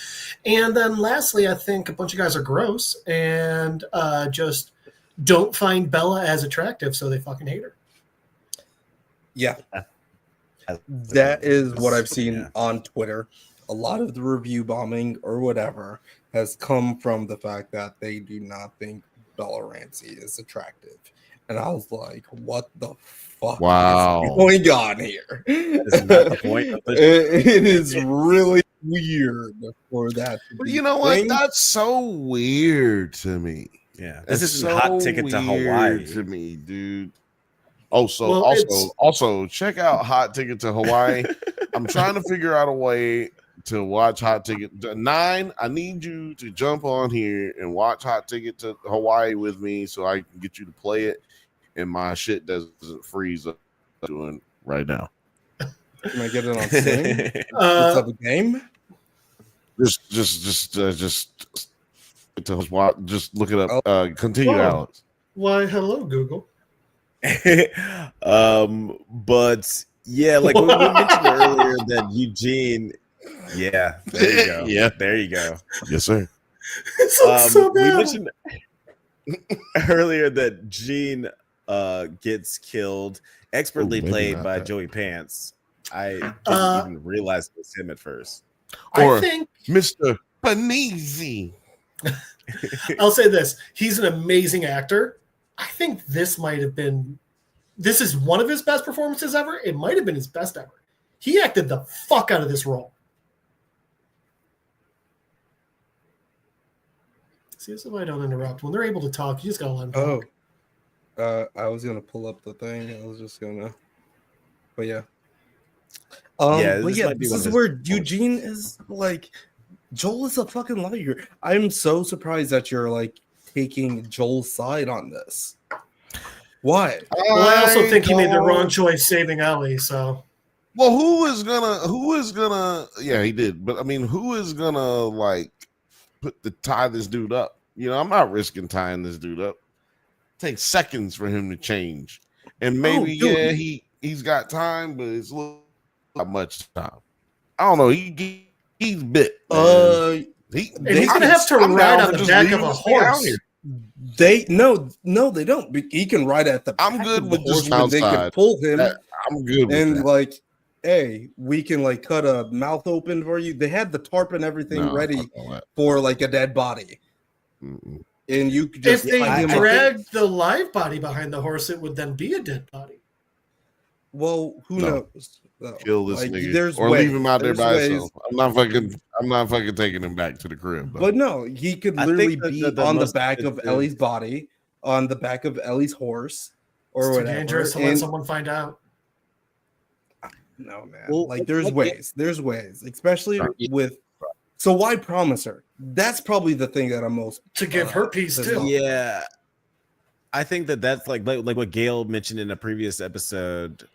And then lastly, I think a bunch of guys are gross and just don't find Bella as attractive, so they fucking hate her. Yeah. That is what I've seen on Twitter. A lot of the review bombing or whatever has come from the fact that they do not think Bella Ramsey is attractive. And I was like, what the fuck is going on here? Isn't that the point of this? It is really weird for that to be you know what? That's so weird to me. Yeah. This is so Hot Ticket to Hawaii to me, dude. Oh, so also check out Hot Ticket to Hawaii. I'm trying to figure out a way to watch Hot Ticket 9. I need you to jump on here and watch Hot Ticket to Hawaii with me so I can get you to play it and my shit doesn't freeze up doing right now. Can I get it on Steam? It's a game? Just look it up. Continue, Alex. Why, hello, Google. But yeah, like we mentioned earlier that Eugene, there you go. Yeah, there you go. Yes, sir. So we mentioned earlier that Gene gets killed, expertly played by Joey Pants. I didn't even realize it was him at first. Or I think Mr. Panizzi. I'll say this: he's an amazing actor. I think this is one of his best performances ever. It might have been his best ever. He acted the fuck out of this role. See, this is why I don't interrupt. When they're able to talk, you just gotta let them talk. I was gonna pull up the thing. I was just gonna, but yeah. This is where Eugene is like, Joel is a fucking liar. I'm so surprised that you're like taking Joel's side on this. Why? Well, I also think he made the wrong choice saving Ellie. So, well, who is gonna? Yeah, he did. But I mean, who is gonna like tie this dude up? You know, I'm not risking tying this dude up. It takes seconds for him to change, and maybe he's got time, but it's a little not much time. I don't know. He's bit. He's gonna have to ride on the back of a horse. They don't. He can ride at the. I'm good with horse, just outside. They can pull him. I'm good with and that. Like, hey, we can like cut a mouth open for you. They had the tarp and everything ready for like a dead body. Mm-mm. And you could just if they dragged the live body behind the horse, it would then be a dead body. Well, who knows? Kill this like, nigga or leave him out there by himself. I'm not fucking taking him back to the crib. Though. But no, he could literally be on the back of Ellie's body, on the back of Ellie's horse, or it's whatever. Too dangerous to let someone find out. No, man. Well, like there's ways, especially with. So why promise her? That's probably the thing that I'm most to give her peace too. Yeah, I think that's like what Gail mentioned in a previous episode.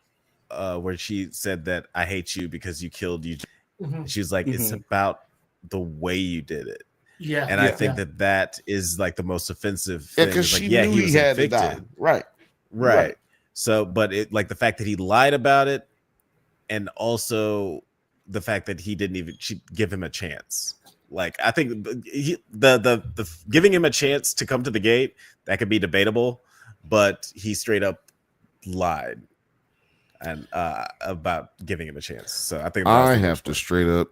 Where she said that I hate you because you killed you. Mm-hmm. She was like, it's about the way you did it. Yeah. And I think that is like the most offensive thing. Because she knew he had to die. Right. So, but it like the fact that he lied about it, and also the fact that he didn't even give him a chance. Like I think the giving him a chance to come to the gate, that could be debatable, but he straight up lied. And about giving him a chance. So I think I have to straight up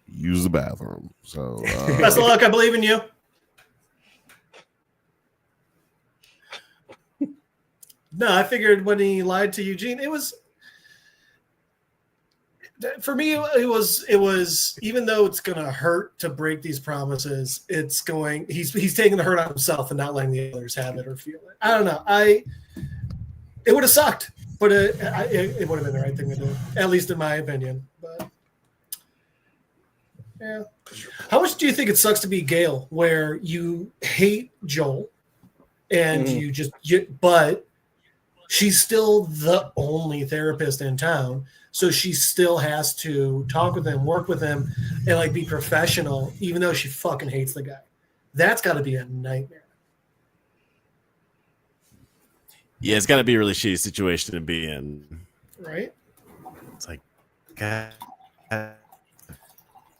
use the bathroom. So best of luck. I believe in you. No, I figured when he lied to Eugene, it was for me. It was even though it's gonna hurt to break these promises, he's taking the hurt on himself and not letting the others have it or feel it. I don't know. It would have sucked. But it would have been the right thing to do, at least in my opinion. But yeah, how much do you think it sucks to be Gale, where you hate Joel, and but she's still the only therapist in town, so she still has to talk with him, work with him, and like be professional, even though she fucking hates the guy. That's got to be a nightmare. Yeah, it's got to be a really shitty situation to be in. Right? It's like, God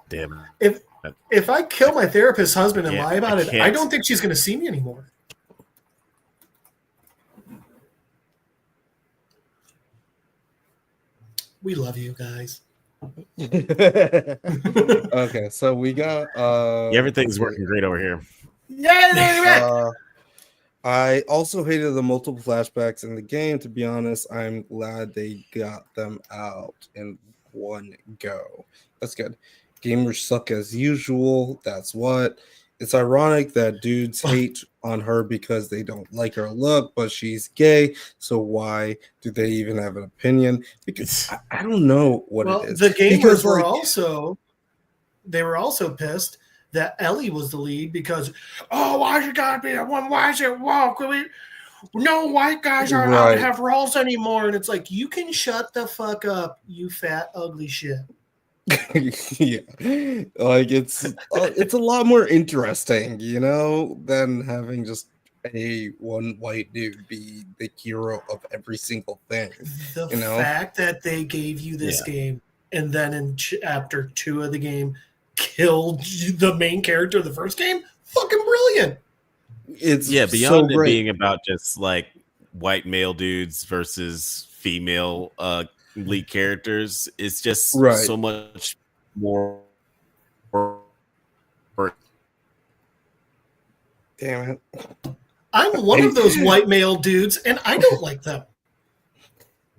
damn. If I kill my therapist's husband and lie about it, I don't think she's going to see me anymore. We love you guys. Okay, so we got everything's working great over here. Yeah, I also hated the multiple flashbacks in the game. To be honest, I'm glad they got them out in one go. That's good. Gamers suck as usual. That's what. It's ironic that dudes hate on her because they don't like her look, but she's gay. So why do they even have an opinion? Because I don't know what it is. The gamers because, were also pissed that Ellie was the lead because, why you gotta be the one? Why is it woke? No white guys aren't allowed to have roles anymore. And it's like, you can shut the fuck up, you fat ugly shit. Yeah, like it's a lot more interesting, than having just one white dude be the hero of every single thing. The fact that they gave you this game and then in chapter 2 of the game killed the main character of the first game, fucking brilliant. It's beyond so it being about just like white male dudes versus female lead characters, it's just so much more. Damn it. I'm one of those white male dudes and I don't like them.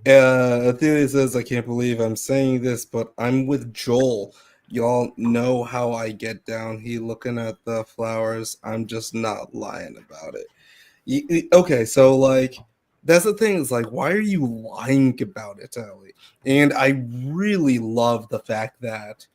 Athelia says, I can't believe I'm saying this, but I'm with Joel. Y'all know how I get down. He looking at the flowers. I'm just not lying about it. Okay, so like that's the thing, is like, why are you lying about it, Ellie? And I really love the fact that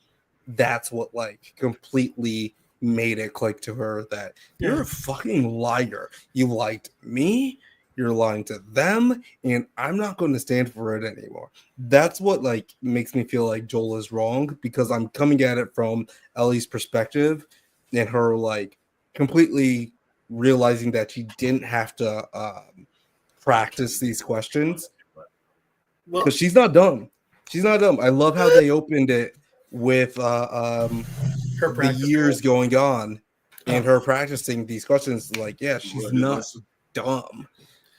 that's what like completely made it click to her that you're a fucking liar. You lied to me, you're lying to them, and I'm not going to stand for it anymore. That's what like makes me feel like Joel is wrong, because I'm coming at it from Ellie's perspective and her like completely realizing that she didn't have to practice these questions, because she's not dumb. She's not dumb. I love how they opened it with the years going on and her practicing these questions. Like, yeah, she's not dumb.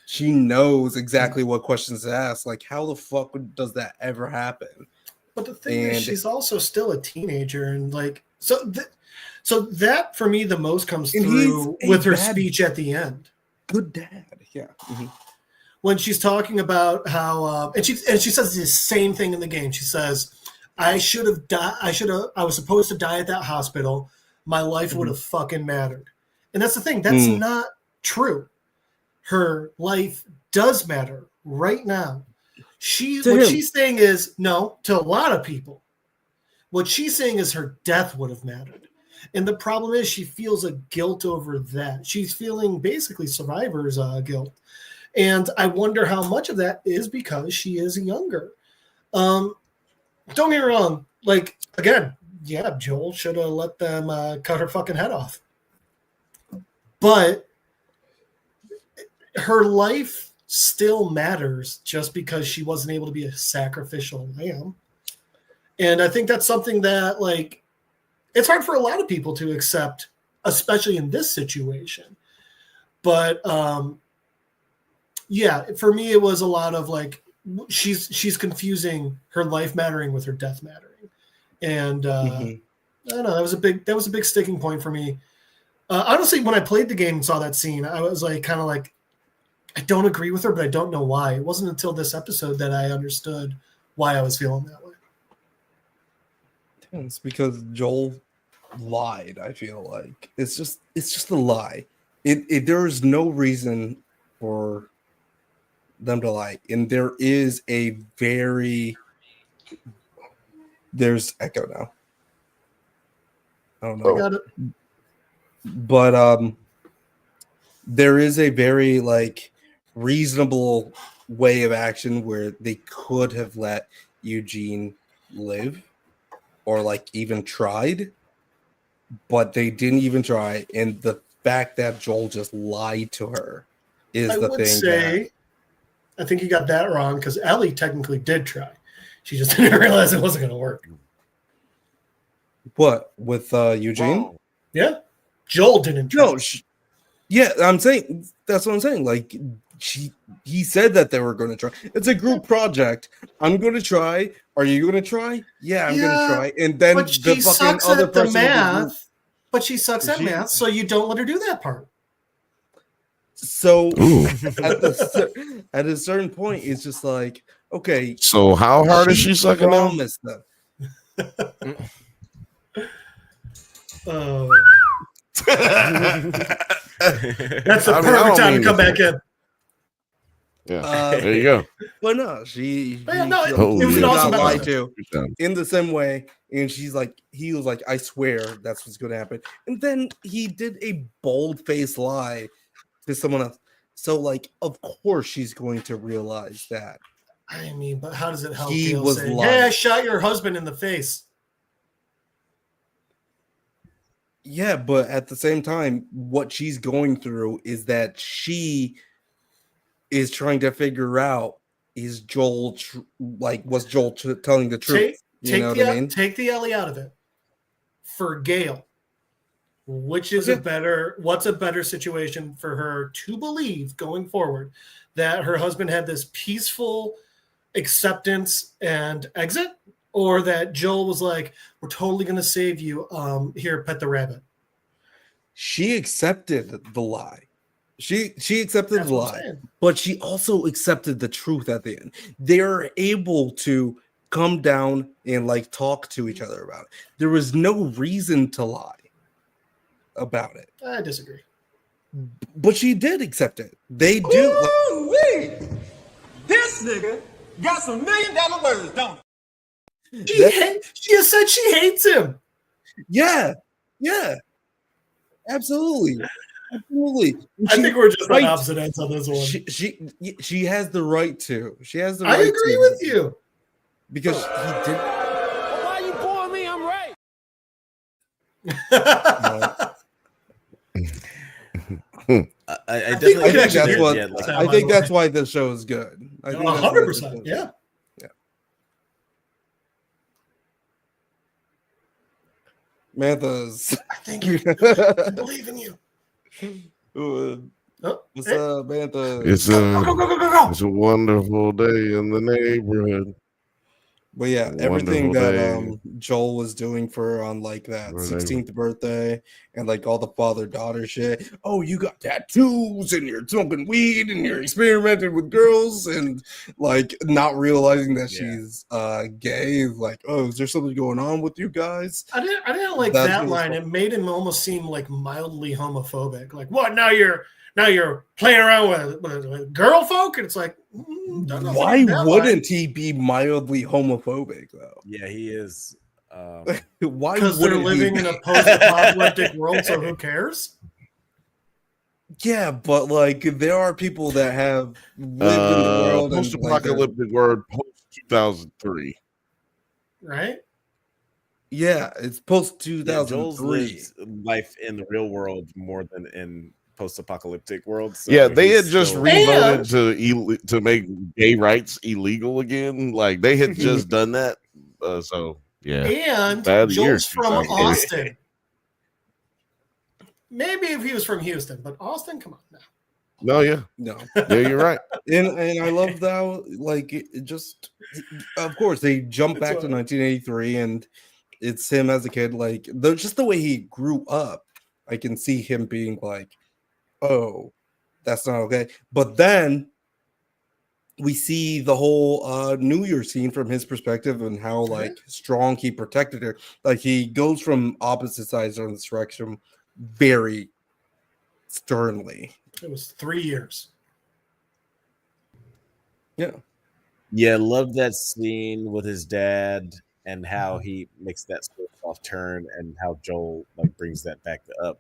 She knows exactly what questions to ask. Like, how the fuck does that ever happen? But the thing is, she's also still a teenager, and like, so that for me the most comes through with her speech at the end. Good dad, yeah. Mm-hmm. When she's talking about how, and she says the same thing in the game. She says, I should have died. I was supposed to die at that hospital. My life would have fucking mattered. And that's the thing. That's not true. Her life does matter right now. She's saying is, no, to a lot of people. What she's saying is her death would have mattered. And the problem is she feels a guilt over that. She's feeling basically survivor's guilt. And I wonder how much of that is because she is younger. Don't get me wrong. Like, again, yeah, Joel should have let them cut her fucking head off. But her life still matters just because she wasn't able to be a sacrificial lamb. And I think that's something that, like, it's hard for a lot of people to accept, especially in this situation. But, yeah, for me, it was a lot of, like, she's confusing her life mattering with her death mattering. And I don't know, that was a big sticking point for me. Honestly, when I played the game and saw that scene, I was like, kind of like, I don't agree with her, but I don't know why. It wasn't until this episode that I understood why I was feeling that way. It's because Joel lied. I feel like it's just a lie. There is no reason for them to lie. And there's echo now. I don't know. I got it. But there is a very like reasonable way of action where they could have let Eugene live or like even tried, but they didn't even try. And the fact that Joel just lied to her is the thing. I think you got that wrong because Ellie technically did try. She just didn't realize it wasn't going to work. What with Eugene? Wrong. Yeah, Joel didn't try. No, yeah, I'm saying that's what I'm saying. Like he said that they were going to try. It's a group project. I'm going to try. Are you going to try? Yeah, I'm going to try. And then but she sucks at the math. But she sucks at math, so you don't let her do that part. So at a certain point, it's just like, okay. So how hard is she sucking out? Them. Oh. That's the perfect time to come back in. Yeah, there you go. But no, it was an awesome lie to in the same way, and he was like, I swear that's what's going to happen, and then he did a bold-faced lie to someone else. So, like, of course she's going to realize that. I mean, but how does it help? He Gail was saying, lying. "Hey, I shot your husband in the face." Yeah, but at the same time, what she's going through is that she is trying to figure out is Joel was Joel telling the truth? Take the Ellie out of it. For Gail, what's a better situation for her to believe going forward that her husband had this peaceful acceptance and exit, or that Joel was like, we're totally going to save you. Here, pet the rabbit. She accepted the lie. She accepted the lie, but she also accepted the truth at the end. They're able to come down and like talk to each other about it. There was no reason to lie about it. I disagree. But she did accept it. They do. This nigga got some $1 million words, don't he? She has said she hates him. Yeah. Absolutely. I think we're just on opposite ends on this one. She has the right to. She has the I right to. agree with you. Because he did. Well, why you pouring me? I'm right. I think that's why the show is good. 100%. Yeah. Banthas. Thank you. I believe in you. What's up, Bantha? It's a wonderful day in the neighborhood. But yeah, everything that Joel was doing for her on like that 16th birthday and like all the father-daughter shit. Oh, you got tattoos and you're smoking weed and you're experimenting with girls and like not realizing that she's gay. Like, oh, is there something going on with you guys? I didn't like that line. It made him almost seem like mildly homophobic. Like, what? Now you're playing around with girl folk, and it's like, why wouldn't he be mildly homophobic though? Yeah, he is. Why? Because they're living in a post-apocalyptic world, so who cares? Yeah, but like there are people that have lived in the world post-apocalyptic world post 2003, right? Yeah, it's post 2003. Joel's lived life in the real world more than in post-apocalyptic world. So yeah, they had just revoted to make gay rights illegal again. Like they had just done that. So yeah, and Joel's from Austin. Maybe if he was from Houston, but Austin, come on now. No, yeah, you're right. And I love that. Like it just, of course, they jump back to 1983, and it's him as a kid. Like just the way he grew up, I can see him being like, oh, that's not okay. But then we see the whole New Year scene from his perspective and how like strong he protected her. Like he goes from opposite sides on the spectrum very sternly. It was 3 years. Yeah, love that scene with his dad and how he makes that sort of off turn and how Joel like brings that back up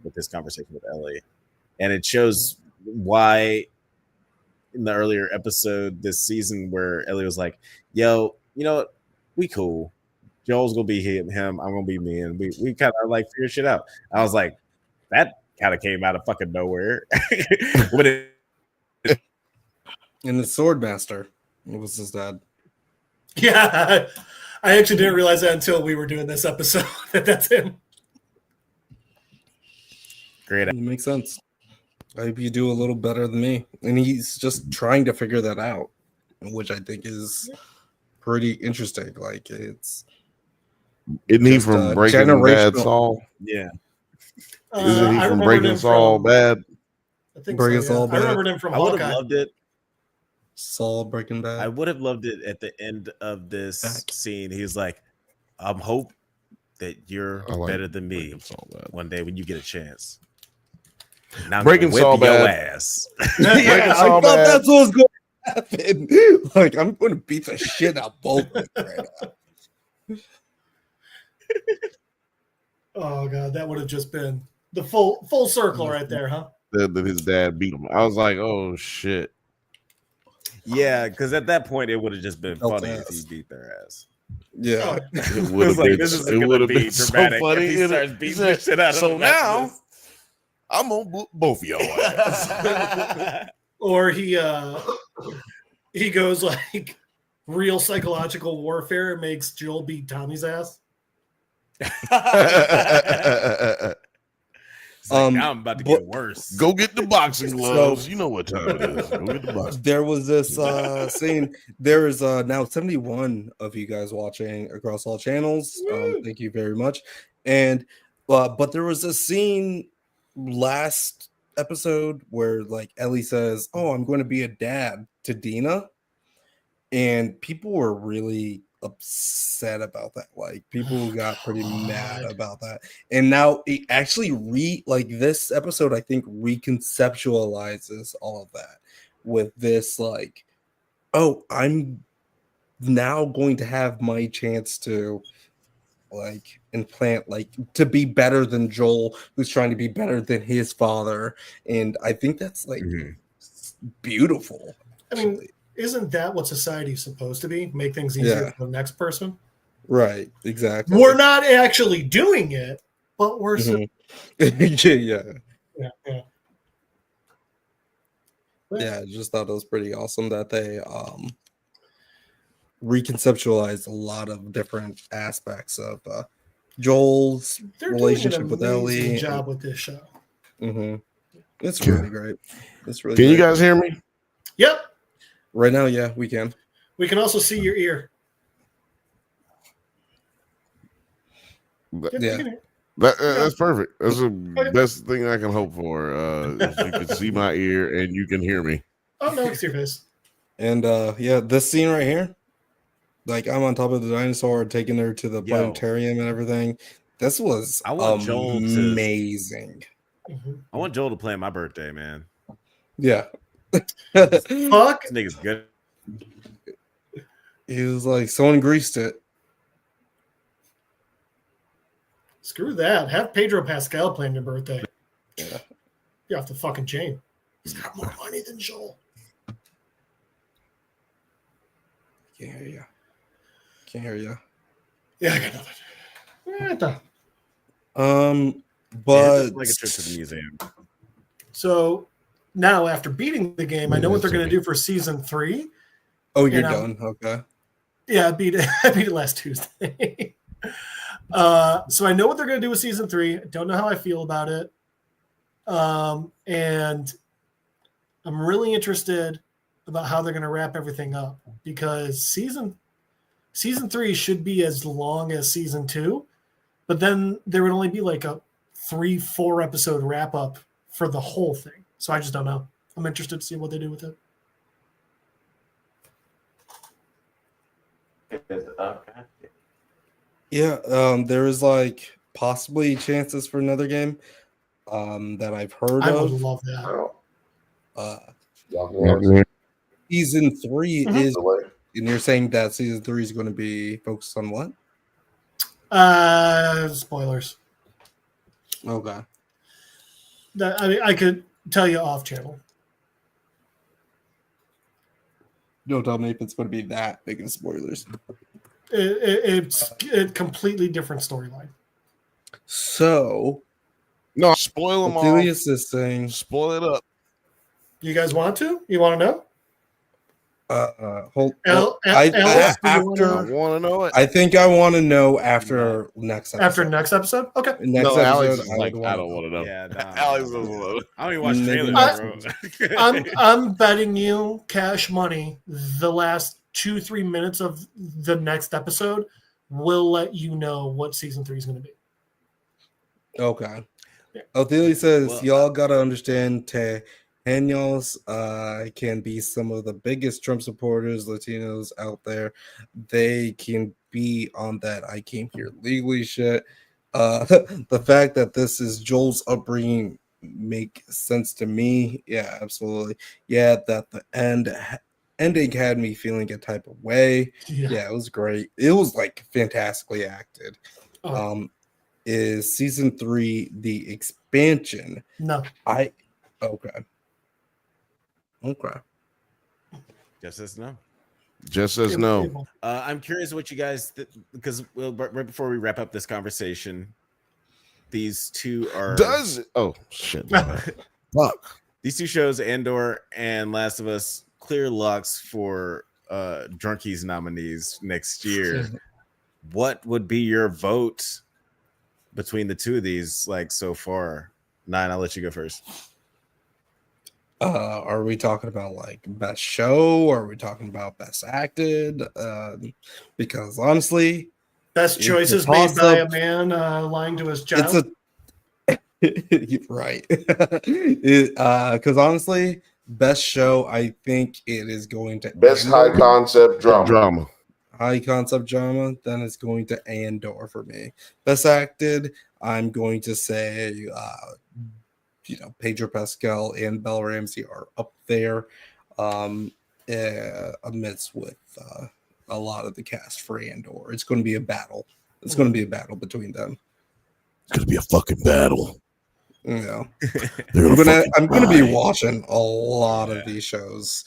with his conversation with Ellie. And it shows why in the earlier episode this season where Ellie was like, yo, you know what? We cool. Joel's gonna be him, I'm gonna be me, and we kind of like figure shit out. I was like, that kind of came out of fucking nowhere. When it And the Swordmaster was his dad. Yeah, I actually didn't realize that until we were doing this episode that that's him. Great. It makes sense. I hope you do a little better than me. And he's just trying to figure that out, which I think is pretty interesting. Like, it's... Isn't he from Breaking Bad, Saul? Yeah. Isn't he from Breaking Saul Bad? I think Breaking so, yeah. Saul Bad. I remembered him from I would Hawkeye. have loved it. Saul Breaking Bad. I would have loved it at the end of this scene. He's like, I'm hope that you're better than me one day when you get a chance. Now I'm Breaking gonna whip Saul your Bad. ass. Yeah, I thought that's what was going to happen. Like, I'm going to beat the shit out both of them right now. Oh god, that would have just been the full circle right there, huh? That his dad beat him. I was like, oh shit. Yeah, because at that point it would have just been Felt funny ass. if he beat their ass. Yeah. It would have like, been, this is it gonna would have be been so dramatic if funny. he starts beating the shit out of so them now after I'm on both of y'all ass. Or he goes like real psychological warfare and makes Joel beat Tommy's ass. It's like, now I'm about to get worse. Go get the boxing gloves. You know what time it is. Go get the boxing. There was this scene. There is now 71 of you guys watching across all channels. Thank you very much. And but there was a scene last episode where like Ellie says, "Oh, I'm going to be a dad" to Dina, and people were really upset about that. Like, people got pretty mad about that. And now it actually this episode I think reconceptualizes all of that with this, like, oh, I'm now going to have my chance to like implant, like, to be better than Joel, who's trying to be better than his father. And I think that's like beautiful. I mean, isn't that what society's supposed to be? Make things easier for the next person? Right, exactly. We're not actually doing it, but we're yeah. Yeah, I just thought it was pretty awesome that they reconceptualized a lot of different aspects of Joel's relationship with Ellie. Job with this show. It's really great. It's really. Can you great. guys hear me? Yep. Right now, yeah, we can. We can also see your ear. Yeah. That's perfect. That's the best thing I can hope for. If you can see my ear and you can hear me. Oh no, it's your face. And yeah, this scene right here, like, I'm on top of the dinosaur, taking her to the planetarium and everything. This was amazing. I want Joel to plan my birthday, man. Yeah. Fuck. This nigga's good. He was like, someone greased it. Screw that. Have Pedro Pascal plan your birthday. Yeah. You're off the fucking chain. He's got more money than Joel. Can't hear you. Can't hear you. Yeah, I got nothing. But like a trip to the museum. So now, after beating the game, I know what they're going to do for season 3. Oh, you're done. Okay. Yeah, I beat it last Tuesday. So I know what they're going to do with season 3. I don't know how I feel about it. And I'm really interested about how they're going to wrap everything up, because season 3 should be as long as season 2, but then there would only be like a 3-4 episode wrap up for the whole thing. So I just don't know. I'm interested to see what they do with it. yeah, there is like possibly chances for another game that I've heard I of. would love that. season 3 Mhm. is, and you're saying that season 3 is going to be focused on what? Spoilers. Okay. I mean, I could tell you off channel. Don't tell me if it's going to be that big of spoilers. It's a completely different storyline. So, no, spoil them all. Ophelius is saying, spoil it up. You guys want to? You want to know? Hold. I want to know it. I think I want to know after next episode. After next episode? Okay. Next no, Alex episode, is like, I don't want to know. Yeah, nah, Alex doesn't know. I don't even watch trailers, bro. I'm betting you cash money the last 2-3 minutes of the next episode will let you know what season 3 is going to be. Okay. Othelia says, Well, y'all gotta understand Tejanos can be some of the biggest Trump supporters, Latinos out there. They can be on that I came here legally shit. The fact that this is Joel's upbringing make sense to me. Yeah, absolutely. Yeah, that the ending had me feeling a type of way. Yeah, it was great. It was like fantastically acted. Is season 3 the expansion? No. Okay. Just says no. Just says no. I'm curious what you guys because right before we wrap up this conversation, these two are shit. Fuck. These two shows, Andor and Last of Us, clear locks for Drunkies nominees next year. What would be your vote between the two of these, like so far? Nine, I'll let you go first. Are we talking about like best show, or are we talking about best acted? Because honestly, best choices made by a man lying to his child. Right. Because honestly, best show, I think it is going to best high concept drama. High concept drama, then it's going to Andor for me. Best acted, I'm going to say, Pedro Pascal and Belle Ramsey are up there, amidst with a lot of the cast for Andor. It's going to be a battle. It's going to be a battle between them. It's going to be a fucking battle. I'm gonna be watching a lot of these shows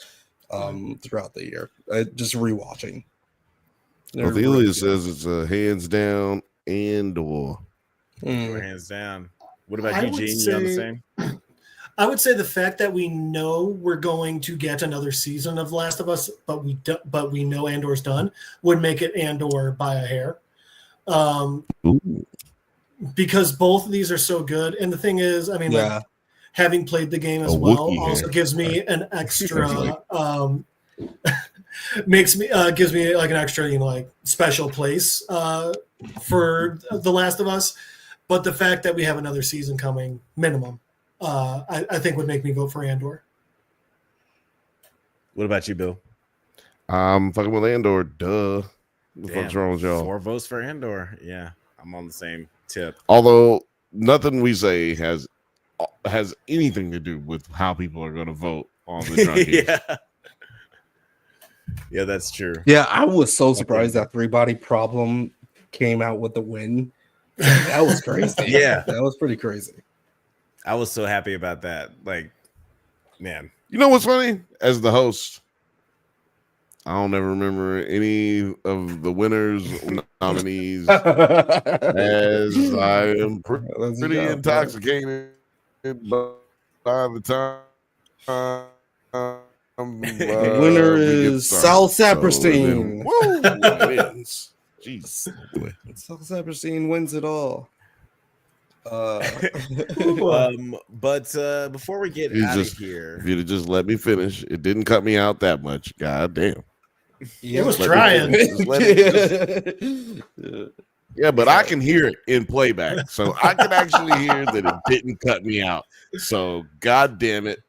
throughout the year. Just rewatching. Othelia says it's a hands down Andor. Hands down. What about you, Gene? You on the same? I would say the fact that we know we're going to get another season of Last of Us, but we know Andor's done, would make it Andor by a hair. Because both of these are so good. And the thing is, I mean, like, having played the game as well also gives me an extra gives me like an extra, like special place for The Last of Us. But the fact that we have another season coming, minimum, I think would make me vote for Andor. What about you, Bill? I'm fucking with Andor. Duh. What the fuck's wrong with y'all? 4 votes for Andor. Yeah, I'm on the same tip. Although nothing we say has anything to do with how people are going to vote on the Drunkies. Yeah, that's true. Yeah, I was so surprised that 3-Body Problem came out with the win. That was crazy. Yeah, that was pretty crazy. I was so happy about that. Like, man, you know what's funny? As the host, I don't ever remember any of the winners nominees, as I am pretty intoxicated by the time. The winner is Sal Saperstein. Woo! Wins. Jeez. Sal Saperstein wins it all. But before we get out of here, if you'd have just let me finish, it didn't cut me out that much. God damn. It was trying. Yeah, but I can hear it in playback, so I can actually hear that it didn't cut me out. So, God damn it,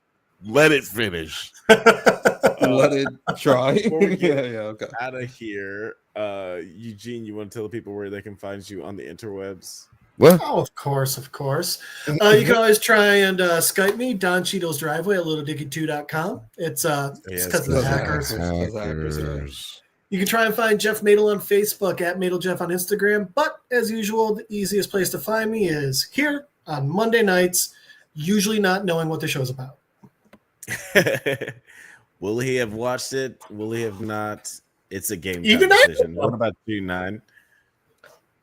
let it finish. Let it try. Okay. Out of here, Eugene, you want to tell the people where they can find you on the interwebs? What? Oh, of course. You can always try and Skype me, Don Cheadle's Driveway at littledicky2.com. It's because of the hackers. You can try and find Jeff Madel on Facebook at MadelJeff on Instagram. But as usual, the easiest place to find me is here on Monday nights, usually not knowing what the show's about. Will he have watched it? Will he have not? It's a game Even decision. What about you, 9?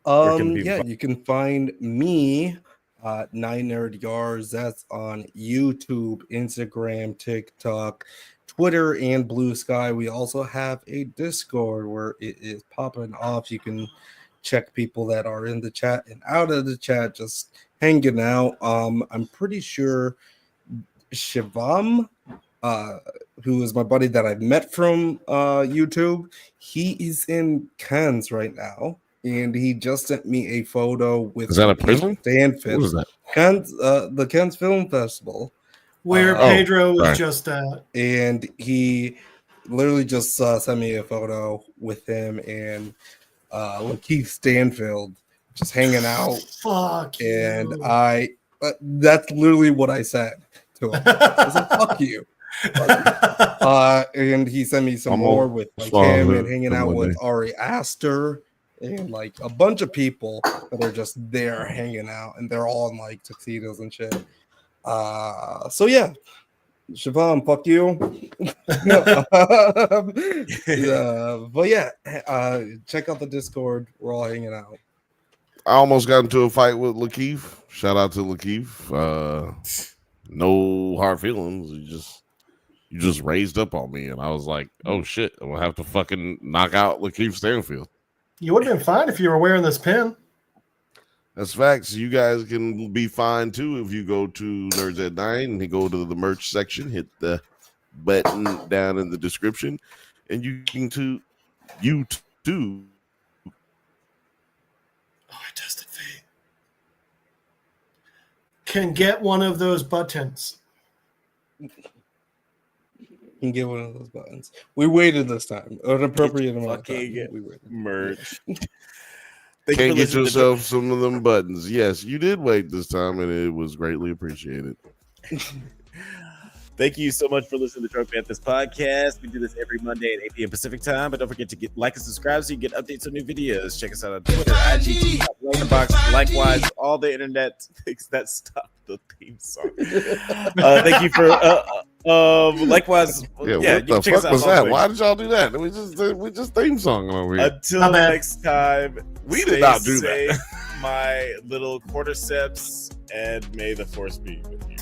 Yeah, you can find me at 9nerdyards. That's on YouTube, Instagram, TikTok, Twitter, and Blue Sky. We also have a Discord where it is popping off. You can check people that are in the chat and out of the chat, just hanging out. I'm pretty sure Shivam, who is my buddy that I've met from YouTube, he is in Cannes right now. And he just sent me a photo with. Is that a prison? Stanford. What is that? Cannes, the Cannes Film Festival, where Pedro was just at. And he literally just sent me a photo with him and Lakeith Stanfield just hanging out. Fuck and you. That's literally what I said to him. I said, "Fuck you." And he sent me some more with like him and hanging out with Ari Aster. And like a bunch of people that are just there hanging out, and they're all in like tuxedos and shit. So yeah, Siobhan, fuck you. But yeah, check out the Discord. We're all hanging out. I almost got into a fight with Lakeith. Shout out to Lakeith. No hard feelings. You just raised up on me, and I was like, oh shit, I'm gonna have to fucking knock out Lakeith Stanfield. You would have been fine if you were wearing this pin. That's facts. You guys can be fine too if you go to NerdsAtNite and you go to the merch section, hit the button down in the description, and you can too. Oh, I tested fate. Can get one of those buttons. Can get one of those buttons. We waited this time. An appropriate amount of time. We waited. Merch. Can't get yourself some of them buttons. Yes, you did wait this time, and it was greatly appreciated. Thank you so much for listening to the Banthas podcast. We do this every Monday at 8 p.m. Pacific time, but don't forget to like and subscribe so you get updates on new videos. Check us out on Twitter, IG, Letterboxd, likewise, all the internet things that stop the theme song. Thank you for likewise. Yeah, what the fuck was that? Why did y'all do that? We just theme song over here. Until next time, we did not do that. My little cordyceps, and may the force be with you.